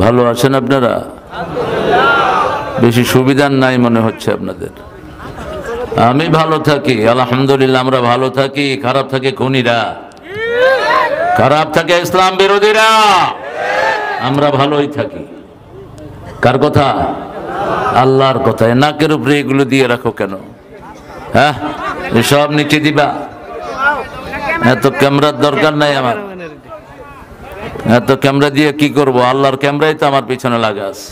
ভালো আছেন আপনারা? বেশি সুবিধার নাই মনে হচ্ছে আপনাদের। আমি ভালো থাকি আলহামদুলিল্লাহ, আমরা ভালো থাকি। খারাপ থাকে খুনিরা, খারাপ থাকে ইসলাম বিরোধীরা, আমরা ভালোই থাকি। কার কথা? আল্লাহর কথা। নাকের উপরে এগুলো দিয়ে রাখো কেন? হ্যাঁ, এসব নিচে দিবা? এত ক্যামেরার দরকার নাই আমার। এত ক্যামেরা দিয়ে কি করব? আল্লাহর ক্যামেরাই তো আমার পিছনে লাগা আছে।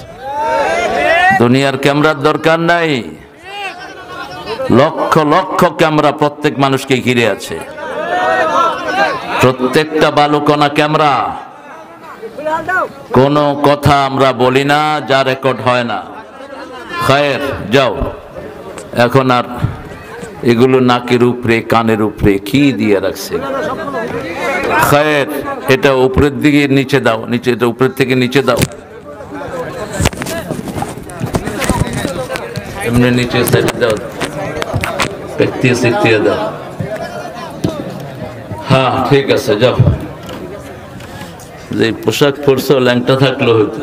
দুনিয়ার ক্যামেরার দরকার নাই। লক্ষ লক্ষ ক্যামেরা প্রত্যেক মানুষকে ঘিরে আছে। প্রত্যেকটা বালুকণা ক্যামেরা। কোন কথা আমরা বলি না যা রেকর্ড হয় না। খায়ের, যাও এখন। আর এগুলো নাকের উপরে কানের উপরে কি দিয়ে রাখছে? খায়ের, এটা উপরের দিকে নিচে দাও, নিচে, এটা উপরের থেকে নিচে দাও, এমনি নিচে সাইড দাও, পেটিয়ে সিটিয়ে দাও। হ্যাঁ ঠিক আছে, যাও। যে পোশাক পরছো ল্যাংটা থাকলো হয়তো।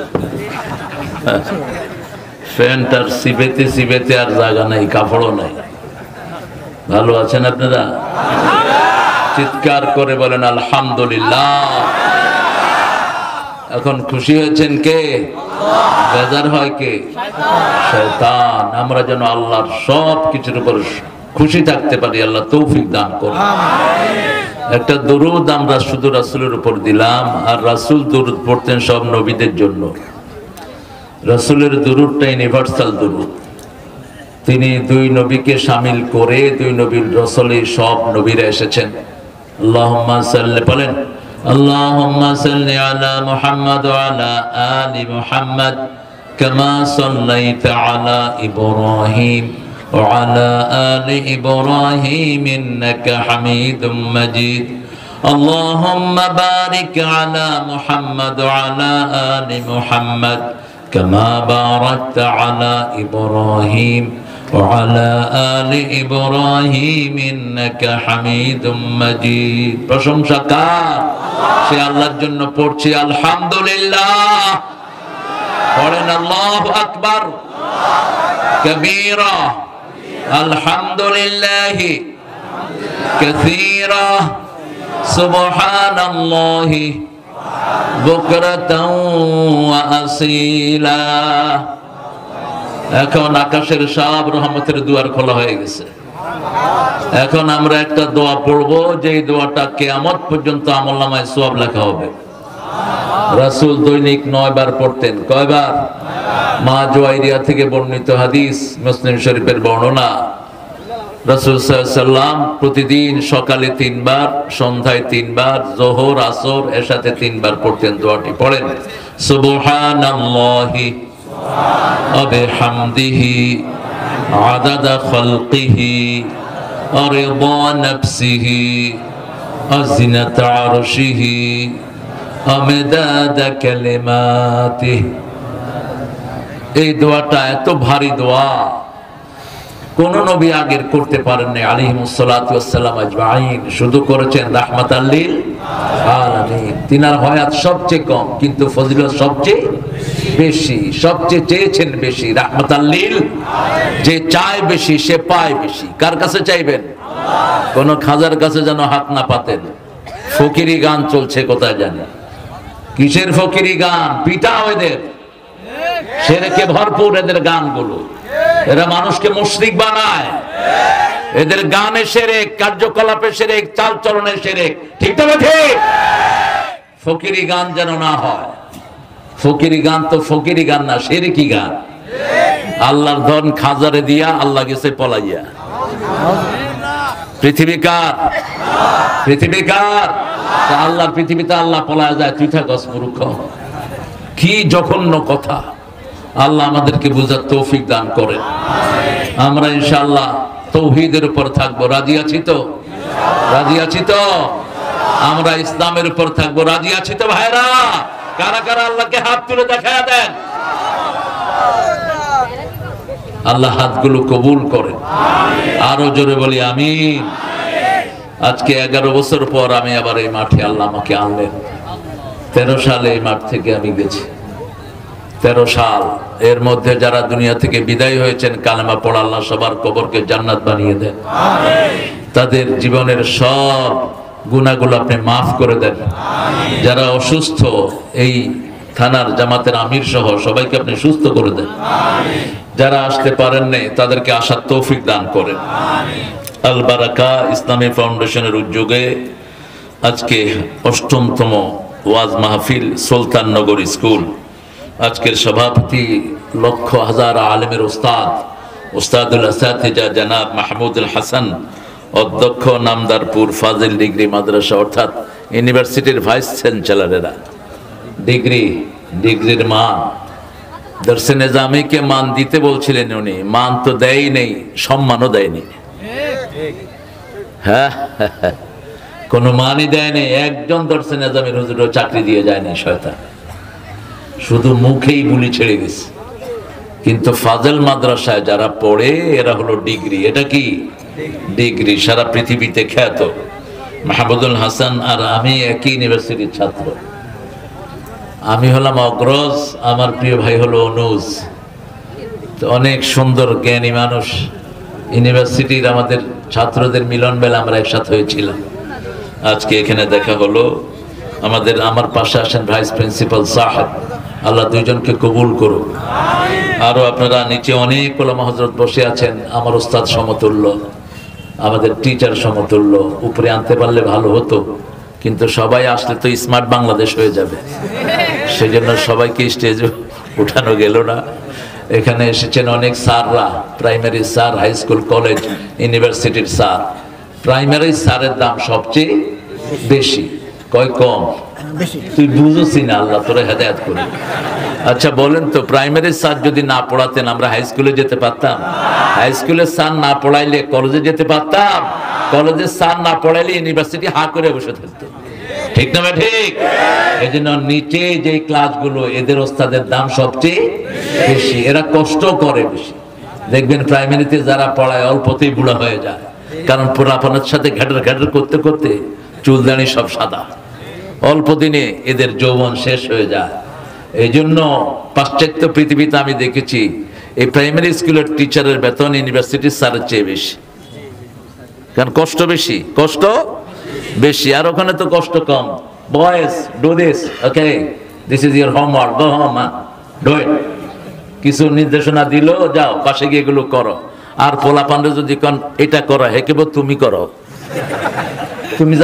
প্যান্ট আর সিবেতে সিবেতে আর জায়গা নাই, কাপড়ও নাই। ভালো আছেন আপনারা? চিৎকার করে বলেন আলহামদুলিল্লাহ। এখন খুশি হয়েছেন কে? বেজার হয় কে? শয়তান। আমরা যেন আল্লাহর সব কিছুর উপর খুশি থাকতে পারি, আল্লাহ তৌফিক দান করুন। একটা দরুদ আমরা শুধু রাসূলের উপর দিলাম, আর রাসূল দরুদ পড়তেন সব নবীদের জন্য। রাসূলের দরুদটা ইউনিভার্সাল দরুদ। তিনি দুই নবীকে শামিল করে দুই নবীর রসলে সব নবীরা এসেছেন। আল্লাহুম্মা সাল্লি, বলেন আল্লাহুম্মা সাল্লি আলা মুহাম্মাদ ওয়া আলা আলি মুহাম্মাদ কামা সাল্লাইতা আলা ইব্রাহিম ওয়া আলা আলি ইব্রাহিম ইন্নাকা হামিদুম মাজিদ। আল্লাহুম্মা বারিক আলা মুহাম্মাদ ওয়া আলা আলি মুহাম্মাদ কামা বারাকতা আলা ইব্রাহিম وعلى آل إبراهيم إنك حميد مجيد। প্রশংসা কার? সে আল্লাহর জন্য পড়ছি আলহামদুলিল্লাহ। পড়েন আল্লাহু আকবার কবীরা, আলহামদুলিল্লাহি কাসীরা, সুবহানাল্লাহি বুকরাতাও ওয়া আসীলা। এখন আকাশের সব রহমতের দুয়ার খোলা হয়ে গেছে। এখন আমরা একটা দোয়া পড়বো, যে দোয়াটা কিয়ামত পর্যন্ত আমলনামায় সওয়াব লেখা হবে। রাসূল দৈনিক 9 বার পড়তেন। কয়বার? মা জুয়াইরিয়া থেকে বর্ণিত হাদিস, মুসলিম শরীফের বর্ণনা। রাসূল সাল্লাল্লাহু আলাইহি ওয়াসাল্লাম প্রতিদিন সকালে 3 বার, সন্ধ্যায় 3 বার, যোহর আসর এশাতে 3 বার পড়তেন। দোয়াটি পড়েন, সুবহানাল্লাহি ওয়া বিহামদিহি আদাদা খালকিহি ওয়া রিদা নাফসিহি ওয়া জিনাতা আরশিহি ওয়া মিদাদা কালিমাতিহি। এই দোয়াটা এত ভারী দোয়া, কোন নবী আগের করতে পারেন নাই আলাইহিমুস সালাতু ওয়াস সালাম আজমাইন। শুধু করেছেন রাহমাতাল লিল আলামিন। তিনার হায়াত সবচেয়ে কম কিন্তু ফজিলত সবচেয়ে বেশি। সবচেয়ে চেয়েছেন বেশি রাহমাতাল লিল। যে চায় বেশি সে পায় বেশি। কার কাছে চাইবেন? কোন খাজার কাছে যেন হাত না পাতেন। ফকিরি গান চলছে কোথায় জানেন? কিসের ফকিরি গান? পিটাও এদের, শিরকে ভরপুর এদের গানগুলো। এরা মানুষকে মুশরিক বানায়। এদের গানে শিরক, কার্যকলাপে শিরক, চাল চলনে শিরক। ঠিক তো ঠিক? ফকিরি গান যেন না হয়। ফকিরি গান তো ফকিরি গান না, শিরকি গান। আল্লাহর ধন খাজারে দিয়া আল্লাহ গেছে পলাইয়া। পৃথিবী কার? পৃথিবী কার? আল্লাহর পৃথিবীতে আল্লাহ পলায় যায়, তুই থাকস মূর্খ। কি জঘন্য কথা! আল্লাহ আমাদেরকে বুঝার তৌফিক দান করেন। আমরা ইনশাআল্লাহ তৌহিদের উপর থাকবো। রাজি আছি তো? রাজি আছি তো? আমরা ইসলামের উপর থাকবো। রাজি আছি তো ভাইরা? কারা কারা আল্লাহকে হাত তুলে দেখায়া দেন। আল্লাহ হাতগুলো কবুল করেন। আরো জোরে বলি আমিন। আজকে 11 বছর পর আমি আবার এই মাঠে আল্লাহ আমাকে আনলেন। 13 সালে এই মাঠ থেকে আমি গেছি। 13 সাল। এর মধ্যে যারা দুনিয়া থেকে বিদায় হয়েছেন কালেমা পড়া আল্লাহ সবার কবরকে জান্নাত বানিয়ে দেন, তাদের জীবনের সব গুনাহগুলো আপনি মাফ করে দেন। যারা অসুস্থ এই থানার জামাতের আমির সহ সবাইকে আপনি সুস্থ করে দেন। যারা আসতে পারেন নাই তাদেরকে আসার তৌফিক দান করেন। আল বারাকা ইসলামী ফাউন্ডেশনের উদ্যোগে আজকে 8তম ওয়াজ মাহফিল সুলতাননগর স্কুল। আজকের সভাপতি লক্ষ হাজার আলেমের ওস্তাদুল আসাতিজা জনাব মাহমুদুল হাসান, অধ্যক্ষ নামদারপুর ফাজিল ডিগ্রি মাদ্রাসা অর্থাৎ ইউনিভার্সিটির ভাইস চ্যান্সেলরেরা। ডিগ্রির মান দর্শে নিজামীকে মান দিতে বলছিলেন উনি, মান তো দেয় নেই, সম্মানও দেয়নি। হ্যাঁ, কোনো মানই দেয়নি। একজন দর্শে নিজামীর হুজুরও চাকরি দিয়ে যায়নি শয়তান, শুধু মুখেই বুলি ছেড়ে গেছে। কিন্তু ফাজল মাদ্রাসায় যারা পড়ে এরা হলো ডিগ্রি। এটা কি ডিগ্রি, সারা পৃথিবীতে খ্যাত। মাহমুদুল হাসান আর আমি একই ইউনিভার্সিটির ছাত্র। আমি হলাম অগ্রজ, আমার প্রিয় ভাই হলো অনুজ। অনেক সুন্দর জ্ঞানী মানুষ। ইউনিভার্সিটির আমাদের ছাত্রদের মিলন মেলা আমরা একসাথে হয়েছিলাম। আজকে এখানে দেখা হলো। আমার পাশে আসেন ভাইস প্রিন্সিপাল সাহেব, আল্লাহ দুইজনকে কবুল করুক। আরো আপনারা নিচে অনেক ওলামা হযরত বসে আছেন, আমার ওস্তাদ সমতুল্য, আমাদের টিচার সমতুল্য। উপরে আনতে পারলে ভালো হতো, কিন্তু সবাই আসলে তো স্মার্ট বাংলাদেশ হয়ে যাবে, সেজন্য সবাইকে স্টেজে উঠানো গেল না। এখানে এসেছেন অনেক স্যাররা, primary sir, high school, college, ইউনিভার্সিটির স্যার। প্রাইমারি স্যারের দাম সবচেয়ে বেশি, কয় কম? তুই বুঝোসি না, আল্লাহ তোরা হেদায়েত করে। আচ্ছা বলেন তো, প্রাইমারি স্যার যদি না পড়াতেন আমরা হাই স্কুলে যেতে পারতাম? হাই স্কুলের স্যার না পড়াইলে কলেজে যেতে পারতাম? কলেজের স্যার না পড়াইলে ইউনিভার্সিটি হা করে বসে থাকতো। ঠিক না ভাই? ঠিক। এই জন্য নিচে যে ক্লাসগুলো, এদের ওস্তাদের দাম সবচেয়ে বেশি, এরা কষ্ট করে বেশি। দেখবেন প্রাইমারিতে যারা পড়ায় অল্পতেই বুড়া হয়ে যায়, কারণ পোড়াপনের সাথে ঘ্যাটার করতে করতে চুলদানি সব সাদা, অল্প দিনে এদের যৌবন শেষ হয়ে যায়। এই জন্য পাশ্চাত্য পৃথিবীতে আমি দেখেছি এই প্রাইমারি স্কুলের টিচারের বেতন ইউনিভার্সিটির স্যারের চেয়ে বেশি, কারণ কষ্ট বেশি। আর ওখানে তো কষ্ট কম। Boys do this, okay, this is your homework, go home, do it. কিছু নির্দেশনা দিল, যাও পাশে গিয়ে এগুলো করো। আর পোলা পান্ডে যদি কন এটা করো, হেকেব তুমি করো, তুমি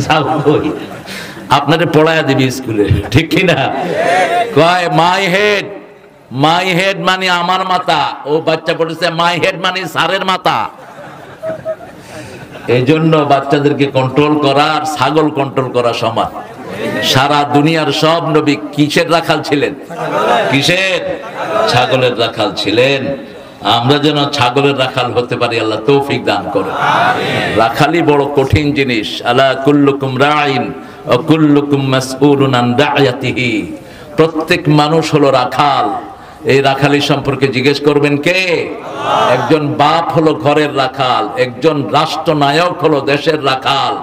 যাও কই, আপনারে পড়ায়া দিবি স্কুলে, ঠিক কিনা? কয় মাই হেড মানে আমার মাথা। ও বাচ্চা পড়েছে মাই হেড মানে স্যারের মাথা। এই জন্য বাচ্চাদেরকে কন্ট্রোল করা আর ছাগল কন্ট্রোল করা সমান। সারা দুনিয়ার সব নবী কিসের রাখাল ছিলেন? ছাগলের রাখাল ছিলেন। আমরা যেন ছাগলের রাখাল হতে পারি, আল্লাহ তৌফিক দান করেন। রাখালি বড় কঠিন জিনিস। আলা কুল্লুকুম রাইন ওয়া কুল্লুকুম মাসউলুন আন রাইয়াতিহি। প্রত্যেক মানুষ হলো রাখাল। এই রাখালি সম্পর্কে জিজ্ঞেস করবেন কে? একজন বাপ হলো ঘরের রাখাল, একজন রাষ্ট্রনায়ক হলো দেশের রাখাল,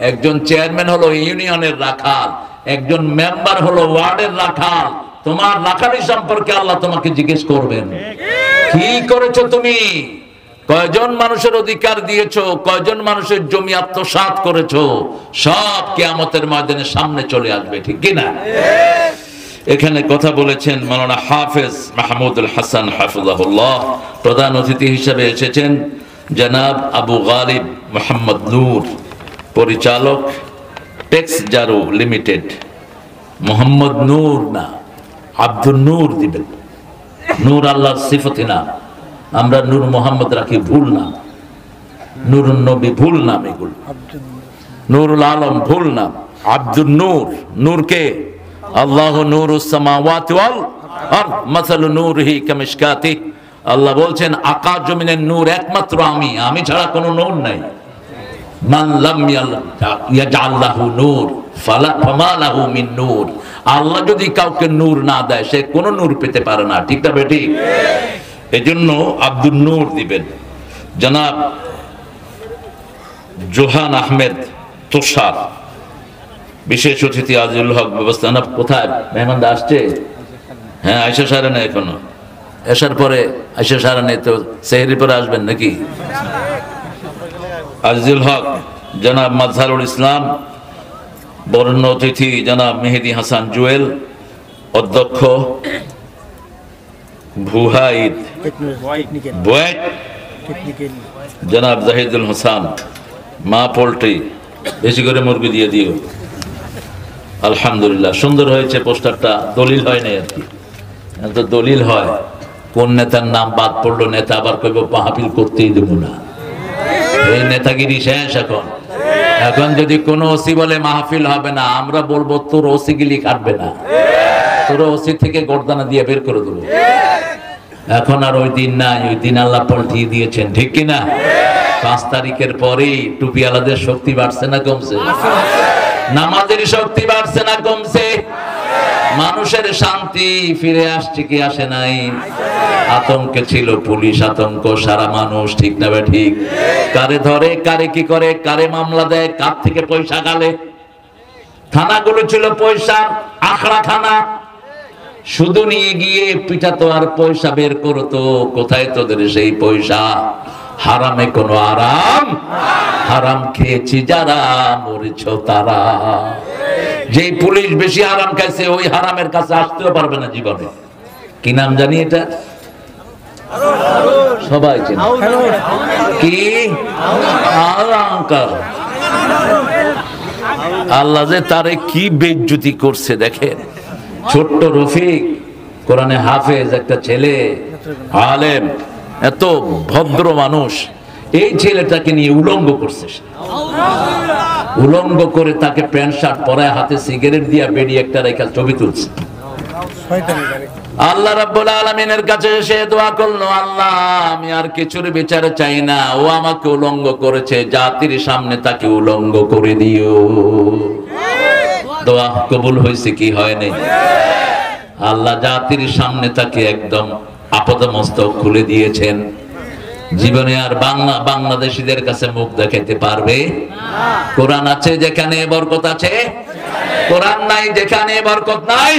একজন চেয়ারম্যান হলো ইউনিয়নের রাখাল, একজন মেম্বার হলো ওয়ার্ডের রাখাল। তোমার রাখালি সম্পর্কে আল্লাহ তোমাকে জিজ্ঞেস করবেন, কি করেছো তুমি? কয়জন মানুষের অধিকার দিয়েছো? কয়জন মানুষের জমি আত্মসাৎ করেছো? সব কিয়ামতের ময়দানে সামনে চলে আসবে, ঠিক কিনা? এখানে কথা বলেছেন মাওলানা হাফেজ মাহমুদুল হাসান হাফিজাহুল্লাহ। প্রধান অতিথি হিসেবে এসেছেন জনাব আবু গালিব মোহাম্মদ নূর, পরিচালক টেক্স জারু লিমিটেড। মোহাম্মদ নূর না, আব্দুল নূর দিবেন। নূর আল্লাহর সিফতি না, আমরা নূর মোহাম্মদ রাখি ভুল নাম, নূরুন নবী ভুল নাম, এগুলো নূরুল আলম ভুল নাম। আব্দুল নূর, নূরকে আল্লাহু নূরুস সামাওয়াতি ওয়াল আরদ মাসালু নূরিহি কামিশকাতি। আল্লাহ বলছেন আকাশ জমিনের নূর একমাত্র আমি ছাড়া কোনো নূর নাই। মান লাম ইয়াজআল লাহু নূর ফামা লাহু মিন নূর। আল্লাহ যদি কাউকে নূর না দেয় সে কোনো নূর পেতে পারে না, ঠিক না বেটি? এজন্য আব্দুল নূর দিবেন। জনাব জোহান আহমেদ তুষার, বিশেষ অতিথি আজিজুল হক ব্যবস্থাপনা। কোথায় মেহমানরা আসছে? হ্যাঁ, আয়সা সারা নেই এখনো, এসার পরে আয়সা সারা নেই তো সেহরির পরে আসবেন নাকি? আজিজুল হক জনাব মাজহারুল ইসলাম, বরণ্য অতিথি জনাব মেহেদি হাসান জুয়েল, অধ্যক্ষ ভুহাইদ বুয়েট জনাব জাহিদুল হোসেন, মা পোল্ট্রি, বেশি করে মুরগি দিয়ে দিও। আলহামদুলিল্লাহ, সুন্দর হয়েছে পোস্টারটা, দলিল হয় নাই আর কি। তো দলিল হয়, কোন নেতার নাম বাদ পড়লো, নেতা আবার কইব মাহফিল করতেই দেবো না। এই নেতাগিরি শেষ এখন। এখন যদি কোন ওসি বলে মাহফিল হবে না, আমরা বলবো তোর ওসি গিলি কাটবে না, তোর ওসি থেকে গর্দানা দিয়ে বের করে দেবো। এখন আর ওই দিন নাই, ওই দিন আল্লাহ পাল্টিয়ে দিয়েছেন, ঠিক কিনা? 5 তারিখের পরেই টুপিওয়ালাদের শক্তি বাড়ছে না কমছে? নামাজের শক্তি বাড়ছে না কমছে? মানুষের শান্তি ফিরে আসছে কি আসে নাই? আতঙ্কে ছিল পুলিশ, আতঙ্ক সারা মানুষ, ঠিক না বে ঠিক? কারে ধরে, কারে কি করে, কারে মামলা দেয়, কার থেকে পয়সা গালে। থানাগুলো ছিল পয়সার আখড়া খানা, শুধু নিয়ে গিয়ে পিঠাতো আর পয়সা বের করতো। কোথায় তোদের সেই পয়সা? হারামে কোনো আরাম, হারাম খেয়েছি যারা মরেছ তারা। যেই পুলিশ বেশি হারাম খাইছে ওই হারামের কাছে আসতেও পারবে না জীবনে। কি নাম জানি এটা? সবাই চেনে কি? আলঙ্কার। আল্লাহ যে তারে কি বেইজ্জতি করছে দেখেন। ছোট্ট রফিক, কোরআনে হাফেজ, একটা ছেলে আলেম, এত ভদ্র মানুষ, এই ছেলেটাকে নিয়ে উলঙ্গ করছে। উলঙ্গ করে তাকে প্যান্ট শার্ট পরায়, হাতে সিগারেট দিয়া বেড়ি একটা রেখা ছবি তুলছে। আল্লাহ রাব্বুল আলামিনের কাছে সে দোয়া করলো, আল্লাহ আমি আর কিছুর বিচার চাই না, ও আমাকে উলঙ্গ করেছে, জাতির সামনে তাকে উলঙ্গ করে দিও। দোয়া কবুল হয়েছে কি হয় নাই? আল্লাহ জাতির সামনে তাকে একদম আপাদমস্তক খুলে দিয়েছেন। জীবনে আর বাংলাদেশীদের কাছে মুখ দেখাতে পারবে না। কোরআন আছে যেখানে বরকত আছে, কোরআন নাই যেখানে বরকত নাই।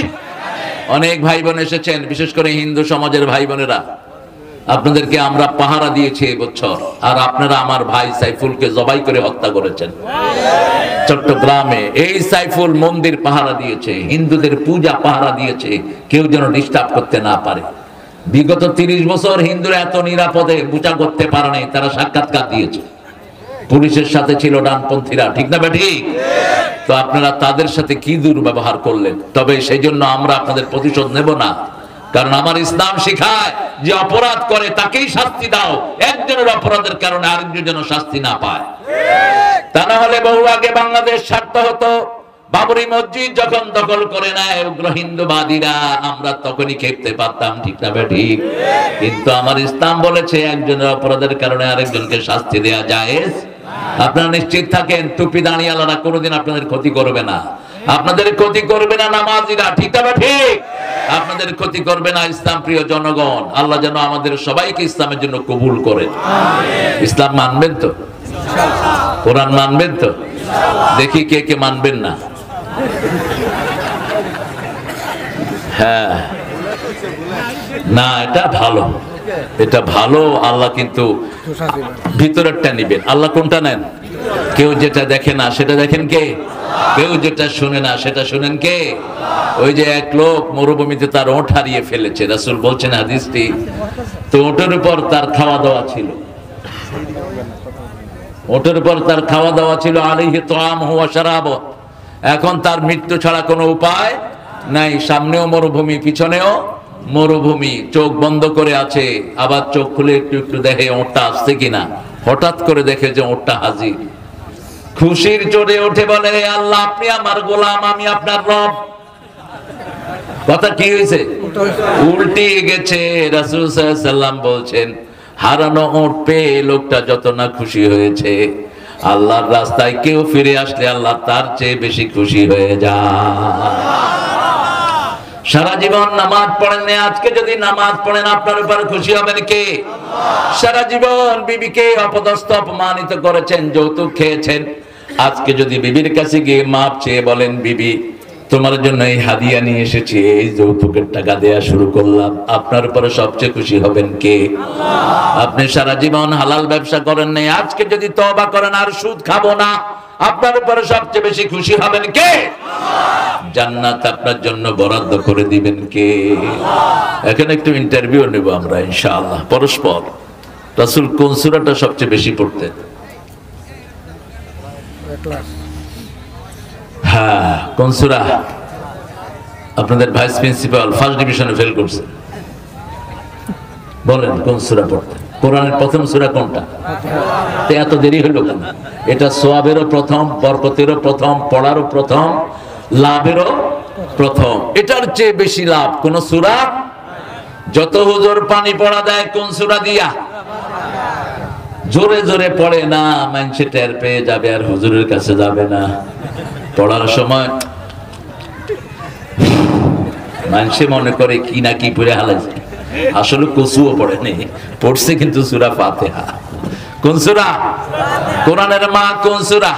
অনেক ভাই বোন এসেছেন, বিশেষ করে হিন্দু সমাজের ভাই বোনেরা, আপনাদেরকে আমরা পাহারা দিয়েছি এই বছর, আর আপনারা আমার ভাই সাইফুলকে জবাই করে হত্যা করেছেন চট্টগ্রামে। এই সাইফুল মন্দির পাহারা দিয়েছে, হিন্দুদের পূজা পাহারা দিয়েছে, কেউ যেন ডিস্টার্ব করতে না পারে। বিগত 30 বছর হিন্দুরা এত নিরাপদে পূজা করতে পারে নাই, তারা সাক্ষাৎকার দিয়েছে। পুলিশের সাথে ছিল ডানপন্থীরা, ঠিক না ঠিক? তো আপনারা তাদের সাথে কি দুর্ব্যবহার করলেন। তবে সেই জন্য আমরা আপনাদের প্রতিশোধ নেব না, কারণ আমার ইসলাম শিখায় যে অপরাধ করে তাকেই শাস্তি দাও, একজনের অপরাধের কারণে আরেকজন যেন শাস্তি না পায়। তা না হলে বহু আগে বাংলাদেশ স্বার্থ হতো। বাবরি মসজিদ যখন দখল করে নেয় উগ্র হিন্দুবাদীরা, আমরা তখনই খেপতে পারতাম, ঠিক না ঠিক? কিন্তু আমার ইসলাম বলেছে একজনের অপরাধের কারণে আরেকজনকে শাস্তি দেয়া জায়েজ। আপনারা নিশ্চিত থাকেন, টুপি দাঁড়িয়ালারা কোনোদিন আপনাদের ক্ষতি করবে না, আপনাদের ক্ষতি করবে না নামাজিরা, ঠিক না ঠিক? আপনাদের ক্ষতি করবে না ইসলাম প্রিয় জনগণ। আল্লাহ যেন আমাদের সবাইকে ইসলামের জন্য কবুল করেন। ইসলাম মানবেন তো? কোরআন মানবেন তো? দেখি কে কে মানবেন না। হ্যাঁ, না এটা ভালো, এটা ভালো। আল্লাহ কিন্তু ভিতরেরটা নিবেন। আল্লাহ কোনটা নেন? কেউ যেটা দেখে না সেটা দেখেন কে? কেউ যেটা শুনে না সেটা শুনেন কে? ওই যে এক লোক মরুভূমিতে তার ওঁট হারিয়ে ফেলেছে, রাসূল বলছেন হাদিসটি, তো ওটের উপর তার খাওয়া দাওয়া ছিল, ওটের উপর তার খাওয়া দাওয়া ছিল, আলাইহি তাআমুহু ওয়া শারাবু। এখন তার মৃত্যু ছাড়া কোনো উপায় নাই, সামনেও মরুভূমি পিছনেও মরুভূমি, চোখ বন্ধ করে আছে, আবার চোখ খুলে একটু একটু দেখে ওঁটটা আসছে কিনা। হঠাৎ করে দেখে যে ওঁটটা হাজির, খুশির চড়ে ওঠে, বলে আল্লাহ আপনি আমার গোলাম, আমি আপনার রব। কথা কি হয়েছে? উল্টে গেছে। রাসূল সাল্লাল্লাহু আলাইহি ওয়াসাল্লাম বলছেন, হারানো ওঁট পেয়ে লোকটা যত না খুশি হয়েছে, আল্লাহর রাস্তায় কেউ ফিরে আসলে আল্লাহ তার চেয়ে বেশি খুশি হয়ে যায়। সারা জীবন নামাজ পড়েন না, আজকে যদি নামাজ পড়েন আপনার উপর খুশি হবেন কে? সারা জীবন বিবিকে অপদস্থ অপমানিত করেছেন, যৌতুক খেয়েছেন, আজকে যদি বিবির কাছে গিয়ে মাপ চেয়ে বলেন, বিবি তোমার জন্য এই হাদিয়া নিয়ে এসেছি, এই যৌতুকের টাকা দেয়া শুরু করলাম। আপনার উপরে সবচেয়ে খুশি হবেন কে? আপনি সারা জীবন হালাল ব্যবসা করেন নাই, আজকে যদি তওবা করেন আর সুদ খাবো না, আপনার উপরে সবচেয়ে বেশি খুশি হবেন কে? জান্নাত আপনার জন্য বরাদ্দ করে দিবেন কে? এখন একটু ইন্টারভিউ নেব আমরা ইনশাআল্লাহ পরস্পর। রাসূল কোন সূরাটা সবচেয়ে বেশি পড়তেন? হ্যাঁ, কোন সূরা? আপনাদের ভাইস প্রিন্সিপাল ফার্স্ট ডিভিশনে ফেল করছে, বলেন কোন সূরা পড়তেন? কোরআনের প্রথম সূরা কোনটা? এত দেরি হলো কেন? এটা সওয়াবেরও প্রথম, বরকতেরও প্রথম, পড়ারও প্রথম, লাভেরও প্রথম। এটার চেয়ে বেশি লাভ কোন সূরা? যত হুজুর পানি পড়া দেয় কোন সূরা দিয়া? জোরে জোরে পড়ে না, মানুষে টের পেয়ে যাবে আর হুজুরের কাছে যাবে না। পড়ার সময় মানুষে মনে করে কি না কি পড়ে হালাইছে, আসলে কসুও পড়েনি, পড়ছে কিন্তু সূরা ফাতিহা। কোন সূরা? কোরআনের মা কোন সূরা?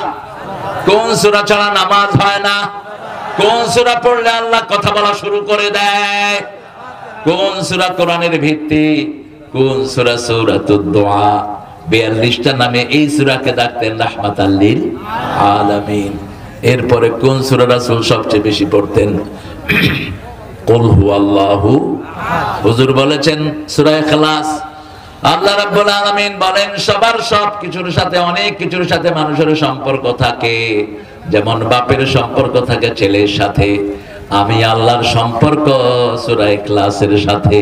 কোন সূরা ছাড়া নামাজ হয় না? কোন সূরা পড়লে আল্লাহ কথা বলা শুরু করে দেয়? কোন সূরা কোরআনের ভিত্তি? কোন সূরা? সূরাতুদ দুআ। 42টা নামে এই সূরাকে ডাকতেন রাহমাতাল লিল আলামিন। এরপরে কোন সূরা রাসূল সবচেয়ে বেশি পড়তেন? কুল হুয়াল্লাহু। হুজুর বলেছেন সূরা ইখলাস। আল্লাহ রাব্বুল আলামিন বলেন সবার সব কিছুর সাথে, অনেক কিছুর সাথে মানুষের সম্পর্ক থাকে, যেমন বাপের সম্পর্ক থাকে ছেলের সাথে, আমি আল্লাহর সম্পর্ক সূরা ইখলাসের সাথে।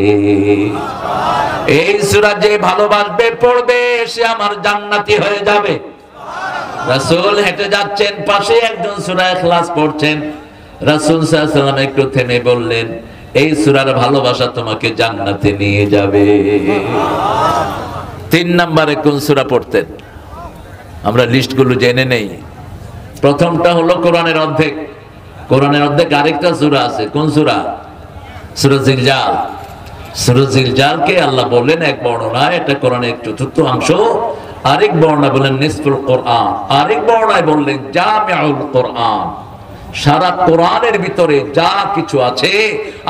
এই সূরা যে ভালোবাসবে পড়বে সে আমার জান্নাতি হয়ে যাবে। রাসূল হেঁটে যাচ্ছেন, পাশে একজন সূরা ইখলাস পড়ছেন। রাসূল সাল্লাল্লাহু আলাইহি ওয়াসাল্লাম একটু থেমে বললেন, এই সূরার ভালোবাসা তোমাকে জান্নাতে নিয়ে যাবে। 3 নম্বরে কোন সূরা পড়তেন? আমরা লিস্টগুলো জেনে নেই। প্রথমটা হলো কোরআনের অর্ধেক। কোরআনের অর্ধেক আরেকটা সূরা আছে, কোন সূরা? সূরা জিলজাল। সূরা জিলজালকে আল্লাহ বললেন এক বর্ণনায় এটা কোরআনের চতুর্থ অংশ, আরেক বর্ণনা বললেন নিসফুল কোরআন, আরেক বর্ণনায় বললেন জামিউল কোরআন। সারা কোরআনের ভিতরে যা কিছু আছে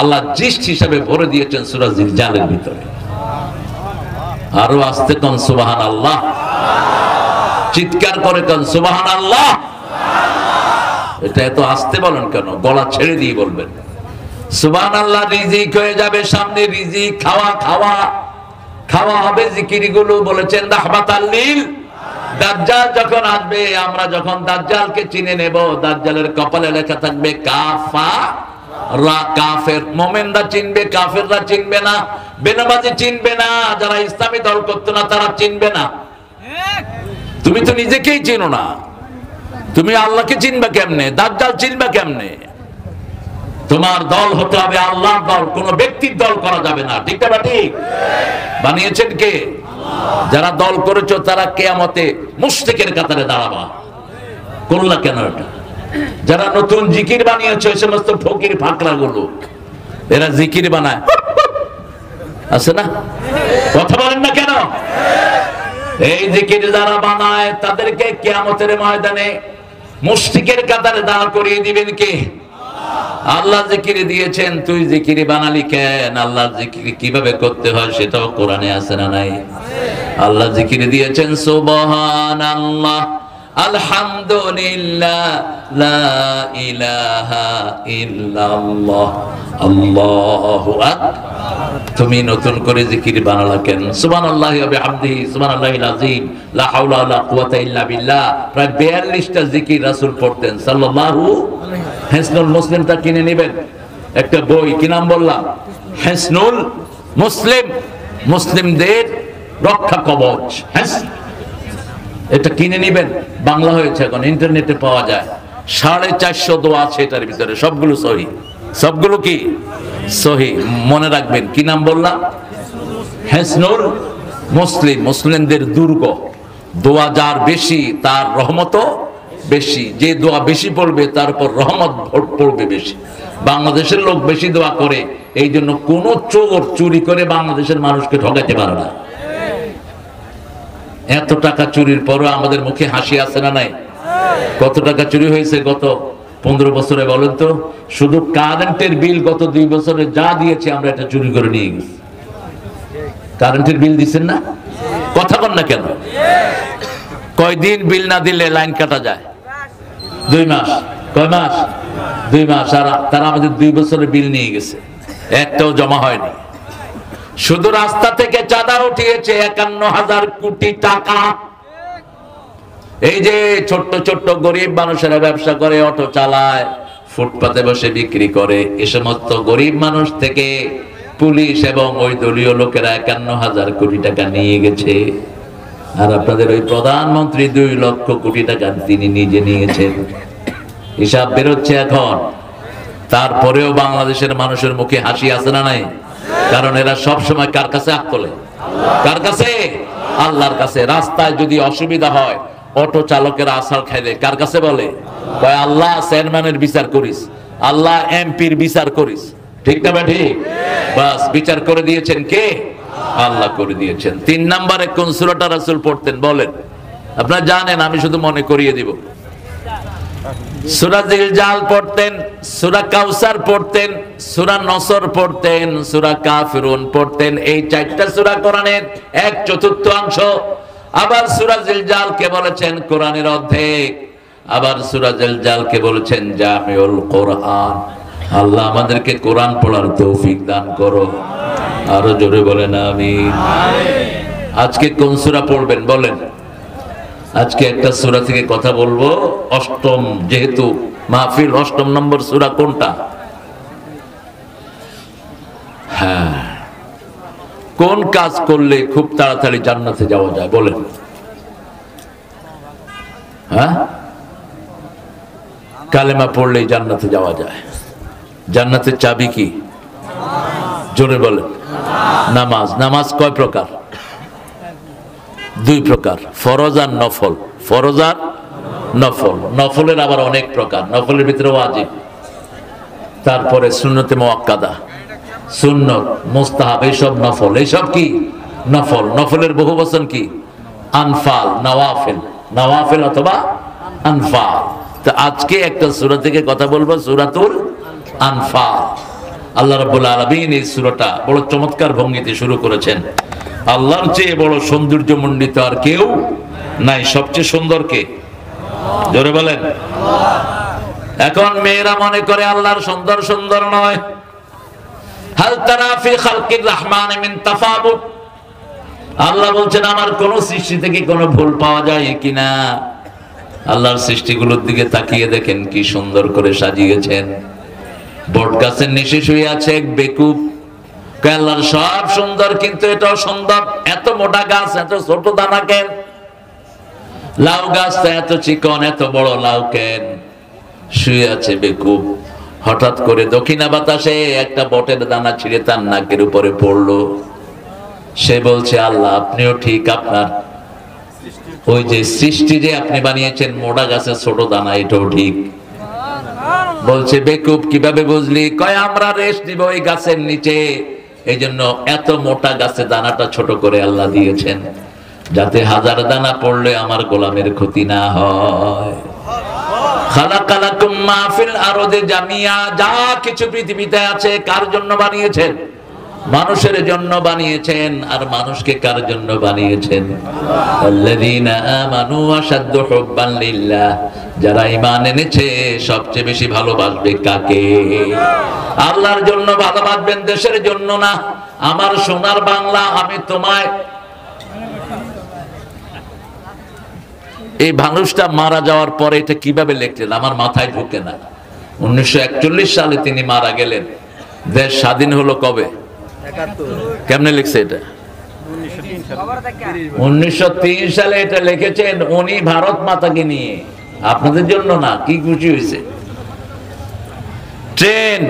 আল্লাহ জিস্ট হিসাবে ভরে দিয়েছেন সূরা জিলজালের ভিতরে। আরো আস্তে কোন সুবহানাল্লাহ, চিৎকার করে কোন সুবহানাল্লাহ। এটা এত আস্তে বলেন কেন? গলা ছেড়ে দিয়ে বলবেন সুবহানাল্লাহ। রিজিক হয়ে যাবে সামনে, রিজিক খাওয়া খাওয়া খাওয়া হবে। জিকিরগুলো বলেছেন রাহমাতাল লিল। দাজ্জাল যখন আসবে, আমরা যখন দাজ্জালকে চিনে নেব, দাজ্জালের কপালে লেখা থাকবে কাফারা, কাফের। মুমিনরা চিনবে, কাফেররা চিনবে না। বেনামাজি চিনবে না, যারা ইসলামী দল করতো না তারা চিনবে না। তুমি তো নিজেকেই চিনো না, তুমি আল্লাহকে চিনবা কেমনে? দাজ্জাল চিনবা কেমনে? তোমার দল হতে হবে আল্লাহর দল, কোন ব্যক্তির দল করা যাবে না। ঠিক না? ঠিক বানিয়েছেন কে? যারা দল করেছো তারা কিয়ামতে মুশরিকের কাতারে দাঁড়াবা। করলা কেন এটা? যারা নতুন জিকির বানিয়েছো এই সমস্ত ফকির ফাকরা গুলো, এরা জিকির বানায়, আছে না? কথা বলেন না কেন? এই জিকির যারা বানায় তাদেরকে কিয়ামতের ময়দানে মুশরিকের কাতারে দাঁড় করিয়ে দিবেন কে? আল্লাহ জিকির দিয়েছেন, তুই জিকির বানালি কেন? আল্লাহ জিকির কিভাবে করতে হয় সেটাও কোরআনে আছে না নাই? আল্লাহ জিকির দিয়েছেন সুবহানাল্লাহ, আলহামদুলিল্লাহ, লা ইলাহা ইল্লাল্লাহ, আল্লাহু আকবার। তুমি নতুন করে জিকির বানালা কেন? সুবহানাল্লাহি ওয়া বিহামদিহি, সুবহানাল্লাহিল আযীম, লা হাওলা ওয়া লা কুওয়াতা ইল্লা বিল্লাহ। প্রায় 42টা জিকির রাসূল পড়তেন সাল্লাল্লাহু আলাইহি। হিসনুল মুসলিমটা কিনে নেবেন, একটা বই, কি নাম বললাম? হিসনুল মুসলিম, মুসলিমদের রক্ষা কবচ। এটা কিনে নেবেন, বাংলা হয়েছে, এখন ইন্টারনেটে পাওয়া যায়। 450 দোয়া আছে এটার ভিতরে, সবগুলো সহি। সবগুলো কি সহি? মনে রাখবেন, কি নাম বললাম? হিসনুল মুসলিম, মুসলিমদের দুর্গ। দোয়া যার বেশি তার রহমতও বেশি, যে দোয়া বেশি পড়বে তার উপর রহমত পড়বে বেশি। বাংলাদেশের লোক বেশি দোয়া করে, এই জন্য কোন চোর চুরি করে বাংলাদেশের মানুষকে ঠকাইতে পারে না। এত টাকা চুরির পরও আমাদের মুখে হাসি আছে না নাই? কত টাকা চুরি হয়েছে গত 15 বছরে বলেন তো, শুধু কারেন্টের বিল গত 2 বছরে যা দিয়েছে আমরা এটা চুরি করে নিয়ে গেছি। কারেন্টের বিল দিচ্ছেন না? কথা বল না কেন? কয়দিন বিল না দিলে লাইন কাটা যায়? 2 মাস। কয় মাস? 2 মাস। আর তারা আমাদের 2 বছরের বিল নিয়ে গেছে, একটাও জমা হয়নি। শুধু রাস্তা থেকে চাঁদা উঠিয়েছে 51,000 কোটি টাকা। এই যে ছোট্ট ছোট্ট গরিব মানুষেরা ব্যবসা করে, অটো চালায়, ফুটপাতে বসে বিক্রি করে, এ সমস্ত গরিব মানুষ থেকে পুলিশ এবং ওই দলীয় লোকেরা 51,000 কোটি টাকা নিয়ে গেছে। আর আপনাদের ওই প্রধানমন্ত্রী 2 লক্ষ কোটি টাকা তিনি নিজে নিয়েছেন। হিসাব বেরোচ্ছে এখন। তারপরেও বাংলাদেশের মানুষের মুখে হাসি আছে না নাই? কারণ এরা সব সময় কার কাছে হাত তোলে? কার কাছে? আল্লাহর কাছে। রাস্তায় যদি অসুবিধা হয়, অটো চালকেরা আসার খাইলে কার কাছে বলে? কয় আল্লাহ চেয়ারম্যানের বিচার করিস, আল্লাহ এমপির বিচার করিস। ঠিক না ঠিক? বাস বিচার করে দিয়েছেন কে? আল্লাহ করে দিয়েছেন। 3 নম্বরে কোন সূরাটা রাসূল পড়তেন বলেন? আপনারা জানেন, আমি শুধু মনে করিয়ে দিব। সূরা জিলজাল পড়তেন, সূরা কাউসার পড়তেন, সূরা নসর পড়তেন, সূরা কাফিরুন পড়তেন। এই 4টা সূরা কোরআনের 1/4 আবার সূরা জিলজালকে বলেছেন কোরআনের অর্ধেক। আবার সূরা জিলজালকে বলেছেন জামিউল কোরআন। আল্লাহ আমাদেরকে কোরআন পড়ার তৌফিক দান করো। আরো জোরে বলেন আমিন। আজকে কোন সূরা পড়বেন বলেন? আজকে একটা সূরা থেকে কথা বলবো, 8ম, যেহেতু মাহফিল 8ম নম্বর সূরা কোনটা? হ্যাঁ, কোন কাজ করলে খুব তাড়াতাড়ি জান্নাতে যাওয়া যায় বলেন? হ্যাঁ, কালেমা পড়লেই জান্নাতে যাওয়া যায়। জান্নাতের চাবি কি? জোরে বলেন। নামাজ। নামাজ কয় প্রকার? 2 প্রকার, ফরজ আর নফল। ফরজ আর নফল। নফলের আবার অনেক প্রকার। নফলের ভিতরে ওয়াজিব, তারপরে সুন্নতে মুআক্কাদা, সুন্নত, মুস্তাহাব, এইসব নফল। এইসব কি? নফল। নফলের বহু বচন কি? আনফাল, নওয়াফিল। নওয়াফিল অথবা আনফাল। তো আজকে একটা সূরা থেকে কথা বলবো, সূরাতুল আনফাল। আল্লাহ রাব্বুল আলামিন এই সূরাটা বড় চমৎকার ভঙ্গিতে শুরু করেছেন। আল্লাহর চেয়ে বড় সৌন্দর্যমণ্ডিত আর কেউ নাই। সবচেয়ে সুন্দর কে? জোরে বলেন। এখন মেয়েরা মনে করে আল্লাহর সুন্দর সুন্দর নয়। হাল তারা ফি খালকির রহমান মিন তাফাবুত। আল্লাহ বলছেন আমার কোন সৃষ্টি থেকে কোনো ভুল পাওয়া যায় কিনা? আল্লাহর সৃষ্টিগুলোর দিকে তাকিয়ে দেখেন কি সুন্দর করে সাজিয়েছেন। বট গাছের নিচে শুয়ে আছে এক বেকুব। আল্লাহর সব সুন্দর, কিন্তু এটাও সুন্দর। এত মোটা গাছ, এত ছোট দানা কেন? লাউ গাছটা এত চিকন, এত বড় লাউ কেন? শুয়ে আছে বেকুব। হঠাৎ করে দক্ষিণা বাতাসে একটা বটের দানা ছিঁড়ে তার নাকের উপরে পড়লো। সে বলছে আল্লাহ আপনিও ঠিক, আপনার ওই যে সৃষ্টি যে আপনি বানিয়েছেন মোটা গাছের ছোট দানা, এটাও ঠিক। বলছে বেকুব কিভাবে বুঝলি? কয় আমরা রেস্ট নিব ওই গাছের নিচে, এই জন্য এত মোটা গাছে দানাটা ছোট করে আল্লাহ দিয়েছেন, যাতে 1000 দানা পড়লে আমার গোলামের ক্ষতি না হয়। খালাকালাকুম মা ফিল আরদি জামিয়া। যা কিছু পৃথিবীতে আছে কার জন্য বানিয়েছেন? মানুষের জন্য বানিয়েছেন। আর মানুষকে কার জন্য বানিয়েছেন? আল্লাযীনা আমানু আশাদ্দু হুব্বান লিল্লাহ। যারা ঈমান এনেছে সবচেয়ে বেশি ভালোবাসবে কাকে? আল্লাহর জন্য ভালোবাসবেন, দেশের জন্য না। আমার সোনার বাংলা, আমি তোমায়। এই মানুষটা মারা যাওয়ার পরে এটা কিভাবে লিখলেন আমার মাথায় ঢুকে না। 1941 সালে তিনি মারা গেলেন। দেশ স্বাধীন হলো কবে? কেমনে লিখছে এটা? 1903 সালে এটা লিখেছেন উনি ভারত মাতাকে নিয়ে। আপনাদের জন্য না। কি খুশি হয়েছে? ট্রেন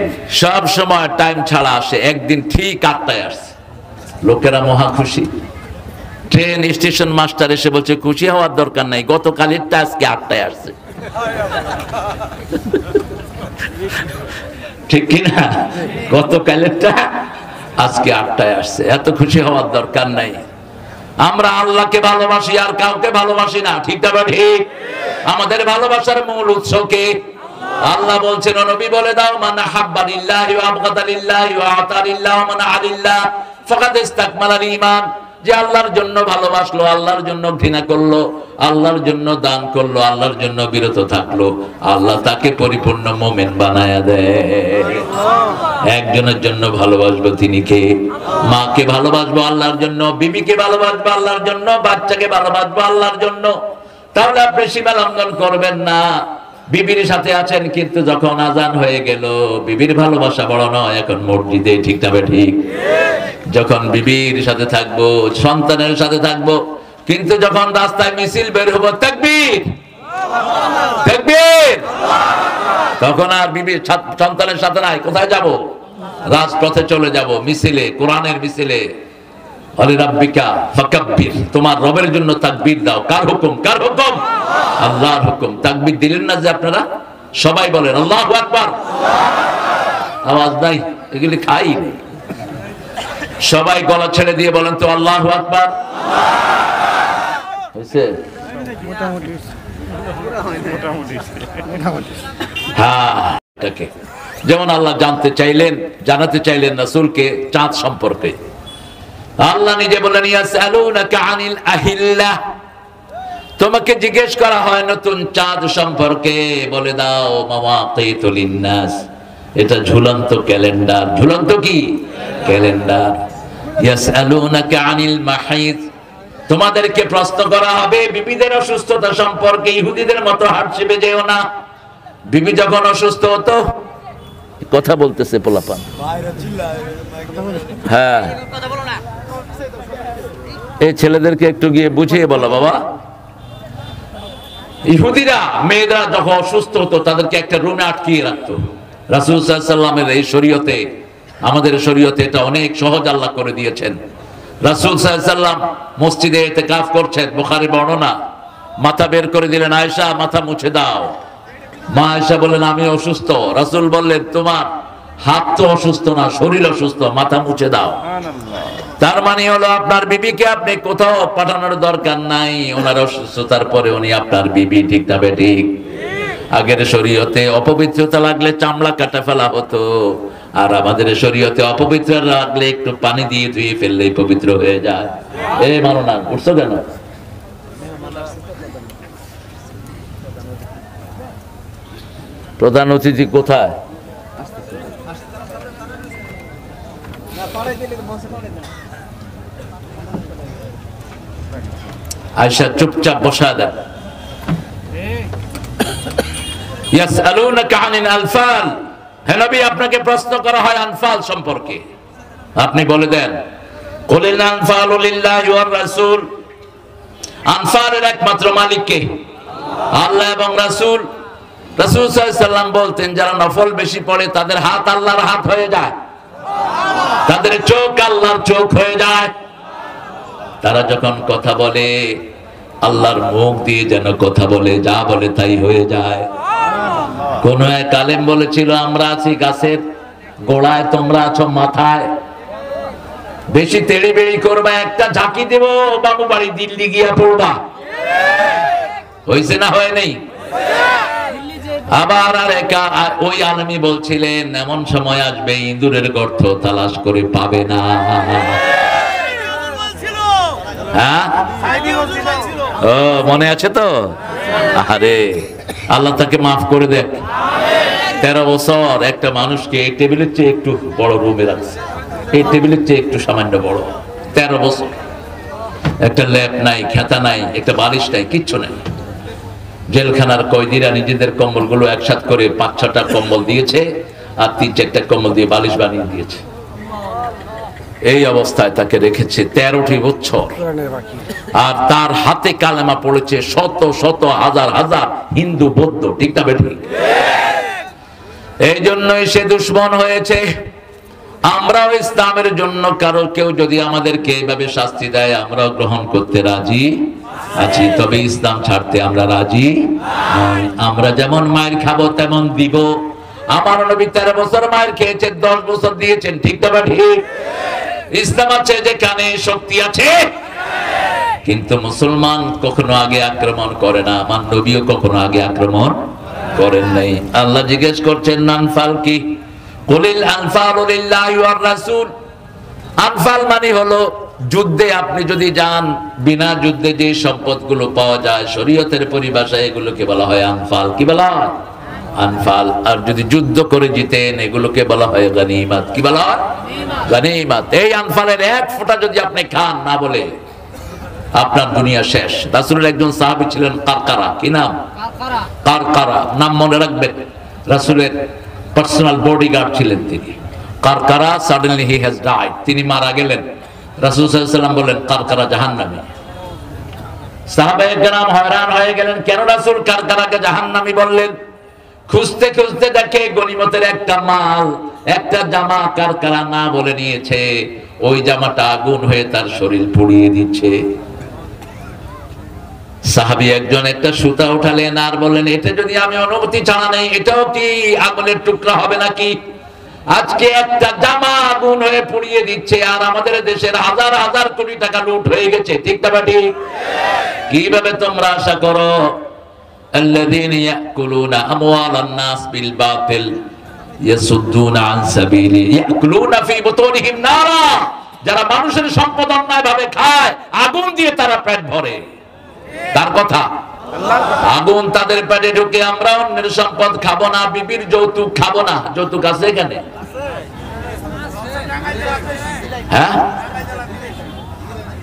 সব সময় টাইম ছাড়া আসে, একদিন ঠিক 8টায় আসছে। লোকেরা মহা খুশি। ট্রেন স্টেশন মাস্টার এসে বলছে খুশি হওয়ার দরকার নাই, গতকালেরটা আজকে 8টায় আসছে। ঠিক কিনা? গতকালেরটা আজকে 8টায় আসছে, এত খুশি হওয়ার দরকার নাই। আমরা আল্লাহকে ভালোবাসি আর কাউকে ভালোবাসি না। ঠিক না ঠিক? আমাদের ভালোবাসার মূল উৎস কে? আল্লাহ বলছেন ও নবী বলে দাও, মান হাব্বা লিল্লাহি ওয়া আবগাদা লিল্লাহি ওয়া আতা লিল্লাহি ওয়া মানা লিল্লাহ ফাকাদ ইসতাকমালাল ঈমান। যে আল্লাহর জন্য ভালোবাসলো, আল্লাহর জন্য ঘৃণা করলো, আল্লাহর জন্য দান করলো, আল্লাহর জন্য বিরত থাকলো, আল্লাহ তাকে পরিপূর্ণ মুমিন বানায়া দেয়। একজনের জন্য ভালোবাসবো, তিনি কে? মাকে ভালোবাসবো আল্লাহর জন্য, বিবিকে ভালোবাসবো আল্লাহর জন্য, বাচ্চাকে ভালোবাসবো আল্লাহর জন্য। তাহলে আপনি সীমা লঙ্ঘন করবেন না। বিবির সাথে আছেন, কিন্তু যখন আজান হয়ে গেল বিবির ভালোবাসা বড় নয়, এখন মসজিদে, ঠিক তবে ঠিক। যখন বিবির সাথে থাকবো, সন্তানের সাথে থাকবো, কিন্তু যখন রাস্তায় মিছিল বের হবো, তাকবীর তাকবীর, তখন আর বিবির সন্তানের সাথে নাই। কোথায় যাব? রাজপথে চলে যাব, মিছিলে, কোরআনের মিছিলে। আলি রাব্বিকা ফাকাব্বির, তোমার রবের জন্য তাকবীর দাও। কার হুকুম? কার হুকুম? আল্লাহর হুকুম। তাকবীর দিলেন না যে আপনারা? সবাই বলেন আল্লাহু আকবার। আওয়াজ নাই, এগুলি খাই নেই। সবাই গলা ছেড়ে দিয়ে বলেন তো আল্লাহু আকবার। হয়েছে? হ্যাঁ, যেমন আল্লাহ জানাতে চাইলেন রাসূলকে চাঁদ সম্পর্কে। আল্লাহ নিজে বলেন ইয়াসআলুনাকা আনিল আহিল্লাহ, তোমাকে জিজ্ঞেস করা হয় নতুন চাঁদ সম্পর্কে, বলে দাও মাওয়াকিতুল লিন্নাস, এটা ঝুলন্ত ক্যালেন্ডার। ঝুলন্ত কি? ক্যালেন্ডার। ইয়াসআলুনাকা আনিল মাহিদ, তোমাদেরকে প্রশ্ন করা হবে বিবিদের অসুস্থতা সম্পর্কে। ইহুদিদের মতো হাট চেপে যেও না। বিবি যখন অসুস্থ হতো, কথা বলতেছে পোলাপান, হ্যাঁ, এই ছেলেদেরকে একটু গিয়ে বুঝিয়ে বলো বাবা। ইহুদিরা মেয়েরা যখন অসুস্থ হতো তাদেরকে একটা রুমে আটকিয়ে রাখতো। রাসূল সাল্লাল্লাহু আলাইহি ওয়াসাল্লামের এই শরীয়তে, আমাদের শরীয়তে এটা অনেক সহজ আল্লাহ করে দিয়েছেন। রাসূল সাল্লাল্লাহু আলাইহি ওয়াসাল্লাম মসজিদে ইতিকাফ করছেন, বুখারী বর্ণনা। মাথা বের করে দিলেন, আয়েশা মাথা মুছে দাও। মা আয়েশা বললেন আমি অসুস্থ। রাসূল বললেন তোমার হাত তো অসুস্থ না, শরীর অসুস্থ, মাথা মুছে দাও। তার মানে হলো আপনার বিবিকে আপনি কোথাও পাঠানোর দরকার নাই। ওনার অসুস্থতার পরে উনি আপনার বিবি, ঠিক না বেঠিক? আগের শরীয়তে অপবিত্রতা লাগলে চামড়া কাটা ফেলা হতো, আর আমাদের শরীয়তে অপবিত্র লাগলে একটু পানি দিয়ে ধুয়ে ফেললেই পবিত্র হয়ে যায়। এ মানো না, উঠছো কেন? প্রধান অতিথি কোথায়? আয়েশা চুপচাপ বসা দেন। ইয়াসআলুনাকা আনিল আনফাল, হে নবী আপনাকে প্রশ্ন করা হয় আনফাল সম্পর্কে, আপনি বলে দেন কুলিল আনফালু লিল্লাহি ওয়ার রাসূল, আনফালের একমাত্র মালিক কে? আল্লাহ এবং রাসূল। রাসূল সাল্লাল্লাহু আলাইহি ওয়াসাল্লাম বলতেন যারা নফল বেশি পড়ে তাদের হাত আল্লাহর হাত হয়ে যায়, তাদের চোখ আল্লাহর চোখ হয়ে যায়। তারা যখন কথা বলে আল্লাহর মুখ দিয়ে যেন কথা বলে, যা বলে তাই হয়ে যায়। কোন এক আলেম বলেছিল আমরা আছি গাছের গোড়ায়, তোমরা আছো মাথায়। বেশি তেড়ি বেড়ি করবা, একটা ঝাঁকি দেব বাবু বাড়ি দিল্লি গিয়া পড়বা। হয়েছে না হয় নাই? আবার আর একা ওই আলেমী বলছিলেন এমন সময় আসবে ইঁদুরের গর্ত তালাশ করে পাবে না। হ্যাঁ, ও মনে আছে তো? আরে আল্লাহ তাকে মাফ করে দেন। 13 বছর একটা মানুষকে এই টেবিলের চেয়ে একটু বড় রুমে রাখছে, এই টেবিলের চেয়ে একটু সামান্য বড়। 13 বছর, একটা ল্যাপ নাই, খেতা নাই, একটা বালিশ নাই, কিচ্ছু নাই। জেলখানার কয়েদিরা নিজেদের কম্বলগুলো একসাথে করে 5-6টা কম্বল দিয়েছে, আর 3-4টা কম্বল দিয়ে বালিশ বানিয়ে দিয়েছে। এই অবস্থায় তাকে রেখেছে 13টি বছর। আর তার হাতে কালেমা পড়েছে শত শত হাজার হাজার হিন্দু বৌদ্ধ, ঠিক না বেঠিক? এই জন্যই সে দুশ্মন হয়েছে। আমরাও ইসলামের জন্য কেউ যদি আমাদেরকে এইভাবে শাস্তি দেয় আমরাও গ্রহণ করতে রাজি আছি, তবে ইসলাম ছাড়তে আমরা রাজি নই। আমরা যেমন মায়ের খাবো তেমন দিব। আমার নবী 13 বছর মায়ের খেয়েছেন, 10 বছর দিয়েছেন, ঠিক না ঠিক? ইসলাম আছে যেখানে শক্তি আছে। কিন্তু মুসলমান কখনো আগে আক্রমণ করে না, আমার নবীও কখনো আগে আক্রমণ করেন নাই। আল্লাহ জিজ্ঞেস করছেন আনফাল কি? কুলিল আনফালু লিল্লাহি ওয়ার রাসূল। আনফাল মানে হলো যুদ্ধে আপনি যদি যান, বিনা যুদ্ধে যে সম্পদগুলো পাওয়া যায় শরীয়তের পরিভাষায় এগুলোকে বলা হয় আনফাল। কি বলা হয়? আনফাল। আর যদি যুদ্ধ করে জিতেন এগুলোকে বলা হয় গনিমত। কি বলা হয়? গনিমত। এই আনফালের এক ফোঁটা যদি আপনি খান না বলে আপনার দুনিয়া শেষ। রাসূলের একজন সাহাবী ছিলেন কারকারা। কি নাম? কারকারা। নাম মনে রাখবেন, রাসূলের পার্সোনাল বডিগার্ড ছিলেন তিনি। কারকারা সাডেনলি হি হ্যাজ ডাইড। তিনি মারা গেলেন। রাসূল সাল্লাল্লাহু আলাইহি ওয়াসাল্লাম বললেন কারকারা জাহান্নামী। সাহাবায়ে কেরাম হয়রান হয়ে গেলেন, কেন রাসূল কারকারাকে জাহান্নামী বললেন? খুঁজতে খুঁজতে দেখে গনিমতের একটা মাল, একটা জামা কারকারা না বলে নিয়েছে। ওই জামাটা আগুন হয়ে তার শরীর পুড়িয়ে দিচ্ছে। সাহাবী একজন একটা সুতা উঠালেন আর বললেন, এটা যদি আমি অনুমতি ছাড়া নেই এটাও কি আগুনের টুকরা হবে নাকি? আজকে একটা জামা আগুন হয়ে পুড়িয়ে দিচ্ছে আর আমাদের দেশের হাজার হাজার কোটি টাকা লুট হয়ে গেছে। ঠিক না বেটি? কিভাবে তোমরা আশা করো আল্লাযীনা ইয়াকুলুনা আমওয়ালান নাস বিল বাতিল ইয়াসুদ্দুনা আন সাবিলি ইয়াকুলুনা ফি বুতুনিহিম নারা। যারা মানুষের সম্পদ অন্যায়ভাবে খায় আগুন দিয়ে তারা পেট ভরে। তার কথা আগুন তাদের পেটে ঢুকে। আমরা অন্যের সম্পদ খাবো না, বিবির যৌতুক খাবো না। যৌতুক আছে এখানে? হ্যাঁ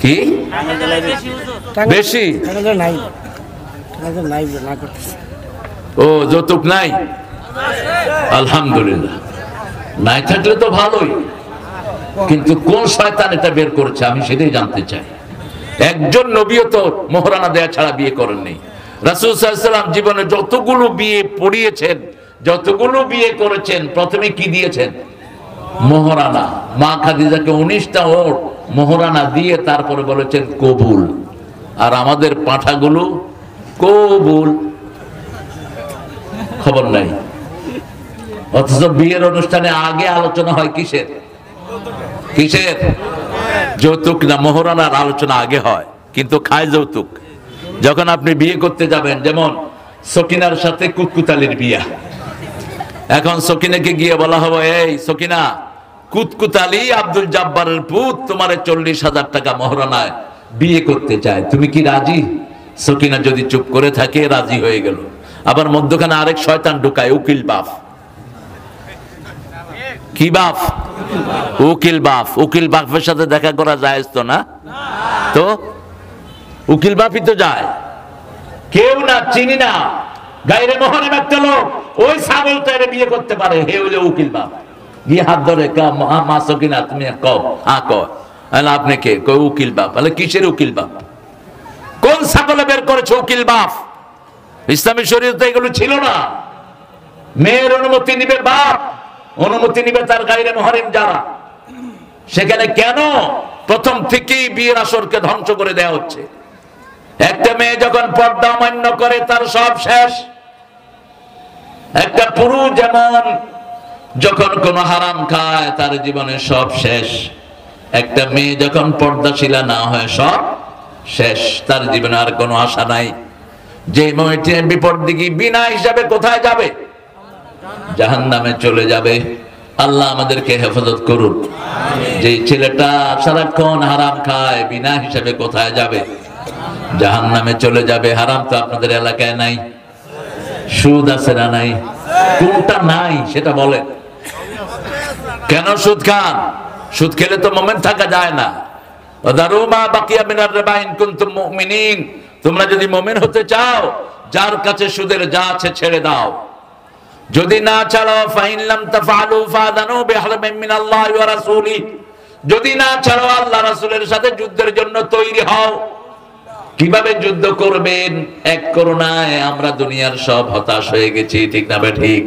কি বেশি? ও যৌতুক নাই? আলহামদুলিল্লাহ। নাই থাকলে তো ভালোই, কিন্তু কোন শয়তান এটা বের করেছে আমি সেটাই জানতে চাই। একজন নবীও তো মোহরানা দেয়া ছাড়া বিয়ে করেননি। রাসূল সাল্লাল্লাহু আলাইহি ওয়াসাল্লাম জীবনে যতগুলো বিয়ে পড়িয়েছেন, যতগুলো বিয়ে করেছেন, প্রথমে কি দিয়েছেন? মোহরানা। মা খাদিজাকে 19টা ওট মোহরানা দিয়ে তারপরে বলেছেন কবুল। আর আমাদের পাঁঠাগুলো কবুল, খবর নাই। অথচ বিয়ের অনুষ্ঠানে আগে আলোচনা হয় কিসের? কিসের? যৌতুক না মোহরানার আলোচনা আগে হয়, কিন্তু খায় যৌতুক। যখন আপনি বিয়ে করতে যাবেন, যেমন সকিনার সাথে কুতকুতালির বিয়া, এখন সকিনাকে গিয়ে বলা হবে, এই সকিনা, কুতকুতালি আব্দুল জাব্বারের পুত তোমারে 40,000 টাকা মোহরানায় বিয়ে করতে চায়, তুমি কি রাজি? সকিনা যদি চুপ করে থাকে রাজি হয়ে গেল। আবার মধ্যখানে আরেক শয়তান ঢুকায়, উকিল বাপ। কি বাপ? উকিল বাপ। উকিল বাপের সাথে দেখা করা যায় তো না? তো উকিল বাপই তো যায়। কেউ না, চিনি না, গায়রে মোহরেম একটা লোক ওই ছাগলটারে বিয়ে করতে পারে, হে হইলো উকিল বাপ। গিয়ে হাত ধরে, মা সকিনা তুমি কও। হ্যাঁ কও। আপনি কে? কই উকিল বাপ। তাহলে কিসের উকিল বাপ? কোন ছাগলে বের করেছে উকিল বাপ? ইসলামী শরীয়তে এগুলো ছিল না। মেয়ের অনুমতি নিবে বাপ, অনুমতি নিবে তার গায়রে মুহরিম যারা। সেখানে কেন প্রথম থেকেই বিয়ের আসরকে ধ্বংস করে দেওয়া হচ্ছে? একটা মেয়ে যখন পর্দা অমান্য করে তার সব শেষ। একটা পুরুষ যেমন যখন কোন হারাম খায় তার জীবনে সব শেষ। একটা মেয়ে যখন পর্দাশীলা না হয় সব শেষ, তার জীবনে আর কোনো আশা নাই। যে মেয়েটি বিপরদিকে বিনা হিসাবে কোথায় যাবে? জাহান্নামে চলে যাবে। আল্লাহ আমাদেরকে হেফাজত করুন। যে ছেলেটা সারাক্ষণ হারাম খায় বিনা হিসাবে কোথায় যাবে? জাহান্নামে চলে যাবে। হারাম তো আপনাদের এলাকায় নাই? সুদ আছে না নাই? কোনটা নাই সেটা বলে। কেন সুদ খান? সুদ খেলে তো মুমিন থাকা যায় না। ওয়াদারুমা বাকিয়া মিনার রিবা ইন কুনতুম মুমিনিন, তোমরা যদি মুমিন হতে চাও যার কাছে সুদের যা আছে ছেড়ে দাও। যদি না ছাড়ো ফাইন লাম তাফআলু ফাদানু বিহারবিন মিনাল্লাহি ওয়া রাসূলি, যদি না ছাড়ো আল্লাহ রাসূলের সাথে যুদ্ধের জন্য তৈরি হও। কিভাবে যুদ্ধ করবেন? এক করোনায় আমরা দুনিয়ার সব হতাশ হয়ে গেছি, ঠিক না? ঠিক।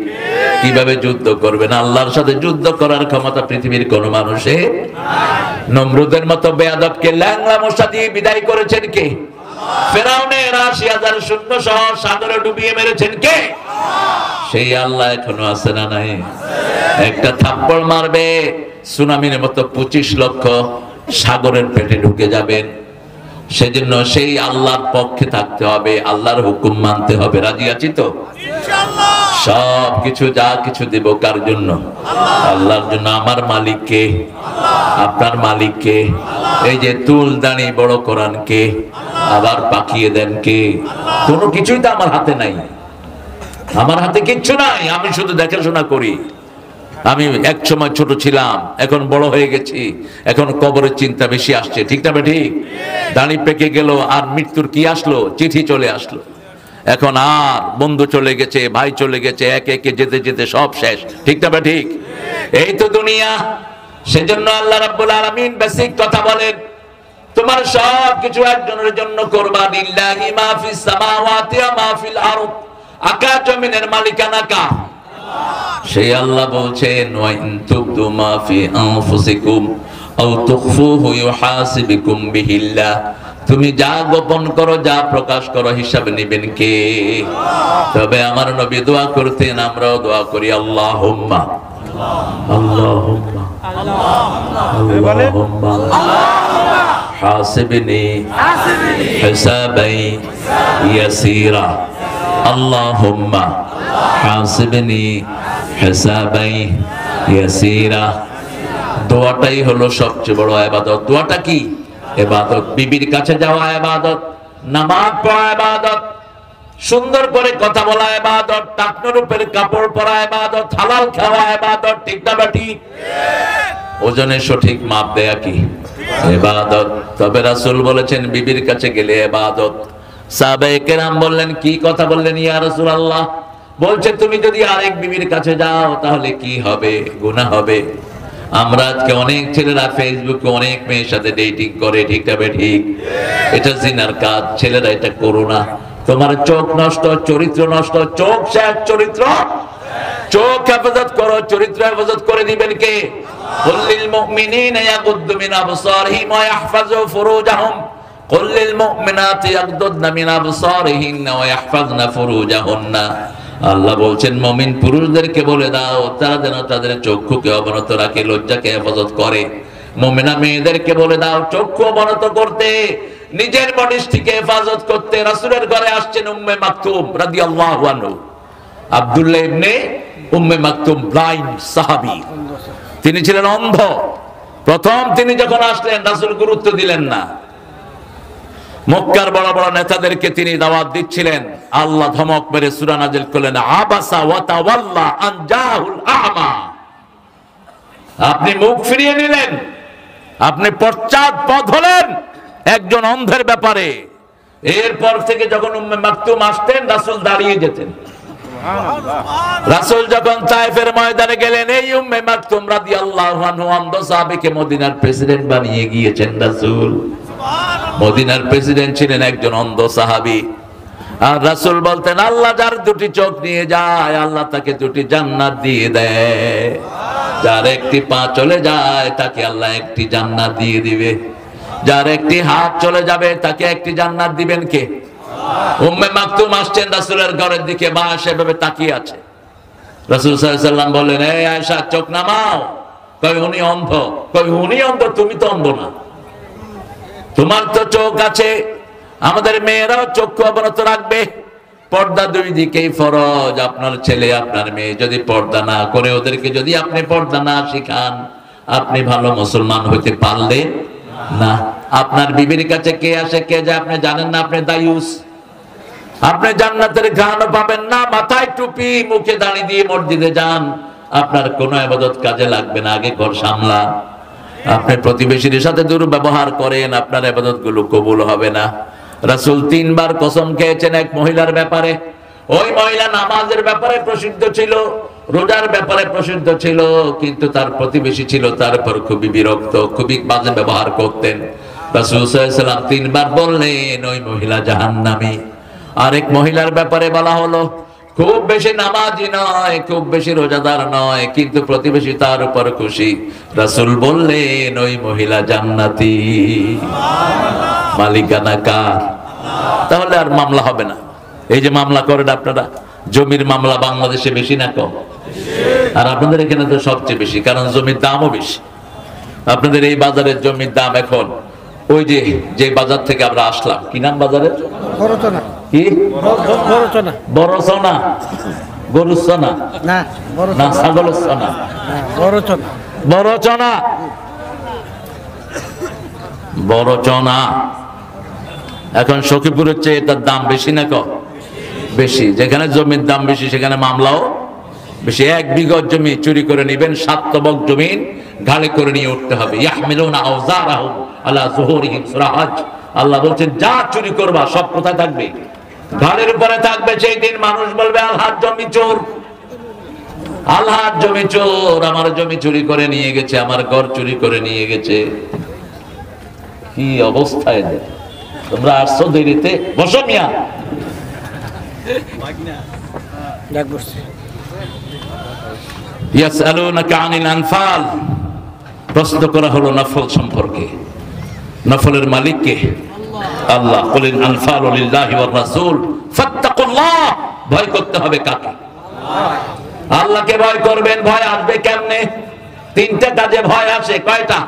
কিভাবে যুদ্ধ করবেন? আল্লাহর সাথে যুদ্ধ করার ক্ষমতা পৃথিবীর কোন মানুষের নাই। নমরুদের মতো বেয়াদবকে ল্যাংড়া মশা দিয়ে বিদায় করেছেন কে? ফেরাউনের ৮০,০০০ সৈন্য সহ সাগরে ডুবিয়ে মেরেছেন কে? সেই আল্লাহ এখনো আছে না নাই? একটা থাপ্পড় মারবে, সুনামির মতো ২৫ লক্ষ সাগরের পেটে ঢুকে যাবেন। সেজন্য সেই আল্লাহর পক্ষে থাকতে হবে, আল্লাহর হুকুম মানতে হবে। রাজি আছি তো? ইনশাআল্লাহ। সব কিছু যা কিছু দেব কার জন্য? আল্লাহর জন্য। আমার মালিক কে? আপনার মালিক কে? এই যে তুল দানি বড় কোরআন কে? আবার পাকিয়ে দেন কে? কোনো কিছুই তো আমার হাতে নাই, আমার হাতে কিচ্ছু নাই, আমি শুধু দেখাশোনা করি। আমি এক সময় ছোট ছিলাম, এখন বড় হয়ে গেছি, এখন কবরের চিন্তা বেশি আসছে, ঠিক না ঠিক? দাড়ি পেকে গেল, আর মৃত্যুর কি আসলো? চিঠি চলে আসলো। এখন আর বন্ধু চলে গেছে, ভাই চলে গেছে, একে একে যেতে যেতে সব শেষ, ঠিক না ঠিক? এই তো দুনিয়া। সেজন্য আল্লাহ রাব্বুল আলামিন বেসিক কথা বলেন, তোমার সব কিছু একজনের জন্য করবা। লিল্লাহি মা ফিস সামাওয়াতি ওয়া মা ফিল আরদ, আকাশ জমিনের মালিকানা কার? সেই আল্লাহ বলছেন, ওয়া ইন তুবদু মা ফি আনফুসিকুম আও তুখফুহু ইউহাসিবুকুম বিহিল্লাহ, তুমি যা গোপন করো, যা প্রকাশ করো, হিসাব নেবেন কে? তবে আমার নবী দোয়া করতেন, আমরাও দোয়া করি, আল্লাহুম্মা আল্লাহুম্মা আল্লাহুম্মা হাসিবনি হিসাবাই ইয়াসীরা, আল্লাহুম্মা হাসিবনি হিসাবাই ইয়াসীরা। দোয়াটাই হলো সবচেয়ে বড় ইবাদত। দোয়াটা কি? ইবাদত। বিবির কাছে যাওয়া ইবাদত, নামাজ পড়া ইবাদত, সুন্দর করে কথা বলা ইবাদত, টাকনোর উপরে কাপড় পরা ইবাদত, হালাল খাওয়া ইবাদত, ঠিক না ঠিক? ওজনের সঠিক মাপ দেয়া কি? ইবাদত। তবে রাসূল বলেছেন বিবির কাছে গেলে ইবাদত। সাহাবায়ে কেরাম বললেন, কি কথা বললেন ইয়া রাসূলুল্লাহ? বলছে তুমি যদি আরেক বিবির কাছে যাও তাহলে কি হবে? গুনাহ হবে। আমরা আজকে অনেক ছেলেরা ফেসবুকে অনেক মেয়ের সাথে ডেটিং করে, ঠিক না ঠিক? এটা জিনার কাজ। ছেলেরা এটা করো না। তোমার চোখ নষ্ট, চরিত্র নষ্ট, চোখ শেষ, চরিত্র। চোখ হেফাজত করো, চরিত্র হেফাজত করে দিবেন কে? কুল্লিল মুমিনিনা ইয়াগুদ্দু মিন আবসারিহিম ওয়া ইয়াহফাযু ফুরুজাহুম, কুল্লিল মুমিনাতি ইয়াগুদ্দুনা মিন আবসারিহিন্না ওয়া ইয়াহফাযনা ফুরুজাহুন্না। আল্লাহ বলছেন মুমিন পুরুষদেরকে বলে দাও তারা যেন তাদের চক্ষুকে অবনত রাখে, লজ্জাকে হেফাজত করে। মুমিনা মেয়েদেরকে বলে দাও চক্ষু অবনত করতে, নিজের মডিস্টিকে হেফাজত করতে। রাসূলের ঘরে আসছেন উম্মে মাকতুম রাদিয়াল্লাহু আনহু, আব্দুল্লাহ ইবনে উম্মে মাকতুম, ব্লাইন্ড সাহাবী। তিনি ছিলেন অন্ধ। প্রথম তিনি যখন আসলেন রাসূল গুরুত্ব দিলেন না। মক্কার বড় বড় নেতাদেরকে তিনি দাওয়াত দিচ্ছিলেন। আল্লাহ ধমক মেরে সূরা নাজিল করলেন, আবাসা ওয়া তাওয়াল্লা আন জাহুল আ'মা। আপনি মুখ ফিরিয়ে নিলেন, আপনি পশ্চাৎপদ হলেন একজন অন্ধের ব্যাপারে। এরপর থেকে যখন উম্মে মাকতুম আসতেন রাসূল দাঁড়িয়ে যেতেন। রাসূল যখন তায়েফের ময়দানে গেলেন, এই উম্মে মাকতুম রাদিয়াল্লাহু আনহু অন্ধ সাহাবীকে মদিনার প্রেসিডেন্ট বানিয়ে গিয়েছেন রাসূল। মদিনার প্রেসিডেন্ট ছিলেন একজন অন্ধ সাহাবী। আর রাসূল বলতেন, আল্লাহ যার দুটি চোখ নিয়ে যায় আল্লাহ তাকে দুটি জান্নাত দিয়ে দেয়, যার একটি পা চলে যায় তাকে আল্লাহ একটি জান্নাত দিয়ে দিবে, যার একটি হাত চলে যাবে তাকে একটি জান্নাত দিবেন কে? উম্মে মাকতুম আসছেন রাসূলের ঘরের দিকে, মা সেভাবে তাকিয়ে আছে। রাসূল সাল্লাল্লাহু আলাইহি ওয়াসাল্লাম বললেন, এই আয়েশা চোখ নামাও। কই উনি অন্ধ। কই উনি অন্ধ, তুমি তো অন্ধ না, তোমার তো চোখ আছে। আমাদের মেয়েরাও চক্ষু অবনত রাখবে। পর্দা দুই দিকেই ফরজ। আপনার ছেলে আপনার মেয়ে যদি পর্দা না করে, ওদেরকে যদি আপনি পর্দা না শিখান, আপনি ভালো মুসলমান হইতে পারলেন না। আপনার বিবির কাছে কে আসে কে যায় আপনি জানেন না, আপনি দায়ুস। আপনি জান্নাতের ঘ্রাণও পাবেন না। মাথায় টুপি, মুখে দাড়ি দিয়ে মসজিদে যান, আপনার কোনো ইবাদত কাজে লাগবে না। আগে ঘর সামলান। আপনি প্রতিবেশীর সাথে দুর্ব্যবহার করেন, আপনার ইবাদত গুলো কবুল হবে না। রাসূল 3 বার কসম খেয়েছেন এক মহিলার ব্যাপারে। ওই মহিলা নামাজের ব্যাপারে প্রসিদ্ধ ছিল, রোজার ব্যাপারে প্রসিদ্ধ ছিল, কিন্তু তার প্রতিবেশী ছিল তার উপর খুবই বিরক্ত, খুবই বাজে ব্যবহার করতেন। রাসূল সাল্লাল্লাহু আলাইহি ওয়াসাল্লাম 3 বার বললেন ওই মহিলা জাহান্নামী। আরেক মহিলার ব্যাপারে বলা হলো, খুব বেশি নামাজি নয়, খুব বেশি রোজাদার নয়, কিন্তু প্রতিবেশী তার উপর খুশি। রাসূল বললেন ওই মহিলা জান্নাতি। মালিকানা কার? তাহলে আর মামলা হবে না। এই যে মামলা করেন আপনারা, জমির মামলা বাংলাদেশে বেশি না কম? আর আপনাদের এখানে তো সবচেয়ে বেশি, কারণ জমির দামও বেশি। আপনাদের এই বাজারের জমির দাম এখন ওই যে বাজার থেকে আমরা আসলাম, কি নাম বাজারের? বড়চনা। কি? বড়চনা। গরুর চনা না বড় না ছাগলের চনা? বড় চনা। বড় চনা, বড় চনা। এখন সখীপুরের চেয়ে এটার দাম বেশি না কম? বেশি। যেখানে জমির দাম বেশি সেখানে মামলাও বেশি। 1 বিঘা জমি চুরি করে নেবেন, 7 তবক জমিন ঘাড়ে করে নিয়ে উঠতে হবে। ইয়াহমিলুনা আওজারহুম আলা যুহুরিহিম, সূরা হজ। আল্লাহ বলছেন যা চুরি করবা সব কোথায় থাকবে? ঘাড়ের উপরে থাকবে। সেই দিন মানুষ বলবে আল্লাহর জমি চোর, আল্লাহর জমি চোর, আমার জমি চুরি করে নিয়ে গেছে, আমার ঘর চুরি করে নিয়ে গেছে। কি অবস্থায় তোমরা আসছো দেরিতে, বসো মিয়া। ইয়াসআলুনাকা আনিল আনফাল, প্রশ্ন করা হলো নফল সম্পর্কে। নফলের মালিক কে? আল্লাহ। কুলিল আনফালু লিল্লাহি ওয়ার রাসূল ফাত্তাকুল্লাহ, ভয় করতে হবে কাকে? আল্লাহকে ভয় করবেন। ভয় আসবে কেমনে? 3টা কাজে ভয় আসে। কয়টা?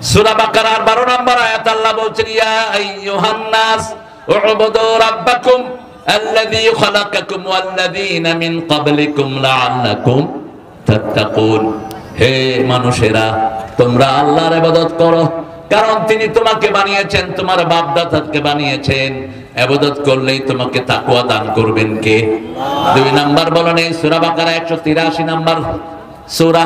সূরা বাকারার 12 নম্বর আয়াত আল্লাহ বলছেন ইয়া আইয়ুহান নাস উ'বুদু রাব্বাকুম আল্লাযী খালাকাকুম ওয়াল্লাযীনা মিন ক্বাবলিকুম লাআল্লাকুম তাত্তাকুন। হে মানুষেরা, তোমরা আল্লাহর ইবাদত করো, কারণ তিনি তোমাকে বানিয়েছেন, তোমার বাপ দাদাকে বানিয়েছেন। ইবাদত করলেই তোমাকে তাকওয়া দান করবেন কে? 2 নাম্বার বলেন এই সূরা বাকারা 183 নাম্বার সূরা।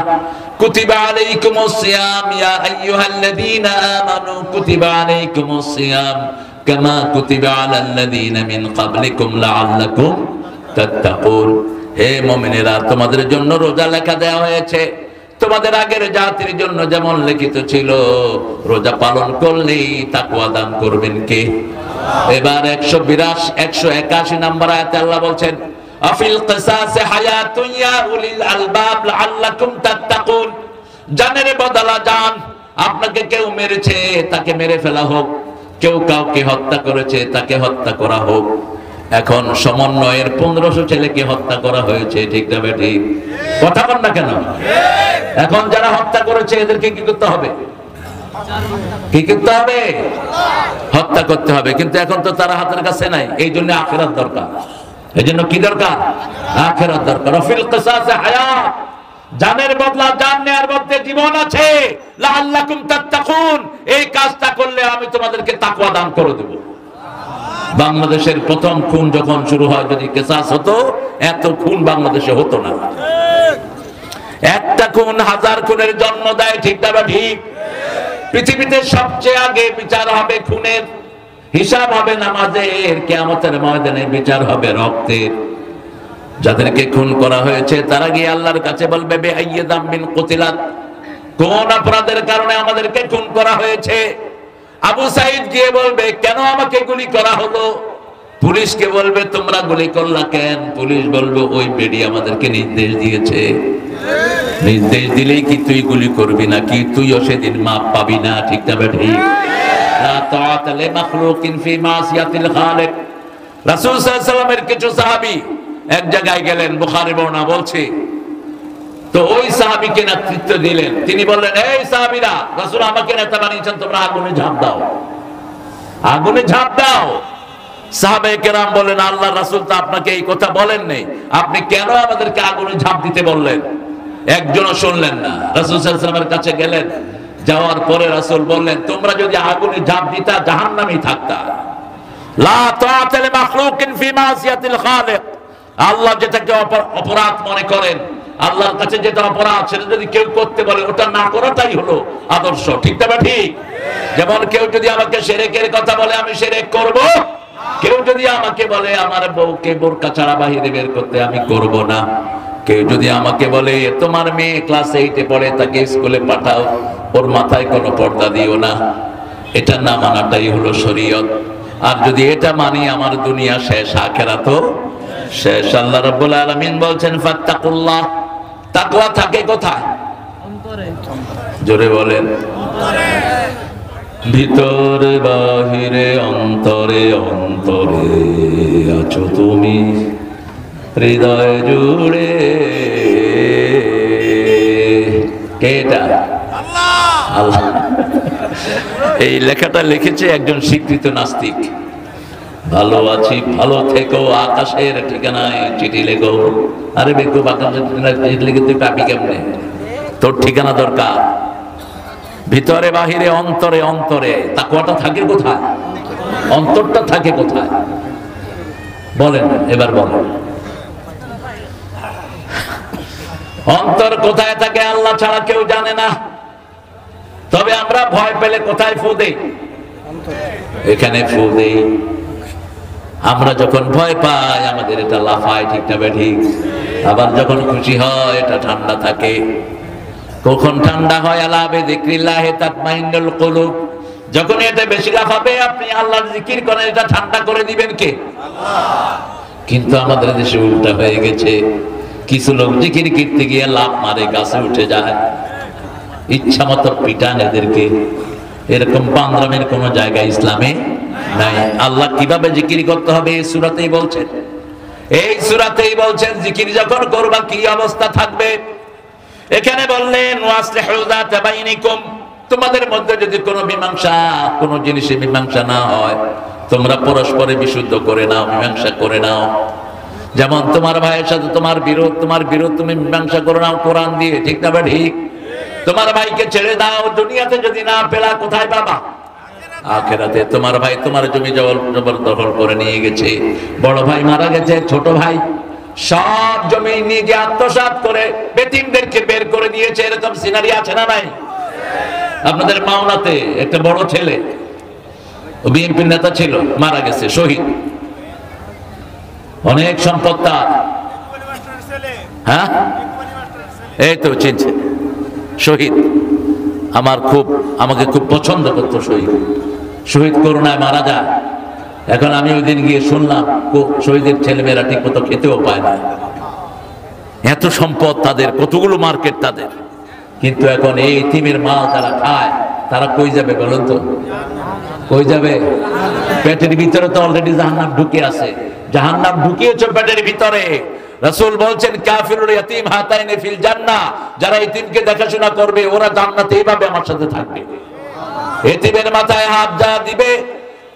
কুতিবা আলাইকুমুস সিয়াম ইয়া আইয়ুহাল্লাযীনা আমানু কুতিবা আলাইকুমুস সিয়াম কামা কুতিবা আলাল্লাযীনা মিন ক্বাবলিকুম লাআল্লাকুম তাত্তাকুন। হে মুমিনেরা, তোমাদের জন্য রোজা লেখা দেওয়া হয়েছে তোমাদের আগের জাতির জন্য যেমন লিখিত ছিল। রোজা পালন করলেই তাকওয়া দান করবেন কে? এবার 181 নাম্বার আয়াতে আল্লাহ বলছেন আফিল কিসাসে হায়াতুন ইয়া উলিল আলবাব লাআল্লাকুম তাত্তাকুন। জানের বদলা জান। আপনাকে কেউ মেরেছে, তাকে মেরে ফেলা হোক। কেউ কাউকে হত্যা করেছে, তাকে হত্যা করা হোক। এখন সমন্বয়ের 1500 ছেলেকে হত্যা করা হয়েছে, ঠিক না ঠিক? কথা বল না কেন? এখন যারা হত্যা করেছে এদেরকে কি করতে হবে? কি করতে হবে? হত্যা করতে হবে। কিন্তু এখন তো তারা হাতের কাছে নাই, এই জন্য আখিরাত দরকার। এই জন্য কি দরকার? আখিরাত দরকার। ফিল কিসাসে হায়াত, জানের বদলা জান নেয়ার মধ্যে জীবন আছে। লাআল্লাকুম তাত্তাকুন, এই কাজটা করলে আমি তোমাদেরকে তাকওয়া দান করে দেব। বাংলাদেশের প্রথম খুন যখন শুরু হয়, যদি কিসাস হতো এত খুন বাংলাদেশে হতো না। একটা খুন 1000 খুনের জন্ম দেয়, ঠিক না ঠিক? পৃথিবীতে সবচেয়ে আগে বিচার হবে খুনের, হিসাব হবে নামাজের, কিয়ামতের ময়দানে বিচার হবে রক্তের। যাদেরকে খুন করা হয়েছে তারা গিয়ে আল্লাহর কাছে বলবে বিআইয়ি যামবিন কুতিলাত, কোন অপরাধের কারণে আমাদেরকে খুন করা হয়েছে? আবু সাঈদ গিয়ে বলবে কেন আমাকে গুলি করা হলো? পুলিশকে বলবে তোমরা গুলি করলা কেন? পুলিশ বলবে ওই বেডি আমাদেরকে নির্দেশ দিয়েছে। নির্দেশ দিলেই কি তুই গুলি করবি নাকি? তুইও সেদিন মাপ পাবি না, ঠিক না ঠিক? লা তাআতা লিমাখলুকিন ফি মাসিয়াতিল খালিক। রাসূল সাল্লাল্লাহু আলাইহি ওয়াসাল্লামের কিছু সাহাবী এক জায়গায় গেলেন, বুখারী বর্ণনা বলছে। তো ওই সাহাবীকে নেতৃত্ব দিলেন। তিনি বললেন এই সাহাবীরা, রাসূল আমাকে নেতা বানিয়েছেন, তোমরা আগুনে ঝাঁপ দাও, আগুনে ঝাঁপ দাও। সাহাবায়ে কেরাম বলেন আল্লাহর রাসূল তো আপনাকে এই কথা বলেন নাই, আপনি কেন আমাদেরকে আগুনে ঝাঁপ দিতে বললেন? একজনও শুনলেন না। রাসূল সাল্লাল্লাহু আলাইহি ওয়াসাল্লামের কাছে গেলেন, যাওয়ার পরে রাসূল বললেন তোমরা যদি আগুনে ঝাঁপ দিতা জাহান্নামেই থাকতা। লা তাআতা লিমাখলুকিন ফি মাসিয়াতিল খালিক। আল্লাহ যেটাকে অপরাধ মনে করেন, আল্লাহর কাছে যেটা অপরাধ, সেটা যদি কেউ করতে বলে ওটা না করাটাই হলো আদর্শ, ঠিক না ঠিক? যেমন কেউ যদি আমাকে শিরকের কথা বলে আমি শিরক করব, কেউ যদি আমাকে বলে আমার বউকে বোরকা ছাড়া বাহিরে বের করতে আমি করব না, কেউ যদি আমাকে বলে তোমার মেয়ে ক্লাস 8-এ পড়ে তাকে স্কুলে পাঠাও, ওর মাথায় কোনো পর্দা দিও না, এটা না মানাটাই হলো শরীয়ত। আর যদি এটা মানি আমার দুনিয়া শেষ, আখিরাতও শেষ। আল্লাহ রাব্বুল আলামিন বলছেন ফাত্তাকুল্লাহ। তাকওয়া থাকে কোথায়? অন্তরে। জোরে বলেন। অন্তরে। ভিতরে বাহিরে অন্তরে অন্তরে আছো তুমি, হৃদয় জুড়ে। কেটা? আল্লাহ। এই লেখাটা লিখেছে একজন স্বীকৃত নাস্তিক। ভালো আছি, ভালো থেকো, আকাশের ঠিকানায় চিঠি লেখো। আরে বেকুব, আকাশের ঠিকানায় চিঠি লিখে তুই পাবি কেমনে? তোর ঠিকানা দরকার ভিতরে বাহিরে, অন্তরে অন্তরে। তাকওয়াটা থাকে কোথায়? অন্তরটা থাকে কোথায়? বলেন, এবার বলেন। অন্তর কোথায় থাকে আল্লাহ ছাড়া কেউ জানে না। তবে আমরা ভয় পেলে কোথায় ফু দেই? এখানে ফু দেই। আমরা যখন ভয় পাই আমাদের এটা লাফায়, ঠিক না ঠিক? আবার যখন খুশি হয় এটা ঠান্ডা থাকে। কখন ঠান্ডা হয়? আলা বিযিকরিল্লাহি তাতমাইন্নুল কুলুব। যখন এটা বেশি লাফাবে আপনি আল্লাহর জিকির করেন, এটা ঠান্ডা করে দিবেন কে? আল্লাহ। কিন্তু আমাদের দেশে উল্টা হয়ে গেছে। কিছু লোক জিকির করতে গিয়ে লাফ মারে, গাছে উঠে যায়, ইচ্ছা মতো পিটান এদেরকে। এরকম পান্দ্রামের কোন জায়গা ইসলামে নাই। আল্লাহ কিভাবে জিকির করতে হবে এই সূরাতেই বলছেন। এই সূরাতেই বলছেন জিকির যখন করবা কি অবস্থা থাকবে। এখানে বললেন ওয়াসলিহু যাতা বাইনিকুম, তোমাদের মধ্যে যদি কোনো মীমাংসা, কোনো জিনিসে মীমাংসা না হয়, তোমরা পরস্পরে বিশুদ্ধ করে নাও, মীমাংসা করে নাও। যেমন তোমার ভাইয়ের সাথে তোমার বিরোধ তুমি মীমাংসা করে নাও কোরআন দিয়ে, ঠিক না ঠিক? তোমার ভাইকে ছেড়ে দাও, দুনিয়াতে যদি না পেলা কোথায় পাবা? আখিরাতে। তোমার ভাই তোমার জমি জবরদখল করে নিয়ে গেছে, বড় ভাই মারা গেছে, ছোট ভাই সব জমি নিজে আত্মসাৎ করে বেতিমদেরকে বের করে দিয়েছে। এরকম সিনারি আছে না নাই? আপনাদের মাওনাতে একটা বড় ছেলে, বিএনপি নেতা ছিল, মারা গেছে, শহীদ। অনেক সম্পদ তার। হ্যাঁ, এই তো চিনছে, শহীদ। আমাকে খুব পছন্দ করতো শহীদ। শহীদ করোনায় মারা যায়। এখন আমি ওই দিন গিয়ে শুনলাম শহীদের ছেলেমেয়েরা ঠিক মতো খেতেও পায় না। এত সম্পদ তাদের, কতগুলো মার্কেট তাদের, কিন্তু এখন এই ইতিমের মাল যারা খায় তারা কই যাবে বলুন তো? কই যাবে? পেটের ভিতরে তো অলরেডি জাহান্নাম ঢুকে আছে। জাহান্নাম ঢুকিয়েছে পেটের ভিতরে। রাসূল বলছেন কাফিরুল ইয়াতীম হাতাইনি ফিল জান্নাহ, যারা ইতিমকে দেখাশোনা করবে ওরা জান্নাতে এইভাবে আমার সাথে থাকবে। ইতিমের মাথায় হাত যা দিবে,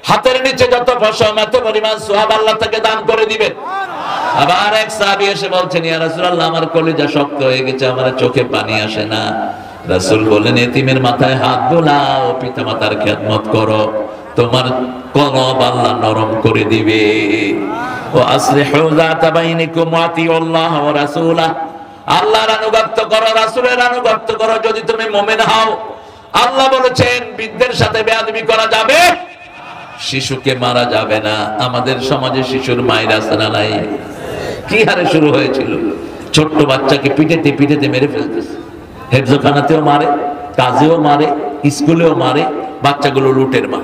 হাতের নিচে যত পশম এত পরিমাণ সওয়াব আল্লাহ তাকে দান করে দিবেন। আবার এক সাহাবী এসে বলছেন ইয়া রাসূলুল্লাহ, আমার কলিজা শক্ত হয়ে গেছে, আমার চোখে পানি আসে না। রাসূল বলেন ইতিমের মাথায় হাত বোলাও, পিতামাতার খেদমত করো, তোমার কলব আল্লাহ নরম করে দিবে। ও আসলিহু যাতা বাইনিকুম ওয়া আতিউল্লাহ ওয়া রাসূলা, আল্লাহর আনুগত্য করো, রাসূলের আনুগত্য করো যদি তুমি মুমিন হও। আল্লাহ বলেছেন বৃদ্ধের সাথে বেয়াদবি করা যাবে, শিশুকে মারা যাবে না। আমাদের সমাজে শিশুর মায়ের আছে না নাই? কি হারে শুরু হয়েছিল, ছোট্ট বাচ্চাকে পিটেতে পিটেতে মেরে ফেলতেছে। হেফজখানাতেও মারে, কাজেও মারে, স্কুলেও মারে, বাচ্চাগুলো লুটের মা।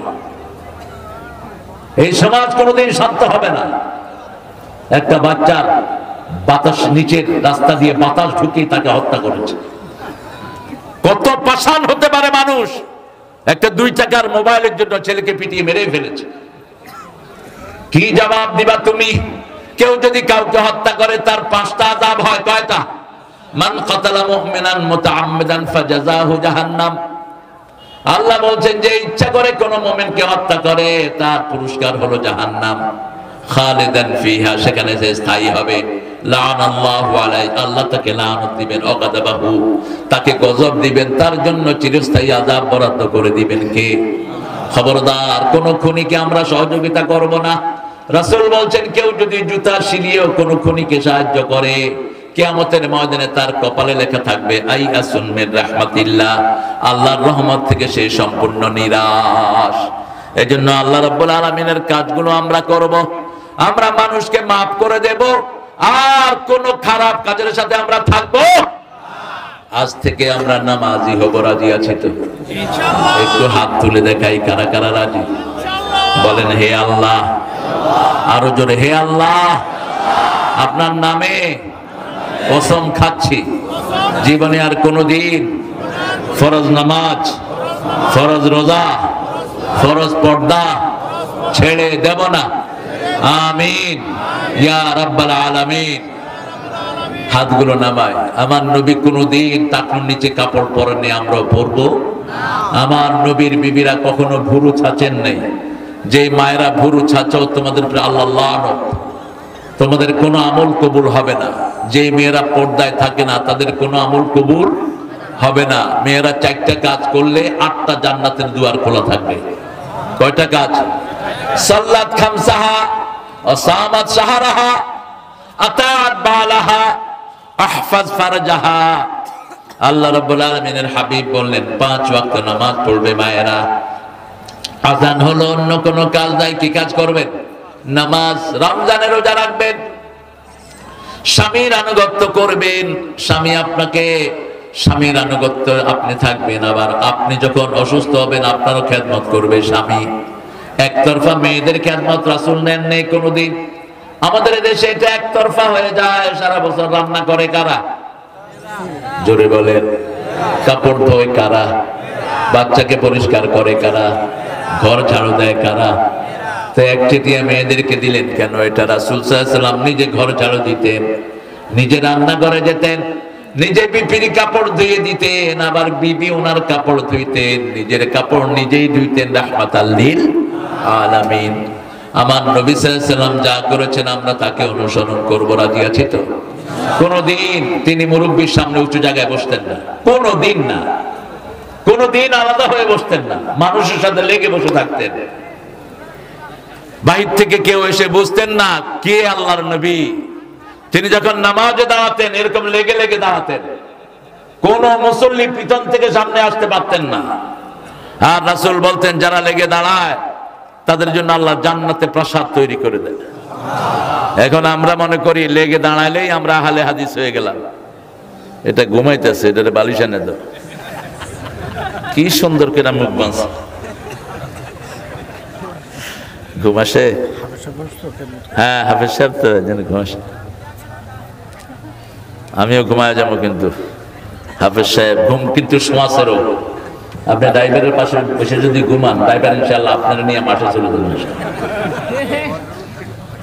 এই সমাজ কোনোদিন শান্ত হবে না। একটা বাচ্চার বাতাস নিচের রাস্তা দিয়ে বাতাস ঢুকিয়ে তাকে হত্যা করেছে। কত পাষাণ হতে পারে মানুষ! একটা 2 টাকার মোবাইলের জন্য ছেলেকে পিটিয়ে মেরে ফেলেছে। কি জবাব দিবা তুমি? কেউ যদি কাউকে হত্যা করে তার 5টা আযাব হয়। কয়টা? মান কাতালা মুমিনান মুতাআম্মিদান ফাজাযাহু জাহান্নাম। আল্লাহ বলছেন যে ইচ্ছা করে কোন মুমিনকে হত্যা করে তার পুরস্কার হলো জাহান্নাম, খালিদান ফিহা, সেখানে সে স্থায়ী হবে। লানাল্লাহু আলাইহি, আল্লাহ তাকে লানত দিবেন, ওয়াগাদাবাহু, তাকে গজব দিবেন, তার জন্য চিরস্থায়ী আযাব বরাদ্দ করে দিবেন কে? খবরদার, কোন খুনিকে আমরা সহযোগিতা করব না। রাসূল বলছেন কেউ যদি জুতা সিলিয়েও কোন খুনিকে সাহায্য করে, কিয়ামতের ময়দানে তার কপালে লেখা থাকবে আই আসুন মির রাহমাতিল্লাহ, আল্লাহর রহমত থেকে সে সম্পূর্ণ নিরাশ। এজন্য আল্লাহ রাব্বুল আলামিনের কাজগুলো আমরা করব, আমরা মানুষকে মাফ করে দেব, আর কোন খারাপ কাজের সাথে আমরা থাকব। আজ থেকে আমরা নামাজি হব। রাজি আছি তো? ইনশাআল্লাহ। একটু হাত তুলে দেখাই কারা কারা রাজি। বলেন হে আল্লাহ, আরো জোরে হে আল্লাহ, আপনার নামে কসম খাচ্ছি জীবনে আর কোনদিন ফরজ নামাজ, ফরজ রোজা, ফরজ পর্দা ছেড়ে দেব না। আমিন ইয়া রাব্বাল আলামিন। হাতগুলো নামায়। আমার নবী কোনদিন টাকনুর নিচে কাপড় পরেননি, আমরা পরবো? আমার নবীর বিবিরা কখনো ভুরু ছাচেন নাই, যে মায়েরা ভুরু ছাড়াও তোমাদের উপরে আল্লাহ লানত, তোমাদের কোনো আমল কবুল হবে না। যে মেয়েরা পর্দায় থাকে না তাদের কোনো আমল কবুল হবে না। মেয়েরা 4টা কাজ করলে 8টা জান্নাতের দুয়ার খোলা থাকবে। কয়টা কাজ? সাল্লাত খামসাহা ওয়া সামাত শাহরাহা আতাআত বালাহা আহফাজ ফারজাহা। আল্লাহ রাব্বুল আলামিনের হাবিব বললেন 5 ওয়াক্ত নামাজ পড়বে মায়েরা। আযান হলো, অন্য কোন কাজ নাই, কি কাজ করবেন? নামাজ। রমজানের রোজা রাখবেন, স্বামীর আনুগত্য করবেন। স্বামী আপনাকে, স্বামীর আনুগত্য আপনি থাকবেন। আবার আপনি যখন অসুস্থ হবেন আপনারও খেদমত করবে স্বামী। একতরফা মেয়েদের খেদমত রাসূল নেন নেই কোনোদিন। আমাদের দেশে এটা একতরফা হয়ে যায়। সারা বছর রান্না করে কারা? জোরে বলেন। কাপড় ধোয় কারা? বাচ্চাকে পরিষ্কার করে কারা? ঘর ঝাড়ু দেয় কারা? তো একচেটিয়া মেয়েদেরকে দিলেন কেন? এটা রাসূল সাল্লাল্লাহু আলাইহি ওয়াসাল্লাম নিজে ঘর ঝাড়ু দিতেন, নিজে রান্না করে যেতেন, নিজে বিবির কাপড় ধুয়ে দিতেন, আবার বিবি ওনার কাপড় ধুইতেন, নিজের কাপড় নিজেই ধুইতেন। রাহমাতাল লিল আলামিন। আমার নবী সাল্লাল্লাহু আলাইহি ওয়াসাল্লাম যা করেছেন আমরা তাকে অনুসরণ করব। রাজি আছি তো? কোনদিন তিনি মুরব্বির সামনে উঁচু জায়গায় বসতেন না, কোনদিন না। কোনদিন আলাদা হয়ে বসতেন না, মানুষের সাথে লেগে বসে থাকতেন। বাহির থেকে কেউ এসে বুঝতেন না কে আল্লাহর নবী। তিনি যখন নামাজে দাঁড়াতেন এরকম লেগে লেগে দাঁড়াতেন, কোন মুসল্লি পিছন থেকে সামনে আসতে পারতেন না। আর রাসূল বলতেন যারা লেগে দাঁড়ায় তাদের জন্য আল্লাহ জান্নাতে প্রাসাদ তৈরি করে দেন। এখন আমরা মনে করি লেগে দাঁড়াইলেই আমরা আহলে হাদিস হয়ে গেলাম। এটা ঘুমাইতেছে, এটা বালিশ এনে দাও। কি সুন্দর করে মুখ বাঁচ ঘুমাসে। হ্যাঁ, হাফেজ সাহেব তো যেন ঘুমাসে। আমিও ঘুমায় যাবো, কিন্তু হাফেজ সাহেব ঘুম কিন্তু সমাজেরও। আপনি ড্রাইভারের পাশে বসে যদি ঘুমান, ড্রাইভার ইনশাআল্লাহ আপনারা নিয়ে মাঠে চলে যাবেন।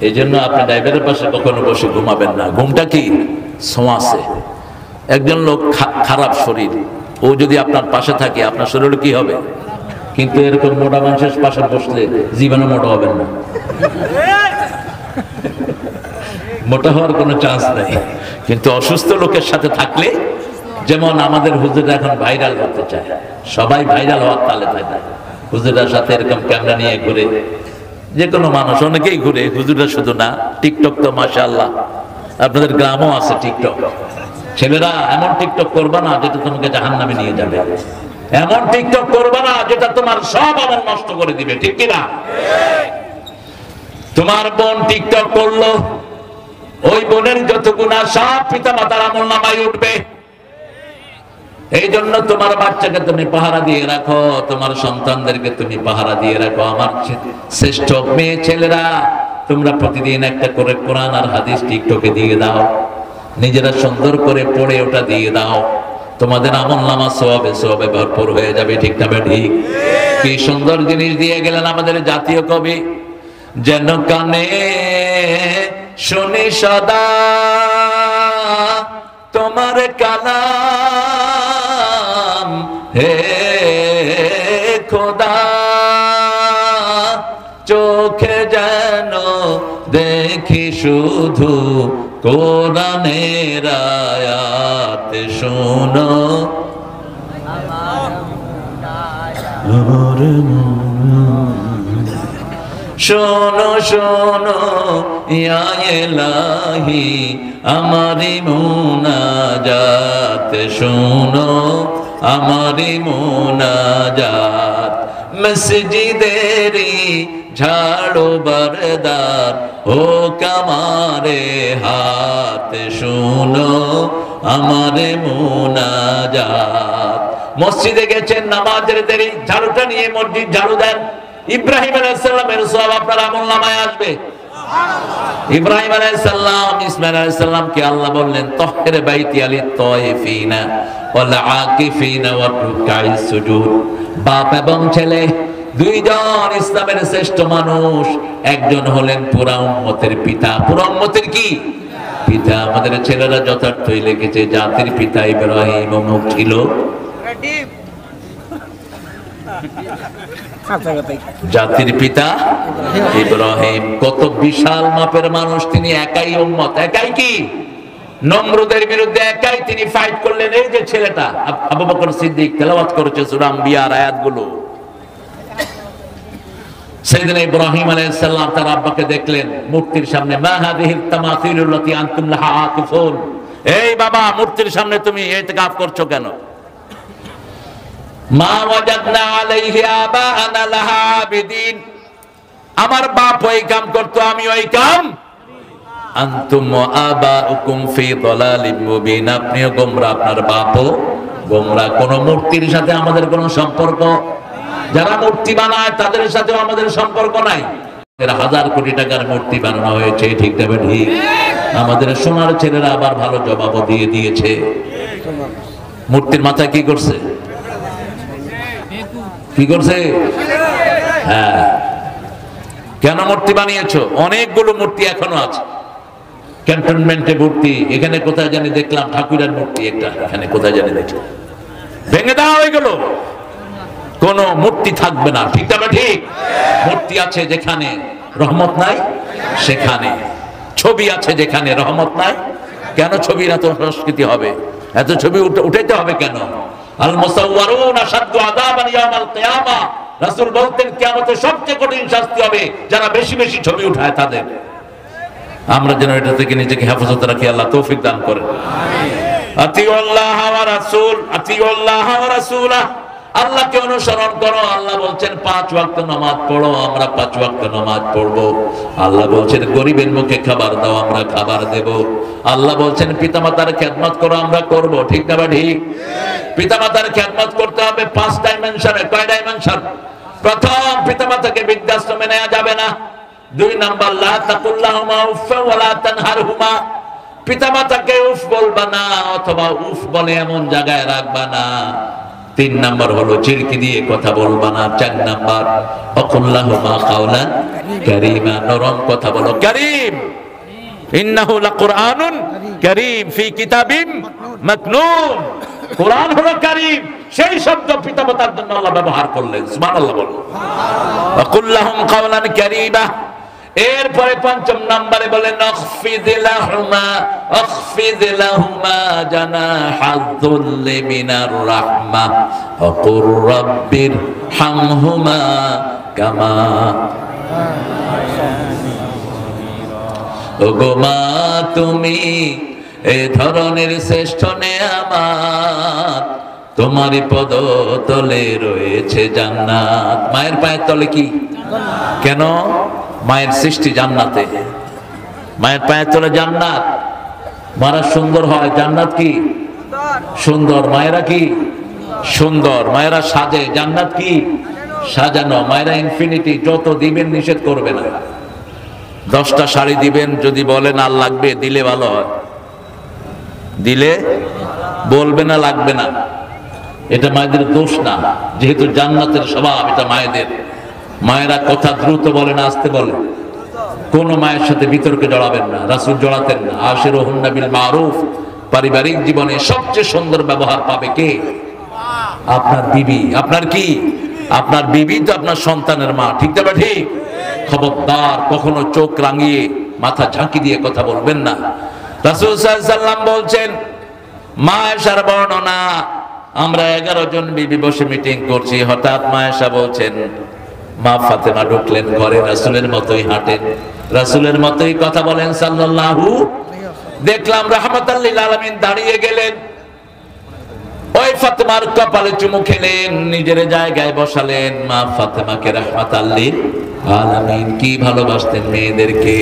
এই জন্য আপনি ড্রাইভারের পাশে কখনো বসে ঘুমাবেন না। ঘুমটা কি? সমাজে। একজন লোক খারাপ শরীর, ও যদি আপনার পাশে থাকে আপনার শরীরে কি হবে? কিন্তু এরকম মোটা মানুষের পাশে বসলে জীবনে মোটা হবেন না। মোটা হওয়ার কোনো চান্স নেই। কিন্তু অসুস্থ লোকের সাথে থাকলে, যেমন আমাদের হুজুররা এখন ভাইরাল হতে চায়, সবাই ভাইরাল হওয়ার তালে থাকে। হুজুররার সাথে এরকম ক্যামেরা নিয়ে ঘুরে, যে কোনো মানুষ, অনেকেই ঘুরে, হুজুররা শুধু না। টিকটক তো মাশাআল্লাহ আপনাদের গ্রামও আছে টিকটক। ছেলেরা এমন টিকটক করবা না যেটা তোমাকে জাহান্নামে নিয়ে যাবে। এমন টিকটক করবা না যেটা তোমার সব আমল নষ্ট করে দিবে, ঠিক কি না? তোমার বোন টিকটক করলো, ওই বোনের যত গুনাহ সব পিতা মাতার আমলনামায় উঠবে। এই জন্য তোমার বাচ্চাকে তুমি পাহারা দিয়ে রাখো, তোমার সন্তানদেরকে তুমি পাহারা দিয়ে রাখো। আমার শ্রেষ্ঠ মেয়ে ছেলেরা, তোমরা প্রতিদিন একটা করে কোরআন আর হাদিস টিকটকে দিয়ে দাও, নিজেরা সুন্দর করে পড়ে ওটা দিয়ে দাও। তোমাদের আমলনামা সওয়াবে সওয়াবে ভরপুর হয়ে যাবে, ঠিক না ঠিক? কি সুন্দর জিনিস দিয়ে গেলেন আমাদের জাতীয় কবি। যেন কানে শুনি সদা তোমার কালাম, হে খোদা চোখে যেন দেখি শুধু কোরআনের আয়াত, শোনো শোনো শোনো ইয়া ইলাহি আমারি মুনাজাত, শোনো আমারি মুনাজাত। মসজিদেরি ঝাড়ো বরদার ও কামারে হাত, শোনো আমারে মুনাজাত। মসজিদে গেছেন, নামাজের দেরি, ঝাড়ুটা নিয়ে মসজিদ ঝাড়ু দেন। ইব্রাহিম আলাইহিস সালামের সওয়াব আপনার আমলনামায় আসবে। ইব্রাহিম আলাইহিস সালাম ইসমাঈল আলাইহিস সালামকে আল্লাহ বললেন তাহহির বাইতি লিত তায়িফিনা ওয়াল আকিফিনা ওয়ার রুকাইস সুজুদ। বাপ এবং ছেলে দুইজন ইসলামের শ্রেষ্ঠ মানুষ। একজন হলেন পুরা উম্মতের পিতা। পুরা উম্মতের কি পিতা? আমাদের ছেলেরা যথার্থই লিখেছে জাতির পিতা ইব্রাহিম অমুক ছিল। জাতির পিতা ইব্রাহিম। কত বিশাল মাপের মানুষ তিনি, একাই উম্মত, একাই কি নমরুদের বিরুদ্ধে একাই তিনি ফাইট করলেন। এই যে ছেলেটা আবু বকর সিদ্দিক তেলাওয়াত করেছে সূরা আম্বিয়ার আয়াতগুলো। সাইয়েদনা ইব্রাহিম আলাইহিস সালাম তার আব্বাকে দেখলেন মূর্তির সামনে, মা হাযিহিত তামাসিলুল্লাতী আনতুম লাহা আকিফুন, এই বাবা মূর্তির সামনে তুমি ইতিকাফ করছো কেন? মা ওয়াজাদনা আলাইহি আবাআনা লাহা আবিদিন, আমার বাপ ওই কাম করতো, আমি ওই কাম। আনতুম ওয়া আবাউকুম ফি দালালিম মুবিন, আপনিও গোমরা, আপনার বাপও গোমরা। কোন মূর্তির সাথে আমাদের কোনো সম্পর্ক, যারা মূর্তি বানায় তাদের সাথেও আমাদের সম্পর্ক নাই। হাজার কোটি টাকার মূর্তি বানানো হয়েছে, ঠিক তবে ঠিক। আমাদের সোনার ছেলেরা আবার ভালো জবাবও দিয়ে দিয়েছে। মূর্তির মাথায় কি করছে? কি করছে? হ্যাঁ, কেন মূর্তি বানিয়েছো? অনেকগুলো মূর্তি এখনো আছে ক্যান্টনমেন্টে মূর্তি। এখানে কোথায় জানি দেখলাম ঠাকুরের মূর্তি একটা, এখানে কোথায় জানি দেখলাম। ভেঙে দেওয়া হয়ে গেল, কোন মূর্তি থাকবে না, ঠিক না ঠিক? মূর্তি আছে যেখানে রহমত নাই সেখানে, ছবি আছে যেখানে রহমত নাই। কেন ছবির এত সংস্কৃতি হবে? এত ছবি উঠাইতে হবে কেন? আল মুসাওয়ারুন আশাদ্দু আযাবান ইয়াউমাল কিয়ামা, রাসূল বলতেন কিয়ামতে সবচেয়ে কঠিন শাস্তি হবে যারা বেশি বেশি ছবি উঠায় তাদের। আমরা যেন এটা থেকে নিজেকে হেফাজত রাখি, আল্লাহ তৌফিক দান করেন। আতিউল্লাহ ওয়া রাসূল, আতিউল্লাহ ওয়া রাসূলা, আল্লাহকে অনুসরণ করো। আল্লাহ বলছেন 5 ওয়াক্ত নামাজ পড়ো, আমরা 5 ওয়াক্ত নামাজ পড়বো। আল্লাহ বলছেন গরিবের মুখে খাবার দাও, আমরা খাবার দেব। আল্লাহ বলছেন পিতামাতার খেদমত করো, আমরা করব, ঠিক না ঠিক? পিতামাতার খেদমত করতে হবে 5 ডাইমেনশনে। কয় ডাইমেনশন? প্রথম, পিতামাতাকে বৃদ্ধাশ্রমে নেওয়া যাবে না। 2 নাম্বার, লা তাকুল্লাহুমা উফ ওয়া লা তানহারহুমা, পিতামাতাকে উফ বলবা না অথবা উফ বলে এমন জায়গায় রাখবা না। 3 নাম্বার হলো চিরকি দিয়ে কথা বলবা না। 4 নাম্বার, আকুল্লাহুমা কাওলান কারীমা, নরম কথা বলো। কারীম, ইন্নাহু লাকুরআনুন কারীম ফি কিতাবিম মাকনুন, কোরআন হলো কারীম। সেই শব্দ পিতামাতার জন্য আল্লাহ ব্যবহার করলেন, সুবহানাল্লাহ বলো। আকুল্লাহুম কাওলান কারীমা। এরপরে 5 নম্বরে বলেন আখফিদ লাহুমা জানাহাযুল্লি মিনার রাহমা ওয়াকুর রাব্বির হামহুমা কামা, ওগো মা তুমি এই ধরনের শ্রেষ্ঠ নেয়ামত, তোমারই পদতলে রয়েছে জান্নাত। মায়ের পায়ের তলে কি? কেন? মায়ের সৃষ্টি জান্নাতে, মায়ের পায়ের তলে জান্নাত। মারা সুন্দর হয়, জান্নাত কি সুন্দর। মায়েরা কি সুন্দর, মায়েরা সাজে, জান্নাত কি সাজানো। মায়েরা ইনফিনিটি, যত দিবেন নিষেধ করবে না। 10টা শাড়ি দিবেন, যদি বলেন আর লাগবে, দিলে ভালো হয়, দিলে বলবে না লাগবে না। এটা মায়েদের দোষ না, যেহেতু জান্নাতের স্বভাব এটা মায়েদের। মায়েরা কথা দ্রুত বলে না, আস্তে বলে। কোন মায়ের সাথে বিতর্কে জড়াবেন না, রাসূল জড়াতেন না। আশিরুহুন্না বিল মারুফ, পারিবারিক জীবনে সবচেয়ে সুন্দর ব্যবহার পাবে কে? আপনার বিবি। আপনার কি? আপনার বিবি তো আপনার সন্তানের মা, ঠিক না ঠিক? খবরদার কখনো চোখ রাঙিয়ে মাথা ঝাঁকি দিয়ে কথা বলবেন না। রাসূল সাল্লাল্লাহু আলাইহি সাল্লাম বলছেন, মা আয়েশার বর্ণনা, আমরা 11 জন বিবি বসে মিটিং করছি, হঠাৎ মা আয়েশা বলছেন, মা ফাতেমা ঢুকলেন ঘরে, রাসূলের মতোই হাঁটেন, রাসূলের মতোই কথা বলেন সাল্লাল্লাহু। দেখলাম রাহমাতাল লিল আলামিন দাঁড়িয়ে গেলেন, ওই ফাতেমার কপালে চুমু খেলেন, নিজের জায়গায় বসালেন। মা ফাতেমাকে রাহমাতাল লিল আলামিন কি ভালোবাসতেন মেয়েদেরকে।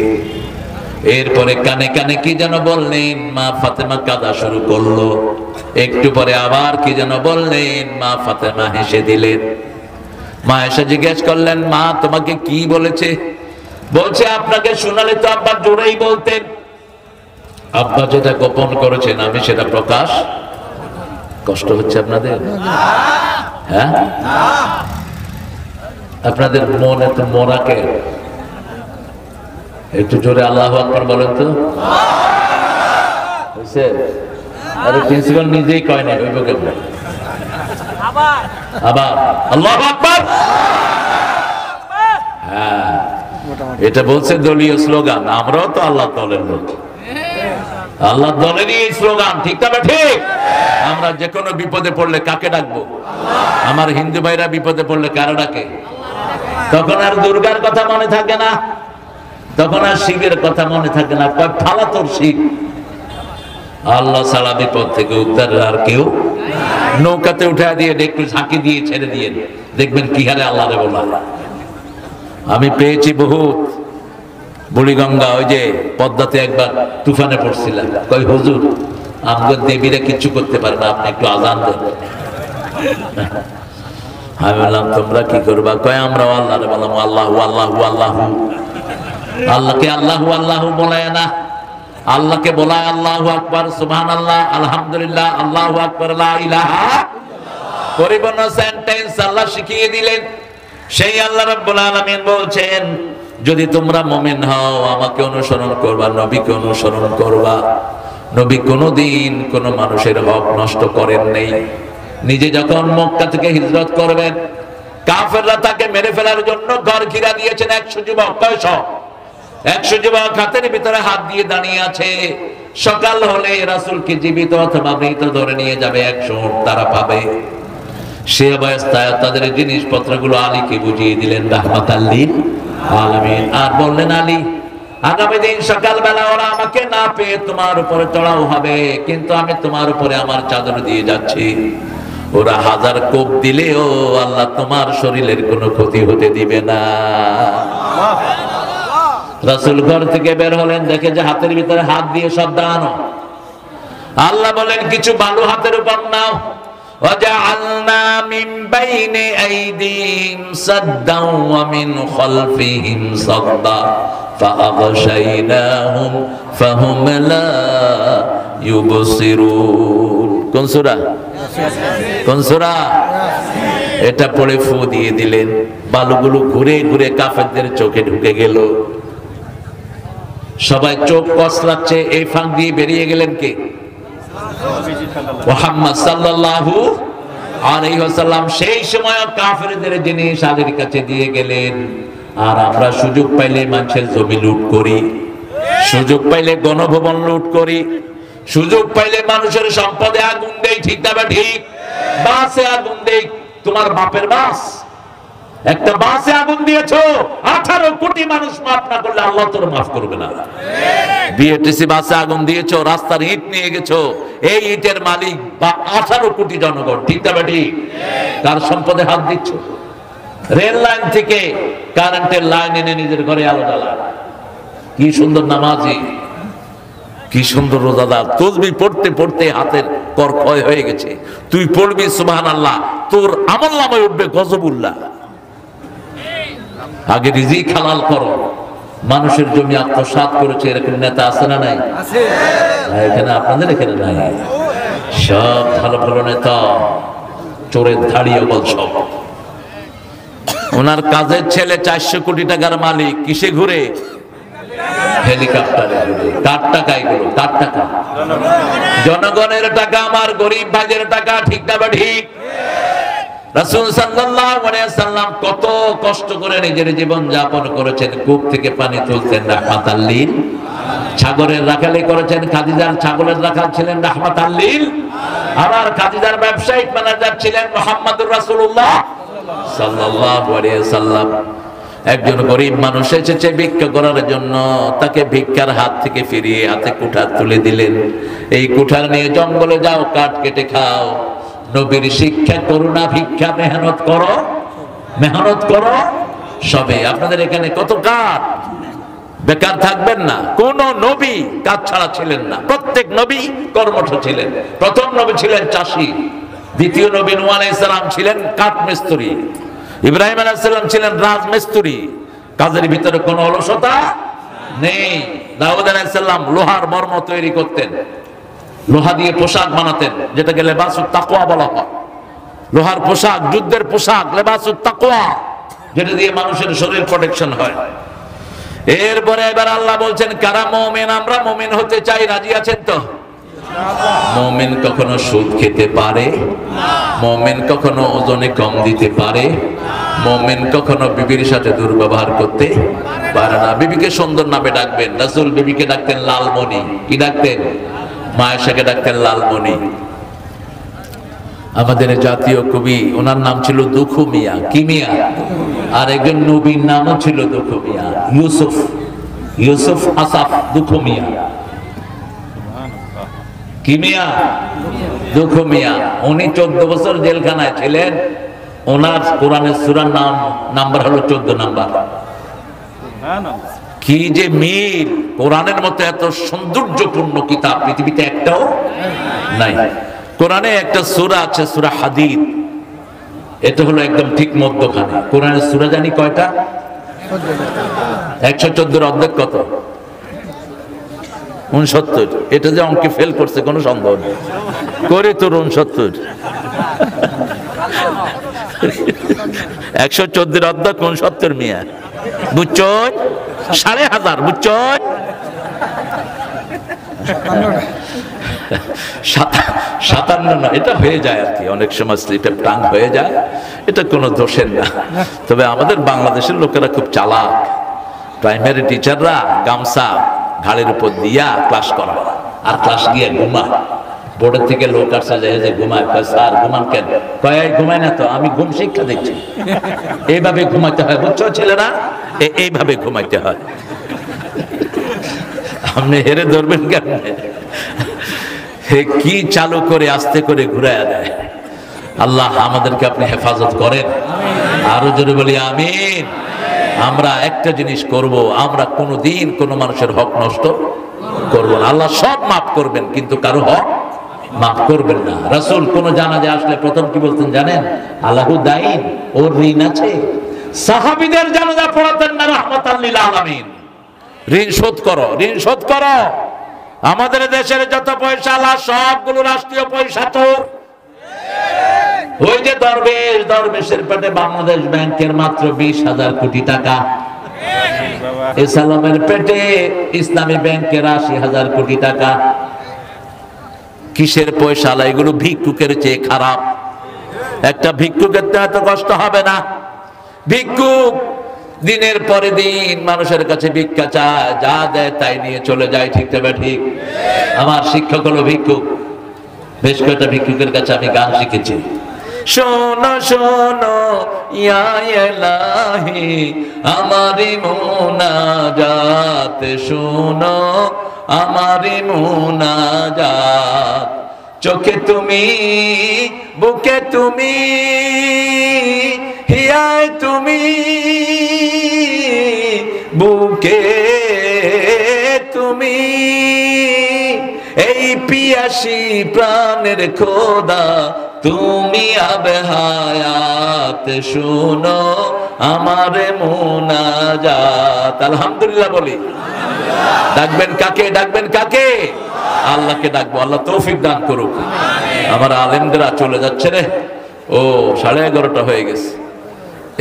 এরপরে কানে কানে কি যেন বললেন, মা ফাতেমা কাঁদা শুরু করলো। একটু পরে আবার কি যেন বললেন, মা ফাতেমা হেসে দিলেন। মা এসে জিজ্ঞেস করলেন, মা তোমাকে কি বলেছে? বলছে, আপনাকে শোনালে তো আব্বা জোরেই বলতেন। আব্বা যেটা গোপন করেছেন আমি সেটা প্রকাশ। কষ্ট হচ্ছে আপনাদের? হ্যাঁ, আপনাদের মন এত মোরাকে, একটু জোরে আল্লাহু আকবার বলেন তো। আরে প্রিন্সিপাল নিজেই কয় না, আবার আল্লাহু আকবার। হ্যাঁ, এটা বলছে দলীয় স্লোগান, আমরাও তো আল্লাহ দলের লোক, আল্লাহ দলেরই এই স্লোগান, ঠিক না ঠিক? আমরা যে কোনো বিপদে পড়লে কাকে ডাকবো? আমার হিন্দু ভাইরা বিপদে পড়লে কারা ডাকে? তখন আর দুর্গার কথা মনে থাকে না, তখন আর শিবের কথা মনে থাকে না, কয় ফালা তোর শিব। আল্লাহ ছাড়া বিপদ থেকে উদ্ধারের আর কেউ। নৌকাতে উঠা দিয়ে একটু ঝাঁকি দিয়ে ছেড়ে দিয়ে দেখবেন কি হারে আল্লাহ রে বলা। আমি পেয়েছি বহুত। বুড়িগঙ্গা ওই যে পদ্মাতে একবার তুফানে পড়ছিলাম, কই হুজুর আমগো দেবীরা কিচ্ছু করতে পারে না, আপনি একটু আজান দেন। আমি বললাম তোমরা কি করবা? কয় আমরা আল্লাহ রে বললাম আল্লাহু আল্লাহু আল্লাহু। আল্লাহকে আল্লাহু আল্লাহু বলায় না, আল্লাহকে বলায় আল্লাহু আকবার, সুবহানাল্লাহ, আলহামদুলিল্লাহ, আল্লাহু আকবার, লা ইলাহা। পরিপূর্ণ সেন্টেন্স আল্লাহ শিখিয়ে দিলেন। সেই আল্লাহ রাব্বুল আলামিন বলছেন যদি তোমরা মুমিন হও আমাকে অনুসরণ করবা, নবীকে অনুসরণ করবা। নবী কোনোদিন কোনো মানুষের হক নষ্ট করেন নাই। নিজে যখন মক্কা থেকে হিজরত করবেন, কাফেররা তাকে মেরে ফেলার জন্য ঘর ঘিরা দিয়েছেন 100 যুবক। কয়শ? 100 যুবক হাতের ভিতরে হাত দিয়ে দাঁড়িয়ে আছে। সকাল হলে রাসূলকে জীবিত অথবা মৃত ধরে নিয়ে যাবে, 100 উট তারা পাবে। সে অবস্থায় তাদের জিনিসপত্রগুলো আলীকে বুঝিয়ে দিলেন রাহমাতাল লিল আলামিন। আর বললেন আলী, আগামী দিন সকালবেলা ওরা আমাকে না পেয়ে তোমার উপরে চড়াও হবে, কিন্তু আমি তোমার উপরে আমার চাদর দিয়ে যাচ্ছি। ওরা 1000 কোপ দিলেও আল্লাহ তোমার শরীরের কোনো ক্ষতি হতে দিবে না। রাসূল ঘর থেকে বের হলেন, দেখে যে হাতের ভিতরে হাত দিয়ে সব দাঁড়ানো। আল্লাহ বলেন কিছু বালু হাতের উপর নাও। وَجَعَلْنَا مِنْ بَيْنِ أَيْدِيهِمْ سَدًّا وَمِنْ خَلْفِهِمْ صَدًّا فَأَغْشَيْنَاهُمْ فَهُمْ لَا يُبْصِرُونَ। কোন সূরা? কোন সূরা? এটা পড়ে ফু দিয়ে দিলেন, বালুগুলো ঘুরে ঘুরে কাফেরদের চোখে ঢুকে গেল। সবাই চোখ কসলাচ্ছে, এই ফাঁক দিয়ে বেরিয়ে গেলেন কে? মুহাম্মদ সাল্লাল্লাহু আলাইহি ওয়াসাল্লাম। সেই সময় কাফেরদের জিনিস আলীর কাছে দিয়ে গেলেন। আর আমরা সুযোগ পাইলে মানুষের জমি লুট করি, সুযোগ পাইলে গণভবন লুট করি, সুযোগ পাইলে মানুষের সম্পদে আগুন দেই, ঠিক না বা ঠিক? বাসে আগুন দেই। তোমার বাপের বাস, একটা বাসে আগুন দিয়েছো, 18 কোটি মানুষ মাফ না করলে আল্লাহ তোর মাফ করবে না। বিএটিসি বাসে আগুন দিয়েছো, রাস্তার ইট নিয়ে গেছো, এই ইটের মালিক বা 18 কোটি জনগণ, ঠিক না বেটি? কার সম্পদে হাত দিচ্ছ? রেল লাইন থেকে কারেন্টের লাইন এনে নিজের ঘরে আলো জ্বালা। কি সুন্দর নামাজি, কি সুন্দর রোজাদার, তাসবিহ পড়তে পড়তে হাতের কর ক্ষয় হয়ে গেছে। তুই পড়বি সুবহানাল্লাহ, তোর আমলনামায় উঠবে গজবুল্লাহ। আগে রিজিক হালাল করো। মানুষের জমি আত্মসাৎ করেছে এরকম নেতা আছে না নাই? এখানে আপনাদের এখানে নাই। সব ভালো ভালো নেতা, চোরের ধাড়ি বল সব। ওনার কাজের ছেলে 400 কোটি টাকার মালিক, কিসে ঘুরে? হেলিকপ্টারে ঘুরে। কার টাকা এগুলো? কার টাকা? জনগণের টাকা, আমার গরিব ভাইদের টাকা, ঠিক না বা ঠিক? রাসূল সাল্লাল্লাহু আলাইহি ওয়াসাল্লাম কত কষ্ট করে নিজের জীবন যাপন করেছেন। কূপ থেকে পানি তুলতেন রাহমাতাল লিল। ছাগলের রাখালি করেছেন, খাদিজার ছাগলের রাখাল ছিলেন রাহমাতাল লিল। আমার খাদিজার ব্যবসায়িক ম্যানেজার ছিলেন মুহাম্মদুর রাসূলুল্লাহ সাল্লাল্লাহু আলাইহি ওয়াসাল্লাম। একজন গরিব মানুষ এসেছে ভিক্ষা করার জন্য, তাকে ভিক্ষার হাত থেকে ফিরিয়ে হাতে কুঠার তুলে দিলেন। এই কুঠার নিয়ে জঙ্গলে যাও, কাঠ কেটে খাও। নবীর শিক্ষা, করুণা, ভিক্ষা, মেহনত করো, মেহনত করো। সবে আপনাদের এখানে কত কাঠ, বেকার থাকবেন না। কোন নবী কাজ ছাড়া ছিলেন না, প্রত্যেক নবী কর্মঠ ছিলেন। প্রথম নবী ছিলেন চাষী, দ্বিতীয় নবী নূহ আলাইহিস সালাম ছিলেন কাঠ মিস্ত্রি, ইব্রাহিম আলাইহিস সালাম ছিলেন রাজমিস্ত্রি। কাজের ভিতরে কোনো অলসতা নেই। দাউদ আলাইহিস সালাম লোহার মর্ম তৈরি করতেন, লোহা দিয়ে পোশাক বানাতেন, যেটাকে লেবাসুত তাকওয়া বলা হয়। লোহার পোশাক, যুদ্ধের পোশাক, লেবাসুত তাকওয়া, যেটা দিয়ে মানুষের শরীর প্রোটেকশন হয়। এরপরে এবার আল্লাহ বলছেন কারা মুমিন? আমরা মুমিন হতে চাই, রাজি আছেন তো? মুমিন কখনো সুদ খেতে পারে? মুমিন কখনো ওজনে কম দিতে পারে? মুমিন কখনো বিবির সাথে দুর্ব্যবহার করতে পারে না। বিবিকে সুন্দর নামে ডাকবেন। রাসূল বিবিকে ডাকতেন লালমণি। কি ডাকতেন? মা আয়েশাকে ডাকতেন লালমণি। আমাদের জাতীয় কবি, ওনার নাম ছিল দুখু মিয়া। কি মিয়া? আর একজন নবীর নামও ছিল দুখু মিয়া, ইউসুফ। ইউসুফ আসাফ দুখু মিয়া। কি মিয়া? দুখু মিয়া। উনি 14 বছর জেলখানায় ছিলেন। ওনার কোরআনের সূরার নাম্বার হলো 14 নাম্বার। কি যে মিল! কোরআনের মতো এত সৌন্দর্যপূর্ণ কিতাব পৃথিবীতে একটাও নাই। কোরআনে একটা সূরা আছে, সূরা হাদীদ। এটা হলো একদম ঠিক মধ্যখানে। কোরআনের সূরা জানি কয়টা? 114 অর্ধেক কত? 69। এটা যে অঙ্কে ফেল করছে কোনো সন্দেহ নেই। করে তোর 69। 114 অর্ধেক 69 মিয়া। বুঝছন? 5,500 বুঝছন? 57 না, এটা হয়ে যায় আর কি, অনেক সময় স্লিপ অফ টাং হয়ে যায়। এটা কোনো দোষের না। তবে আমাদের বাংলাদেশের লোকেরা খুব চালাক। প্রাইমারি টিচাররা গামছা ঘাড়ের উপর দিয়া ক্লাস করা, আর ক্লাস গিয়ে ঘুমা। বোর্ডের থেকে লোক আসছে যে ঘুমায়। স্যার ঘুমান কেন? কয় ঘুমায় না তো, আমি ঘুম শিক্ষা দিচ্ছি। এইভাবে ঘুমাইতে হয়, বুঝছো ছেলেরা? এইভাবে ঘুমাইতে হয়। আপনি হেরে ধরবেন কেন? কি চালু করে আস্তে করে ঘুরাইয়া দেয়। আল্লাহ আমাদেরকে আপনি হেফাজত করেন। আরো জোরে বলি আমিন। আমরা একটা জিনিস করব, আমরা কোনোদিন কোনো মানুষের হক নষ্ট করব না। আল্লাহ সব মাফ করবেন, কিন্তু কারো হক মাফ করবেন না। রাসূল কোন জানাজা আসলে প্রথম কি বলতেন জানেন? আল্লাহু দাইন, ওর ঋণ আছে। সাহাবীদের জানাজা পড়াতেন না রাহমাতাল লিল আলামিন। ঋণ শোধ করো, ঋণ শোধ করো। আমাদের দেশের যত পয়সা আল্লাহ সবগুলো রাষ্ট্রীয় পয়সা তো। ওই যে দরবেশ, দরবেশের পেটে বাংলাদেশ ব্যাংকের মাত্র 20,000 কোটি টাকা। ইসলামের পেটে ইসলামী ব্যাংকের 80,000 কোটি টাকা। কিসের পয়সা? এগুলো ভিক্ষুকের চেয়ে খারাপ। একটা ভিক্ষুকের তো এত কষ্ট হবে না। ভিক্ষুক দিনের পরে দিন মানুষের কাছে ভিক্ষা চায়, যা দেয় তাই নিয়ে চলে যায়। ঠিক তবে ঠিক। আমার শিক্ষক হলো ভিক্ষুক। বেশ কয়েকটা ভিক্ষুকের কাছে আমি গান শিখেছি। শোনো শোনো ইয়া ইলাহি আমারি মুনাজাত, শোনো আমারি মুনাজাত। চোখে তুমি, বুকে তুমি, হিয়ায় তুমি, বুকে তুমি, এই পিয়াসী প্রাণের খোদা তুমি আবে হায়াত, শুনো আমার মুনাজাত। আলহামদুলিল্লাহ বলি। ডাকবেন কাকে? ডাকবেন কাকে? আল্লাহকে ডাকবো। আল্লাহ তৌফিক দান করুক। আমার আলেমদেরা চলে যাচ্ছে রে। ও 11:30 হয়ে গেছে।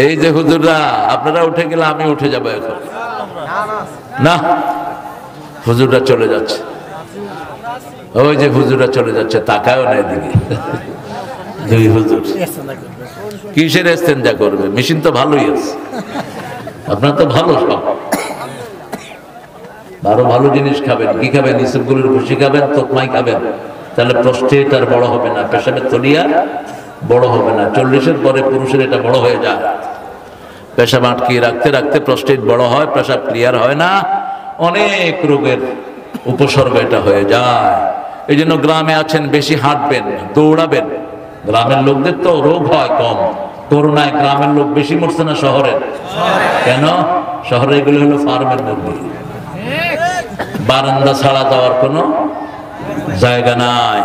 এই যে হুজুররা, আপনারা উঠে গেলে আমি উঠে যাবো এখন। না, হুজুররা চলে যাচ্ছে। ওই যে হুজুররা চলে যাচ্ছে, তাকায়ও না এদিকে। দুই হুজুর কিসের ইস্তেঞ্জা করবে? মেশিন তো ভালোই আছে। আপনার তো ভালো সব, আরো ভালো জিনিস খাবেন। কি খাবেন? ইসবগুলোর ভুসি খাবেন, তোকমাই খাবেন। তাহলে প্রস্টেট আর বড় হবে না, পেশাবের তলিয়া বড় হবে না। 40-এর পরে পুরুষের এটা বড় হয়ে যায়। পেশাব আটকিয়ে রাখতে রাখতে প্রস্টেট বড় হয়, পেশাব ক্লিয়ার হয় না, অনেক রোগের উপসর্গ এটা হয়ে যায়। এই জন্য গ্রামে আছেন, বেশি হাঁটবেন, দৌড়াবেন। গ্রামের লোকদের তো রোগ হয় কম। করোনায় গ্রামের লোক বেশি মরছে না শহরের? কেন? শহরে এগুলো হলো ফার্মের মুরগি। বারান্দা ছাড়া যাওয়ার কোনো জায়গা নাই।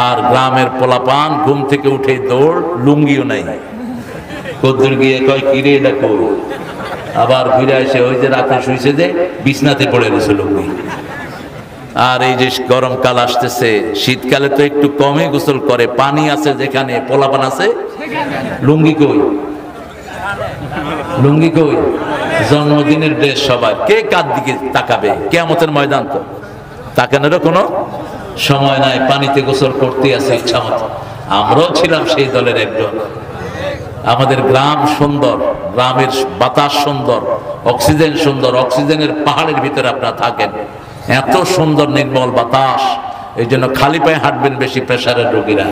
আর গ্রামের পোলাপান ঘুম থেকে উঠে দৌড়, লুঙ্গিও নাই। কদ্দুর গিয়ে কয় কিরে দেখো, আবার ঘুরে এসে ওই যে রাতে শুইছে যে বিছনাতে পড়ে গেছে লুঙ্গি। আর এই যে গরমকাল আসতেছে, শীতকালে তো একটু কমই গোসল করে। পানি আছে যেখানে, পোলাপান আছে, লুঙ্গি কই? লুঙ্গি কই? জন্মদিনের ড্রেস সবার। কে কার দিকে তাকাবে? কিয়ামতের ময়দান তো, তাকানোরও কোনো সময় নাই, পানিতে গোসল করতে আছে ইচ্ছা মতো। আমরাও ছিলাম সেই দলের একজন। আমাদের গ্রাম সুন্দর, গ্রামের বাতাস সুন্দর, অক্সিজেন সুন্দর, অক্সিজেনের পাহাড়ের ভিতরে আপনারা থাকেন, এত সুন্দর নির্মল বাতাস। এই জন্য খালি পায়ে হাঁটবেন বেশি প্রেসারের রোগীরা,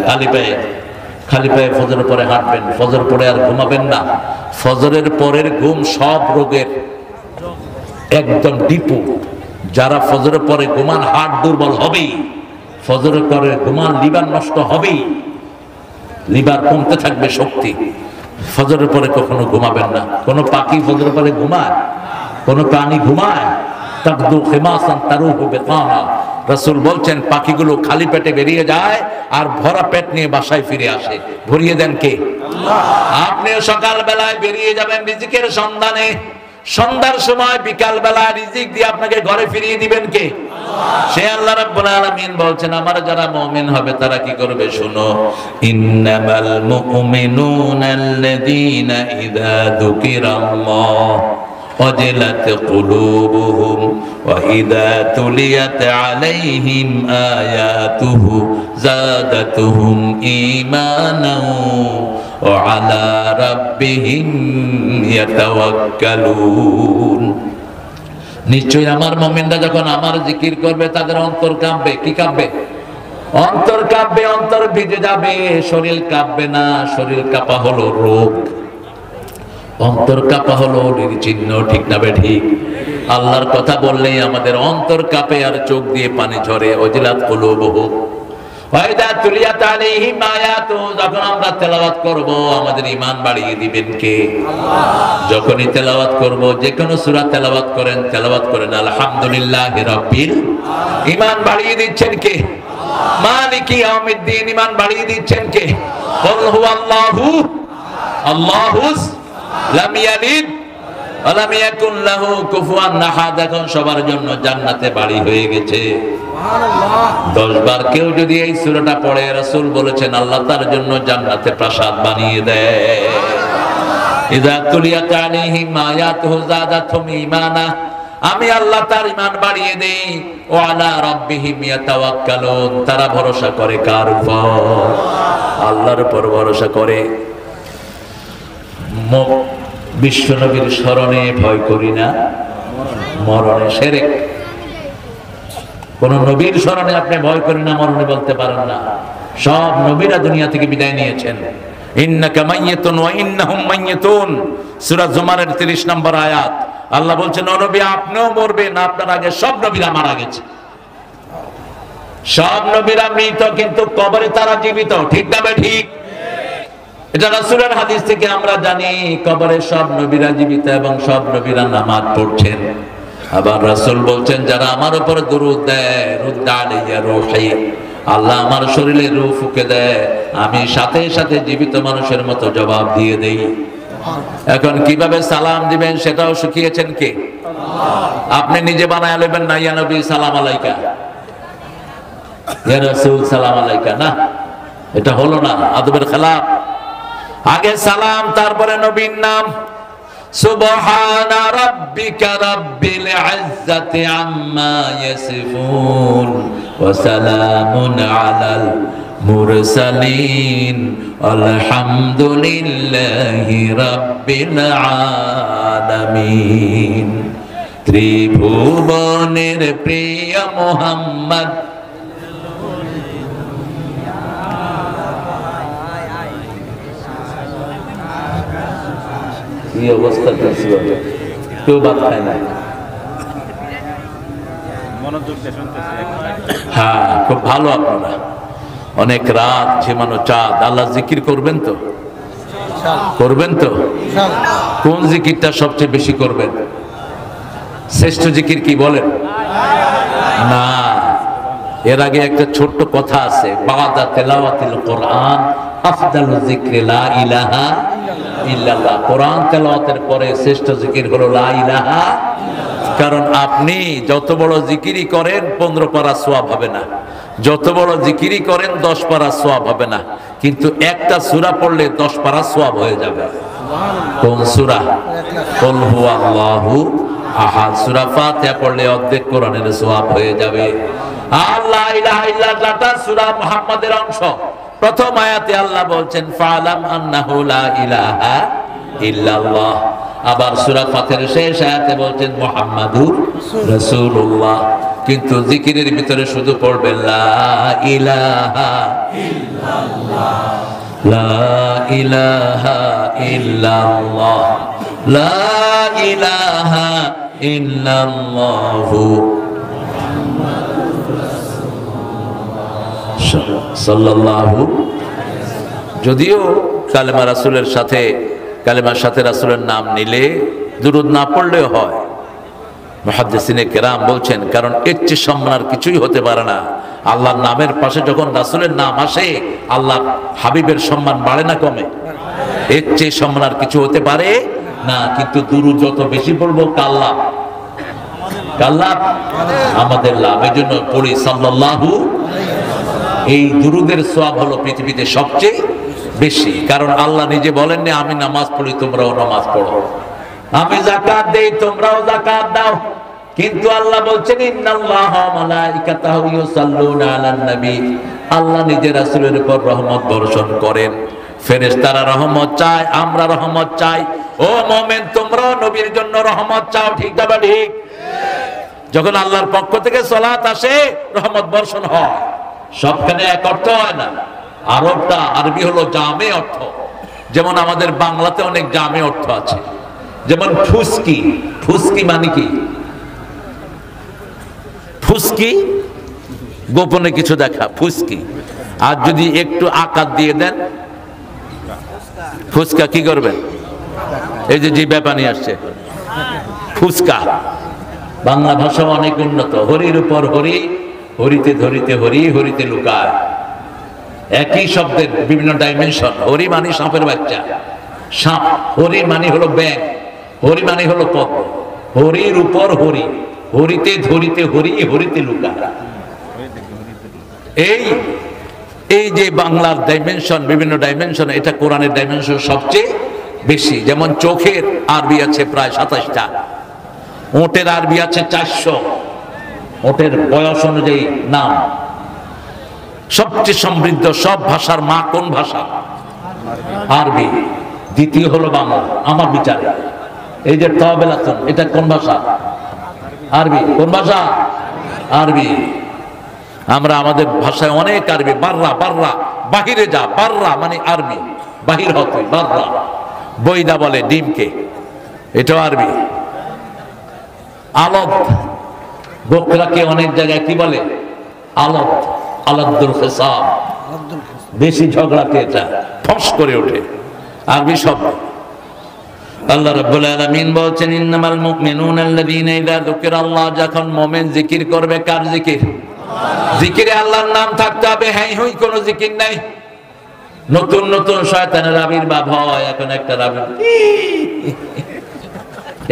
খালি পায়ে ফজরের পরে হাঁটবেন। ফজর পরে আর ঘুমাবেন না, ফজরের পরের ঘুম সব রোগের একদম ডিপু। যারা ফজরের পরে ঘুমান হার্ট দুর্বল হবেই, ফজরের পরে ঘুমান লিভার নষ্ট হবেই, লিভার কমতে থাকবে শক্তি। ফজরের পরে কখনো ঘুমাবেন না। কোন পাখি ফজরের পরে ঘুমায়? কোন প্রাণী ঘুমায়? তাকদু খিমাসান তারুহু বিতানা। রাসূল বলছেন পাখিগুলো খালি পেটে বেরিয়ে যায় আর ভরা পেট নিয়ে বাসায় ফিরে আসে। ভরিয়ে দেন কে? আল্লাহ। আপনিও সকাল বেলায় বেরিয়ে যাবেন রিজিকের সন্ধানে, সন্ধ্যার সময় বিকাল বেলায় রিজিক দিয়ে আপনাকে ঘরে ফিরিয়ে দিবেন কে? আল্লাহ। সে আল্লাহ রাব্বুল আলামিন বলছেন আমার যারা মুমিন হবে তারা কি করবে শুনো, ইন্নামাল মুমিনুনা আল্লাযীনা ইযা যুকিরাল্লাহ وجلت قلوبهم وإذا تليت عليهم آياته زادتهم إيمانا وعلى ربهم يتوكلون। নিশ্চয়ই আমার মুমিনরা যখন আমার জিকির করবে তাদের অন্তর কাঁপবে। কি কাঁপবে? অন্তর কাঁপবে, অন্তর ভিজে যাবে, শরীর কাঁপবে না। শরীর কাঁপা হলো রোগ, অন্তর কাঁপা হলো চিহ্ন। ঠিক না বে ঠিক? আল্লাহর কথা বললেই আমাদের অন্তর কাঁপে আর চোখ দিয়ে পানি ঝরে। ওয়াজিলাত কুলুবুহুম ওয়া ইযা তুলিয়াত আলাইহিম আয়াতু, যখন আমরা তেলাওয়াত করব আমাদের ঈমান বাড়িয়ে দিবেন কে? আল্লাহ। যখনই তেলাওয়াত করব, যে কোনো সূরা তেলাওয়াত করেন আলহামদুলিল্লাহি রাব্বিল আলামিন, ঈমান বাড়িয়ে দিচ্ছেন কে? আল্লাহ। মালিকি ইয়াউমিদ্দিন, ঈমান বাড়িয়ে দিচ্ছেন কে? কুল হুয়াল্লাহু আল্লাহুস লাম ইয়ালিদ ওয়া লাম ইয়াকুন লাহু কুফুয়ান আহাদ। এখন সবার জন্য জান্নাতে বাড়ি হয়ে গেছে। সুবহানাল্লাহ। 10 বার কেউ যদি এই সূরাটা পড়ে, রাসূল বলেছেন আল্লাহ তার জন্য জান্নাতে প্রাসাদ বানিয়ে দেয়। ইযা তুলিয়াত আলাইহিম আয়াতুহু যাদাতহুম ঈমানা, আমি আল্লাহ তার ঈমান বাড়িয়ে দেই। ওয়া আলা রাব্বিহিম ইয়াতাওয়াক্কালুন, তারা ভরসা করে কার উপর? আল্লাহর উপর ভরসা করে। বিশ্ব নবীর স্মরণে ভয় করি না, মরণে শিরক। কোন নবীর স্মরণে আপনি ভয় করি না, মরণে বলতে পারেন না। সব নবীরা দুনিয়া থেকে বিদায় নিয়েছেন। ইন্নাকা মাইয়াতুন ওয়া ইন্নাহুম মাইয়াতুন, সূরা জুমারের 30 নম্বর আয়াত। আল্লাহ বলছেন ও নবী আপনিও মরবেন, আপনার আগে সব নবীরা মারা গেছে। সব নবীরা মৃত, কিন্তু কবরে তারা জীবিত। ঠিক না বে ঠিক? এটা রাসূলের হাদিস থেকে আমরা জানি কবরে সব নবীরা জীবিত এবং সব নবীরা নামাজ পড়ছেন। আবার রাসূল বলছেন যারা আমার উপর দরুদ দেয়, রুদ্দা আলাইয়া রূহি, আল্লাহ আমার শরীরে রূহ ফুঁকে দেয়, আমি সাথে সাথে জীবিত মানুষের মতো জবাব দিয়ে দেই। এখন কিভাবে সালাম দিবেন সেটাও শিখিয়েছেন কে? আল্লাহ। আপনি নিজে বানায় নেবেন না, ইয়া নবী সালাম আলাইকা, ইয়া রাসূল সালাম আলাইকা, না, এটা হলো না, আদবের খেলাফ। আগে সালাম, তারপরে নবীর নাম। সুবহানা রাব্বিকা রাব্বিল ইজ্জাতি আম্মা ইয়াসিফুন ওয়া সালামুন আলাল মুরসালিন আলহামদুলিল্লাহি রাব্বিল আলামিন। ত্রিভুবনের প্রিয় মুহাম্মদ, কি অবস্থা ছিল, কেউ বাদ খায় না। হ্যাঁ, খুব ভালো। আপনারা অনেক রাত ঝিমানো চাঁদ, আল্লাহ জিকির করবেন তো? করবেন তো? কোন জিকিরটা সবচেয়ে বেশি করবেন? শ্রেষ্ঠ জিকির কি বলেন? না, এর আগে একটা ছোট্ট কথা আছে, বাদা তেলাওয়াতিল কোরআন আফদালু যিকরি লা ইলাহা ইল্লাল্লাহ। কোরআন তেলাওয়াতের পরে শ্রেষ্ঠ জিকির হলো লা ইলাহা। কারণ আপনি যত বড় জিকিরই করেন 15 পারা সওয়াব হবে না, যত বড় জিকিরই করেন 10 পারা সওয়াব হবে না, কিন্তু একটা সূরা পড়লে 10 পারা সওয়াব হয়ে যাবে। কোন সূরা? কুল হুয়াল্লাহু আহাদ। সূরা ফাতিহা পড়লে অর্ধেক কোরআনের সওয়াব হয়ে যাবে। আল্লাহ ইলাহা ইল্লাল্লাহটা সূরা মুহাম্মাদের অংশ। প্রথম আয়াতে আল্লাহ বলছেন ফালাম আন্নাহু লা ইলাহা ইল্লাল্লাহ। আবার সূরা ফাতিহার শেষ আয়াতে বলছেন মুহাম্মাদুর রাসূলুল্লাহ। কিন্তু জিকিরের ভিতরে শুধু পড়বেন লা ইলাহা ইল্লাল্লাহ, লা ইলাহা ইল্লাল্লাহ, লা ইলাহা ইল্লাল্লাহু সাল্লাল্লাহু। যদিও কালেমা রাসূলের সাথে কালেমার সাথে রাসূলের নাম নিলে দুরূদ না পড়লেও হয়। মুহাদ্দিসিনে কেরাম বলছেন কারণ এর চেয়ে সম্মান আর কিছুই হতে পারে না। আল্লাহর নামের পাশে যখন রাসূলের নাম আসে আল্লাহ হাবিবের সম্মান বাড়ে না কমে? এর চেয়ে সম্মান আর কিছু হতে পারে না। কিন্তু দুরূদ যত বেশি পড়বো কাল্লাহ কাল্লাহ আমাদের লাভ। এই জন্য পড়ি সাল্লাল্লাহু। এই দুরূদের সওয়াব হলো পৃথিবীতে সবচেয়ে বেশি। কারণ আল্লাহ নিজে বলেননি আমি নামাজ পড়ি তোমরাও নামাজ পড়ো, আমি যাকাত দেই তোমরাও যাকাত দাও। কিন্তু আল্লাহ বলছেন ইন্নাল্লাহা ওয়া মালাইকাতাহু ইউসাল্লুনা আলান নবী। আল্লাহ নিজে রাসূলের উপর রহমত বর্ষণ করেন। ফেরেশতারা রহমত চায়, আমরা রহমত চাই। ও মুমিন তোমরাও নবীর জন্য রহমত চাও, ঠিক না ঠিক? যখন আল্লাহর পক্ষ থেকে সালাত আসে রহমত বর্ষণ হয়। সবখানে এক অর্থ হয় না। আরবটা আরবি হলো জামে অর্থ। যেমন আমাদের বাংলাতে অনেক জামে অর্থ আছে। যেমন ফুসকি, ফুসকি মানে কি? ফুসকি গোপনে কিছু দেখা, ফুসকি। আর যদি একটু আকার দিয়ে দেন ফুসকা, কি করবেন? এই যে জিভে পানি আসছে, ফুসকা। বাংলা ভাষা অনেক উন্নত। হরির উপর হরি, হরিতে ধরিতে হরি, হরিতে লুকায়। একই শব্দের বিভিন্ন ডাইমেনশন। হরি মানে সাপের বাচ্চা, সাপ। হরি মানে হলো ব্যাং, হরি মানে হলো পদ্ম। হরির উপর হরি, হরিতে ধরিতে হরি, হরিতে লুকায়। এই যে বাংলার ডাইমেনশন, বিভিন্ন ডাইমেনশন, এটা কোরআনের ডাইমেনশন সবচেয়ে বেশি। যেমন চোখের আরবি আছে প্রায় 27টা, ওটের আরবি আছে 400, ওটের বয়স অনুযায়ী নাম। সবচেয়ে সমৃদ্ধ সব ভাষার মা কোন ভাষা? আরবি। দ্বিতীয় হলো বাংলা আমার বিচারে। এই যে তবেলাতুন, এটা কোন ভাষা? আরবি। কোন ভাষা? আরবি। আমরা আমাদের ভাষায় অনেক আরবি। বাররা, বাররা বাহিরে যা, বাররা মানে আরবি, বাহির হতে। বাররা বইদা বলে ডিমকে, এটাও আরবি। আলদ, বকরাকে অনেক জায়গায় কি বলে? আলদ, আলাদুল হিসাব। বেশি ঝগড়াকে এটা ফস করে ওঠে, আরবি শব্দ। আল্লাহ রাব্বুল আলামিন বলছেন ইন্নামাল মুমিনুনা আল্লাযীনা ইযা যুকিরাল্লাহ, যখন মুমিন জিকির করবে। কার জিকির? জিকিরে আল্লাহর নাম থাকতে হবে। হ্যাঁ হই কোন জিকির নাই। নতুন নতুন শয়তানের আবির্ভাব হয়। এখন একটা রাবি,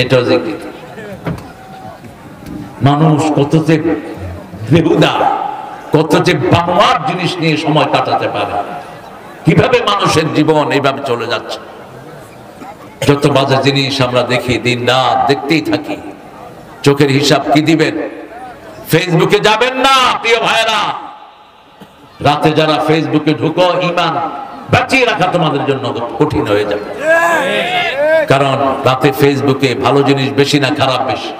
এটাও জিকির। মানুষ কত যে বেহুদা, কত যে বানোয়াট জিনিস নিয়ে সময় কাটাতে পারে। কিভাবে মানুষের জীবন এইভাবে চলে যাচ্ছে। যত বাজে জিনিস আমরা দেখি, দিন রাত দেখতেই থাকি। চোখের হিসাব কি দিবেন? ফেসবুকে যাবেন না প্রিয় ভাইরা। রাতে যারা ফেসবুকে ঢুকো, ঈমান বাঁচিয়ে রাখা তোমাদের জন্য কঠিন হয়ে যাবে। কারণ রাতে ফেসবুকে ভালো জিনিস বেশি না খারাপ বেশি?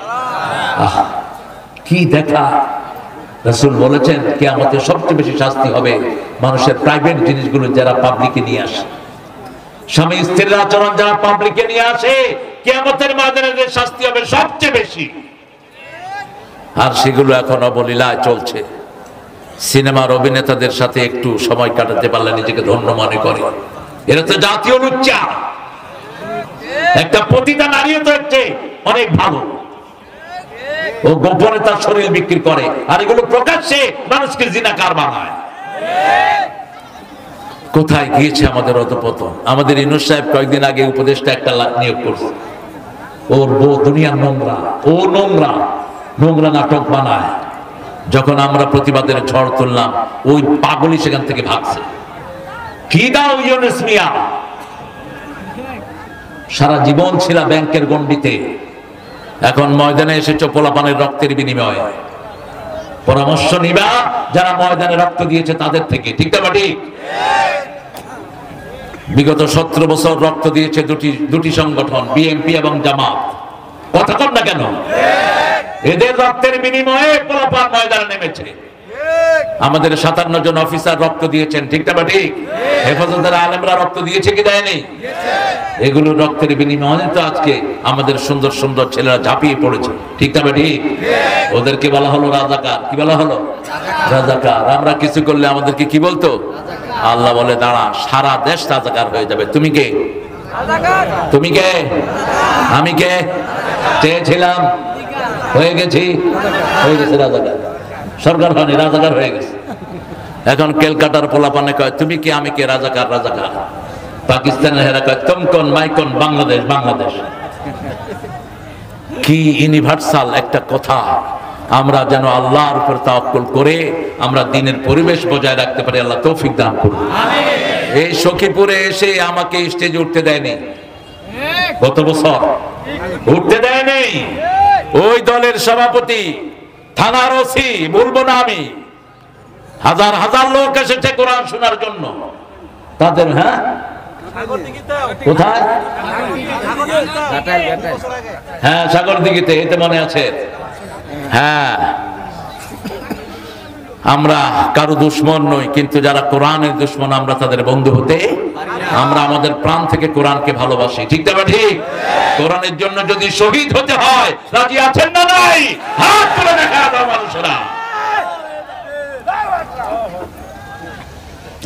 কি দেখা! রাসূল বলেছেন কিয়ামতে সবচেয়ে বেশি শাস্তি হবে মানুষের প্রাইভেট জিনিসগুলো যারা পাবলিকে নিয়ে আসে। স্বামী স্ত্রীর আচরণ যারা পাবলিকে নিয়ে আসে, কিয়ামতের ময়দানে শাস্তি হবে সবচেয়ে বেশি। আর সেগুলো এখন অবলীলায় চলছে। সিনেমার অভিনেতাদের সাথে একটু সময় কাটাতে পারলে নিজেকে ধন্য মনে করে। এরা তো জাতীয় লুচ্চা। একটা পতিতা নারীও তো হচ্ছে অনেক ভালো। ও গোপনে তার শরীর বিক্রি করে, আর এগুলো প্রকাশ্যে মানুষকে জিনাকার বানায়। কোথায় গিয়েছে আমাদের অধঃপতন! আমাদের ইউনূস সাহেব কয়েকদিন আগে উপদেষ্টা একটা নিয়োগ করছে। ওর বউ দুনিয়ার নোংরা, ও নোংরা নোংরা নাটক বানায়। যখন আমরা প্রতিবাদের ঝড় তুললাম, ওই পাগলই সেখান থেকে ভাগছে। কি দাও ইউনূস মিয়া! সারা জীবন ছিল ব্যাংকের গণ্ডিতে, এখন ময়দানে এসেছ পোলাপানের রক্তের বিনিময়ে। পরামর্শ নিবা যারা ময়দানে রক্ত দিয়েছে তাদের থেকে, ঠিক না ঠিক? বিগত 17 বছর রক্ত দিয়েছে দুটি সংগঠন, বিএনপি এবং জামাত। কথা কন না কেন? এদের রক্তের বিনিময়ে পোলাপান ময়দানে নেমেছে। আমাদের 57 জন অফিসার রক্ত দিয়েছেন, ঠিক না ঠিক? হেফাজতের আলেমরা রক্ত দিয়েছে কি দেয়নি? এগুলো রক্তের বিনিময়ে তো আজকে আমাদের সুন্দর সুন্দর ছেলেরা ঝাঁপিয়ে পড়েছে, ঠিক না ঠিক? ওদেরকে বলা হলো রাজাকার। কি বলা হলো? রাজাকার। আমরা কিছু করলে আমাদেরকে কি বলতো? আল্লাহ বলে দাঁড়া, সারা দেশ রাজাকার হয়ে যাবে। তুমি কে? তুমি কে? আমি কে? চেয়েছিলাম, হয়ে গেছি, হয়ে গেছে রাজাকার। সরকার হয়নি, রাজাকার হয়ে গেছে। এখন ক্যালকাটার পোলাপানে কয় তুমি কি, আমি কে? রাজাকার। রাজাকার। পাকিস্তানের হেরা কয় তুম কোন, মাই কোন, বাংলাদেশ। বাংলাদেশ। কি ইউনিভার্সাল একটা কথা। আমরা যেন আল্লাহর উপর তাওয়াক্কুল করে আমরা দিনের পরিবেশ বজায় রাখতে পারি। আল্লাহ তৌফিক দান করুন। এই সখীপুরে এসে আমাকে স্টেজে উঠতে দেয়নি গত বছর, উঠতে দেয়নি। ওই দলের সভাপতি, থানার ওসি, বলবো না আমি, হাজার হাজার লোক এসেছে কোরআন শোনার জন্য। তাদের কোথায়? হ্যাঁ, সাগরদিঘিতে, এতে মনে আছে। হ্যাঁ, আমরা কারো দুশ্মন নই, কিন্তু যারা কোরআনের দুশ্মন আমরা তাদের বন্ধু হতে, আমরা আমাদের প্রাণ থেকে কোরআনকে ভালোবাসি, ঠিক না ঠিক? কোরআনের জন্য যদি শহীদ হতে হয় রাজি আছেন না নাই? হাত তুলে দেখা দাও মানুষেরা।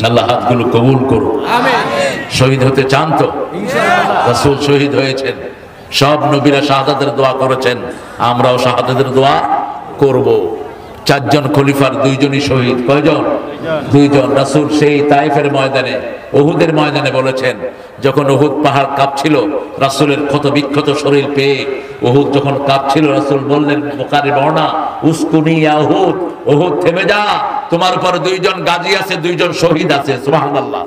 আল্লাহ হাতগুলো কবুল করুন। শহীদ হতে চান তো? রাসূল শহীদ হয়েছেন, সব নবীরা শাহাদাতের দোয়া করেছেন, আমরাও শাহাদাতের দোয়া করব। 4 জন খলিফার 2 জনই শহীদ। কয়জন? 2 জন। রাসূল সেই তায়েফের ময়দানে, উহুদের ময়দানে বলেছেন, যখন উহুদ পাহাড় কাঁপছিল, রাসূলের ক্ষত বিক্ষত শরীর পেয়ে উহুদ যখন কাঁপছিল, রাসূল বললেন, বুখারীর বর্ণনা, উসকুনি ইয়া উহুদ, উহুদ থেমে যা, তোমার উপর 2 জন গাজী আছে, 2 জন শহীদ আছে। সুবহানাল্লাহ।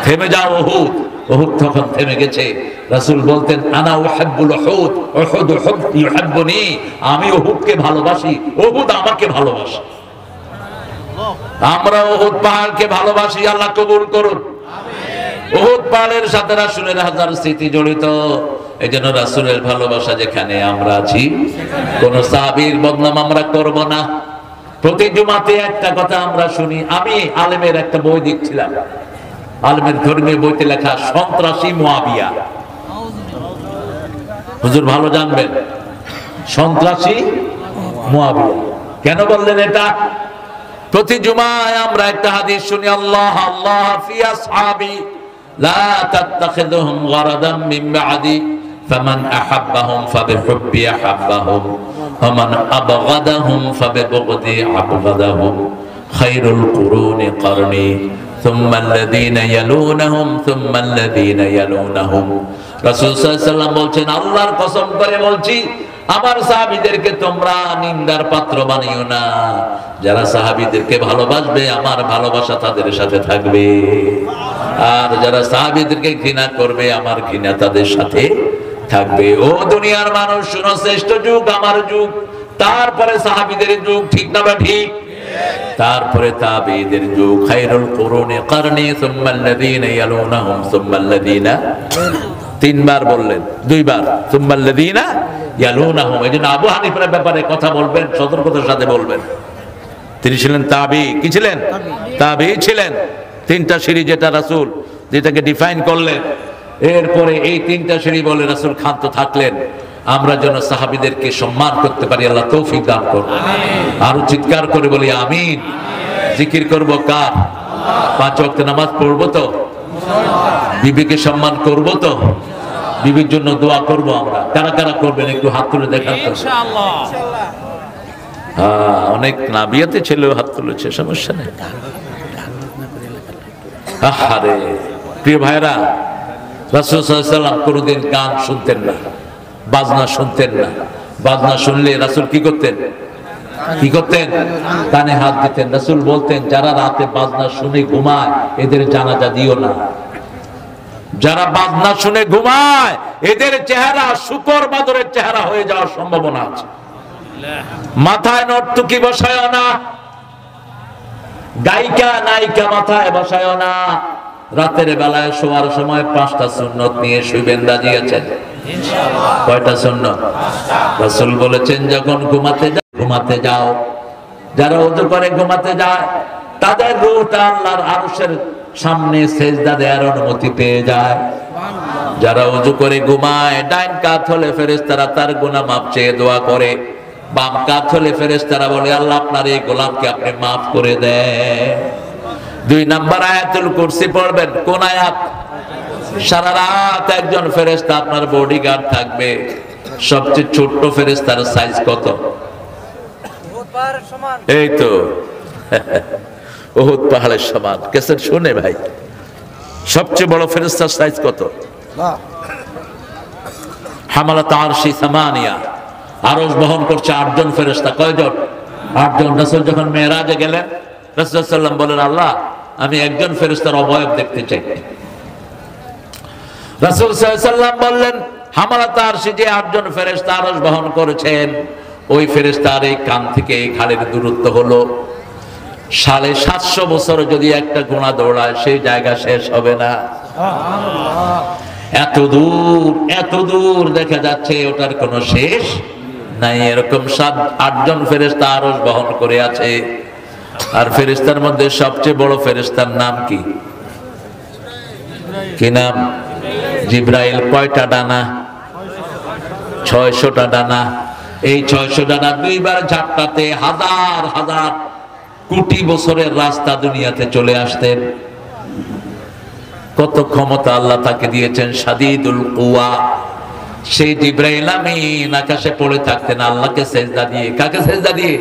থেমে যাও উহুদ। উহুদ তখন থেমে গেছে। রাসূল বলতেন, আনা উহিব্বুল উহুদ, উহুদ ইউহিব্বুনি, আমি উহুদকে ভালোবাসি, উহুদ আমাকে ভালোবাসে। আমরা উহুদ পাহাড়কে ভালোবাসি। আল্লাহ কবুল করুন। উহুদ পাহাড়ের সাথে রাসূলের হাজার স্মৃতি জড়িত। এজন্য রাসূলের ভালোবাসা যেখানে আমরা আছি, কোন সাহাবীর বদনাম আমরা করব না। প্রতি জুমাতে একটা কথা আমরা শুনি। আমি আলেমের একটা বই দেখছিলাম, আলেমের ধর্মীয় বইতে লেখা সন্ত্রাসী মুয়াবিয়া। হুজুর ভালো জানবেন সন্ত্রাসী মুয়াবিয়া কেন বললেন এটা। প্রতি জুমায় আমরা একটা হাদিস শুনি, আল্লাহ আল্লাহ ফি আসহাবি লা তাত্তাখিযুহুম গারাদাম মিন বা'দি ফামান আহাব্বাহুম ফাবিহুব্বি আহাব্বাহুম ওয়া মান আবগাদাহুম ফাবিবুগদি আবগাদাহুম খায়রুল কুরুনি করনি সুম্মা আল্লাযীনা ইয়ালুনাহুম সুম্মা আল্লাযীনা ইয়ালুনাহুম। রাসূল সাল্লাল্লাহু আলাইহি ওয়াসাল্লাম বলছেন, আল্লাহর কসম করে বলছি, আমার সাহাবীদেরকে তোমরা নিন্দার পাত্র বানিও না। যারা সাহাবীদেরকে ভালোবাসবে আমার ভালোবাসা তাদের সাথে থাকবে, আর যারা সাহাবীদেরকে ঘৃণা করবে আমার ঘৃণা তাদের সাথে থাকবে। ও দুনিয়ার মানুষ শুনো, শ্রেষ্ঠ যুগ আমার যুগ, তারপরে সাহাবীদের যুগ, ঠিক না বা ঠিক? তারপরে তাবেঈদের যুগ, খায়রুল কুরুনি করনি সুম্মা আল্লাযীনা ইয়ালুনাহুম সুম্মা আল্লাযীনা, 3 বার বললেন, 2 বার সুম্মা আল্লাযীনা ইয়ালুনাহুম। এজন্য আবু হানিফার ব্যাপারে কথা বলবেন সতর্কতার সাথে বলবেন। তিনি ছিলেন তাবেঈ। কি ছিলেন? তাবেঈ ছিলেন। 3টা সিঁড়ি যেটা রাসূল যেটাকে ডিফাইন করলেন, এরপরে এই 3টা সিঁড়ি বলে রাসূল ক্ষান্ত থাকলেন। আমরা যেন সাহাবীদেরকে সম্মান করতে পারি, আল্লাহ তৌফিক দান করুন। আরো চিৎকার করে বলি আমিন। জিকির করব কার? 5 ওয়াক্ত নামাজ পড়বো তো? বিবিকে সম্মান করব তো? বিবির জন্য দোয়া করব আমরা। কারা কারা করবেন একটু হাত তুলে দেখান তো। ইনশাআল্লাহ। হ্যাঁ, অনেক নাবিয়াতে ছেলেও হাত তুলেছে, সমস্যা নেই। আহারে প্রিয় ভাইরা, রাসূল সাল্লাল্লাহু আলাইহি ওয়াসাল্লাম কোনদিন গান শুনতেন না, বাজনা শুনতেন না। বাজনা শুনলে রাসূল কি করতেন? কি করতেন? কানে হাত দিতেন। রাসূল বলতেন, যারা রাতে বাজনা শুনে ঘুমায় এদের জানাজা দিও না। যারা বাজনা শুনে ঘুমায় এদের চেহারা শূকর বাদরের চেহারা হয়ে যাওয়ার সম্ভাবনা আছে। মাথায় নর্তকী বসায় না, গায়িকা নায়িকা মাথায় বসায় না। রাতের বেলায় শোয়ার সময় 5টা সুন্নত নিয়ে শুইবেন, রাজি আছেন? কয়টা সুন্নত? রাসূল বলেছেন যখন ঘুমাতে যাও, যারা ওযু করে ঘুমাতে যায় তাদের রূহটা আল্লাহর আরশের সামনে সেজদা দেওয়ার অনুমতি পেয়ে যায়। যারা ওযু করে ঘুমায়, ডাইন কাত হলে ফেরেশতারা তার গুনাহ মাফ চেয়ে দোয়া করে, বাম কাত হলে ফেরেশতারা বলে আল্লাহ আপনার এই গোলামকে আপনি মাফ করে দেন। 2 নাম্বার আয়াতুল কুরসি পড়বেন। কোন আয়াত? সারা রাত একজন ফেরেশতা আপনার বডিগার্ড থাকবে। সবচেয়ে ছোট্ট ফেরেশতার সাইজ কত? এই তো উহুদ পাহাড়ের সমান। কেসেট শুনে ভাই, সবচেয়ে বড় ফেরেশতার সাইজ কত? হামালাত আরশি সামানিয়া, আরশ বহন করছে 8 জন ফেরেশতা। কয়জন? 8 জন। রাসূল যখন মেরাজে গেলেন, রাসূল সাল্লাল্লাহু আলাইহি ওয়াসাল্লাম বলেন আল্লাহ আমি একজন ফেরেশতার অবয়ব দেখতে চাই। রাসূল সাল্লাল্লাহু আলাইহি ওয়াসাল্লাম বললেন হামালাত আরশি যে 8 জন ফেরেশতা আরশ বহন করেছেন, ওই ফেরেশতার এই কান থেকে এই ঘাড়ের দূরত্ব হলো 750 বছর। যদি একটা ঘোড়া দৌড়ায় সেই জায়গা শেষ হবে না। এত দূর দেখা যাচ্ছে, ওটার কোনো শেষ নাই। এরকম 7-8 জন ফেরেশতা আরশ বহন করে আছে। আর ফেরেশতার মধ্যে সবচেয়ে বড় ফেরেশতার নাম কি? কি নাম? জিব্রাইল। কয়টা ডানা? 600টা ডানা। এই 600 ডানা 2 বার ঝাপটাতে হাজার হাজার কোটি বছরের রাস্তা দুনিয়াতে চলে আসতেন। কত ক্ষমতা আল্লাহ তাকে দিয়েছেন, শাদীদুল কুওয়া। সেই জিব্রাইল আমিন আকাশে পড়ে থাকতেন আল্লাহকে সেজদা দিয়ে। কাকে সেজদা দিয়ে?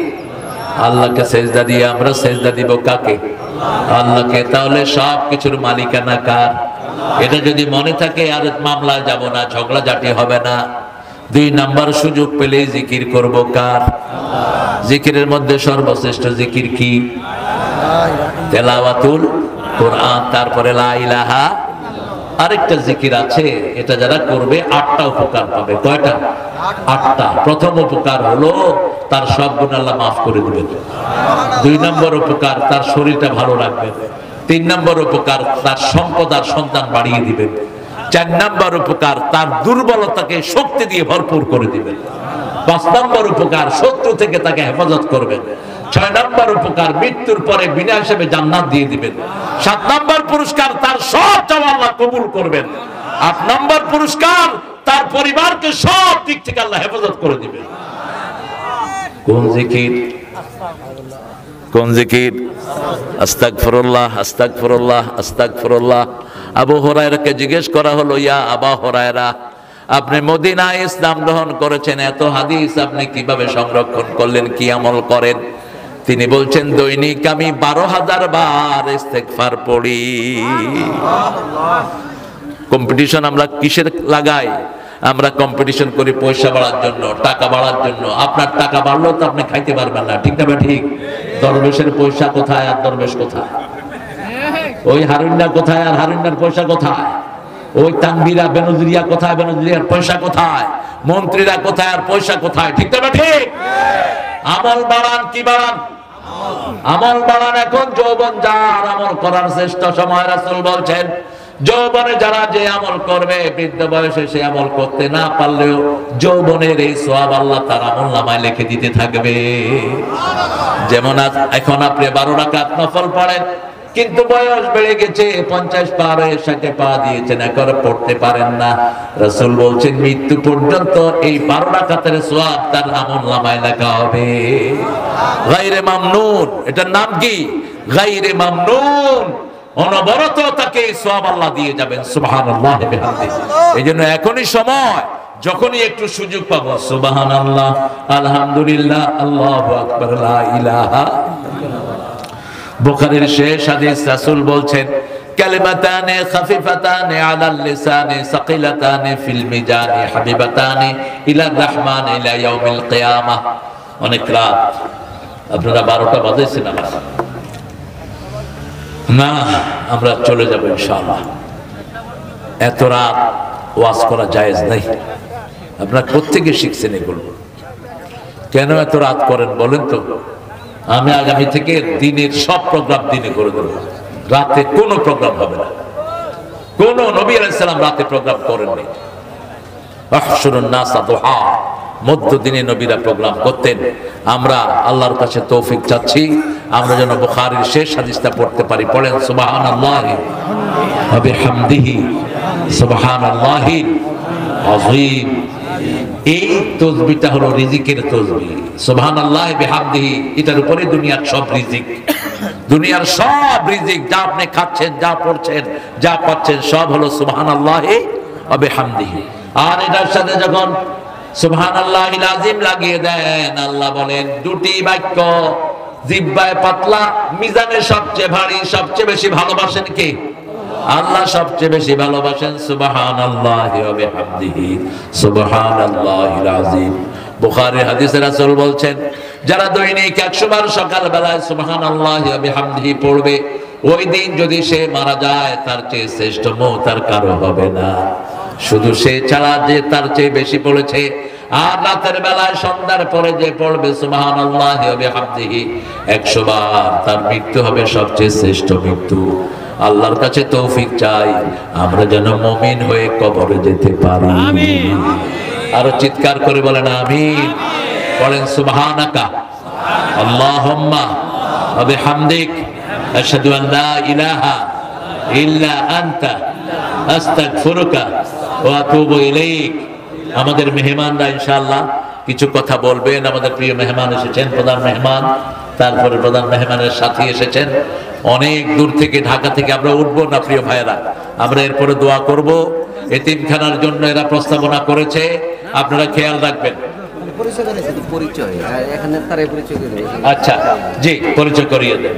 আল্লাহকে সেজদা দিয়ে। আমরা সেজদা দিব কাকে? আল্লাহকে। তাহলে সব কিছুর মালিকানা কার? এটা যদি মনে থাকে আর মামলায় যাব না, ঝগড়াঝাটি হবে না। 2 নাম্বার সুযোগ পেলেই জিকির করব কার? জিকিরের মধ্যে সর্বশ্রেষ্ঠ জিকির কি? তেলাওয়াতুল কোরআন। তারপরে লা ইলাহা। আরেকটা জিকির আছে, এটা যারা করবে 8টা উপকার পাবে। কয়টা? 8টা। প্রথম উপকার হলো তার সব গুনাহ আল্লাহ মাফ করে দিবেন। 2 নম্বর উপকার তার শরীরটা ভালো রাখবেন। 3 নম্বর উপকার তার সম্পদ আর সন্তান বাড়িয়ে দিবেন। 4 নম্বর উপকার তার দুর্বলতাকে শক্তি দিয়ে ভরপুর করে দিবেন। 5 নম্বর উপকার শত্রু থেকে তাকে হেফাজত করবেন। 6 নম্বর উপকার মৃত্যুর পরে বিনা হিসেবে জান্নাত দিয়ে দিবেন। 7 নম্বর পুরস্কার তার সব চাওয়া আল্লাহ কবুল করবেন। 8 নম্বর পুরস্কার তার পরিবারকে সব দিক থেকে আল্লাহ হেফাজত করে দিবেন। কোন জিকির? কোন জিকির? আস্তাগফিরুল্লাহ, আস্তাগফিরুল্লাহ, আস্তাগফিরুল্লাহ। আবু হুরায়রাকে জিজ্ঞেস করা হলো, ইয়া আবা হুরায়রা, আপনি মদিনায় ইসলাম গ্রহণ করেছেন, এত হাদিস আপনি কিভাবে সংরক্ষণ করলেন, কি আমল করেন? তিনি বলছেন দৈনিক আমি 12,000 বার ইস্তেগফার পড়ি। কম্পিটিশন আমরা কিসের লাগাই? আমরা কম্পিটিশন করি পয়সা বাড়ার জন্য, টাকা বাড়ার জন্য। আপনার টাকা বাড়লেও তো আপনি খাইতে পারবেন না, ঠিক না? ঠিক। দরবেশের পয়সা কোথায় আর দরবেশ কোথায়? ওই হারুন্না কোথায় আর হারুন্নার পয়সা কোথায়? ওই তানবীরা বেনজরিয়া কোথায়, বেনজরিয়ার পয়সা কোথায়? মন্ত্রীরা কোথায় আর পয়সা কোথায়? ঠিক না? ঠিক। আমল বাড়ান। কি বাড়ান? আমল বাড়ান। এখন যৌবন যার, আমল করার শ্রেষ্ঠ সময়। রাসূল বলছেন যৌবনে যারা যে আমল করবে, বৃদ্ধ বয়সে সে আমল করতে না পারলেও যৌবনের এই সওয়াব আল্লাহ তার আমলনামায় লিখে দিতে থাকবে। যেমন এখন আপনি 12 রাকাত নফল পড়েন, কিন্তু বয়স বেড়ে গেছে, 50 পার হয়ে 60 পা দিয়েছেন, এখন পড়তে পারেন না। রাসূল বলছেন মৃত্যু পর্যন্ত এই 12 রাকাতের সওয়াব তার আমলনামায় লেখা হবে। গায়রে মামনুন, এটার নাম কি? গায়রে মামনুন। অনবরত তাকে সওয়াব আল্লাহ দিয়ে যাবেন। সুবহানাল্লাহ বিহামদিহি। এইজন্য এখনই সময়, যখনই একটু সুযোগ পাবো, সুবহানাল্লাহ, আলহামদুলিল্লাহ, আল্লাহু আকবার, লা ইলাহা। বুখারীর শেষ হাদিস, রাসূল বলছেন কালিমাতানে খাফিফাতানে আলাল লিসানে সাকিলাতানে ফিল মিজানে হাবিবাতানে ইলার রহমান ইলা ইয়াউমিল কিয়ামাহ। অনেক রাত, আপনারা 12টা বাজাইছেন না, আমরা চলে যাব ইনশাআল্লাহ। এত রাত ওয়াজ করা জায়েজ নাই। আপনারা প্রত্যেকে শিখছেন এগুলো। কেন এত রাত করেন বলেন তো? আমি আগামী থেকে দিনের সব প্রোগ্রাম দিনে করে দেব, রাতে কোনো প্রোগ্রাম হবে না। কোন নবী আলাইহিস সালাম রাতে প্রোগ্রাম করেননি। আহশুরুন নাসা দুহা, মধ্য দিনে নবীরা প্রোগ্রাম করতেন। আমরা আল্লাহর কাছে তৌফিক চাচ্ছি, আমরা যেন বুখারীর শেষ হাদিসটা পড়তে পারি। পড়েন সুবহানাল্লাহি ওয়া বিহামদিহি সুবহানাল্লাহিল আযীম। এই তসবিহটা হলো রিজিকের তসবিহ। সুবহানাল্লাহি বিহামদিহি, এটার উপরে দুনিয়ার সব রিজিক, দুনিয়ার সব রিজিক যা আপনি খাচ্ছেন, যা পড়ছেন, যা পাচ্ছেন, সব হলো সুবহানাল্লাহি ওয়া বিহামদিহি। আর এটার সাথে যখন সুবহানাল্লাহিল আযীম লাগিয়ে দেন, আল্লাহ বলেন দুটি বাক্য জিহ্বায় পাতলা, মিজানে সবচেয়ে ভারী, সবচেয়ে বেশি ভালোবাসেন কে? আল্লাহ সবচেয়ে বেশি ভালোবাসেন সুবহানাল্লাহি ওয়া বিহামদিহি সুবহানাল্লাহিল আযীম। বুখারীর হাদিসে রাসূল বলছেন, যারা দৈনিক 100 বার সকাল বেলায় সুবহানাল্লাহি ওয়া বিহামদিহি পড়বে, ওই দিন যদি সে মারা যায়, তার চেয়ে শ্রেষ্ঠ মওত আর কারো হবে না। শুধু সে ছাড়া যে তার চেয়ে বেশি পড়েছে, আর রাতের বেলায় সন্ধ্যার পরে যে পড়বে সুবহানাল্লাহি ওয়া বিহামদিহি 100 বার, তার মৃত্যু হবে সবচেয়ে শ্রেষ্ঠ মৃত্যু। আল্লাহর কাছে তৌফিক চাই, আমরা যেন মুমিন হয়ে কবরে যেতে পারি। আমিন। আরো চিৎকার করে বলেন আমিন। বলেন সুবহানাকা আল্লাহুম্মা ওয়া বিহামদিক আশহাদু আন লা ইলাহা ইল্লা আনতা আস্তাগফিরুকা ওয়া আতুবু ইলাইক। আমাদের মেহমানরা ইনশাআল্লাহ কিছু কথা বলবেন। আমাদের প্রিয় মেহমান এসেছেন, প্রধান মেহমান, তারপরে প্রধান মেহমানের সাথী এসেছেন অনেক দূর থেকে, ঢাকা থেকে। আমরা উঠবো না প্রিয় ভাইয়েরা, আমরা এরপরে দোয়া করব। এতিমখানার জন্য এরা প্রস্তাবনা করেছে, আপনারা খেয়াল রাখবেন। আচ্ছা জি, পরিচয় করিয়ে দেন।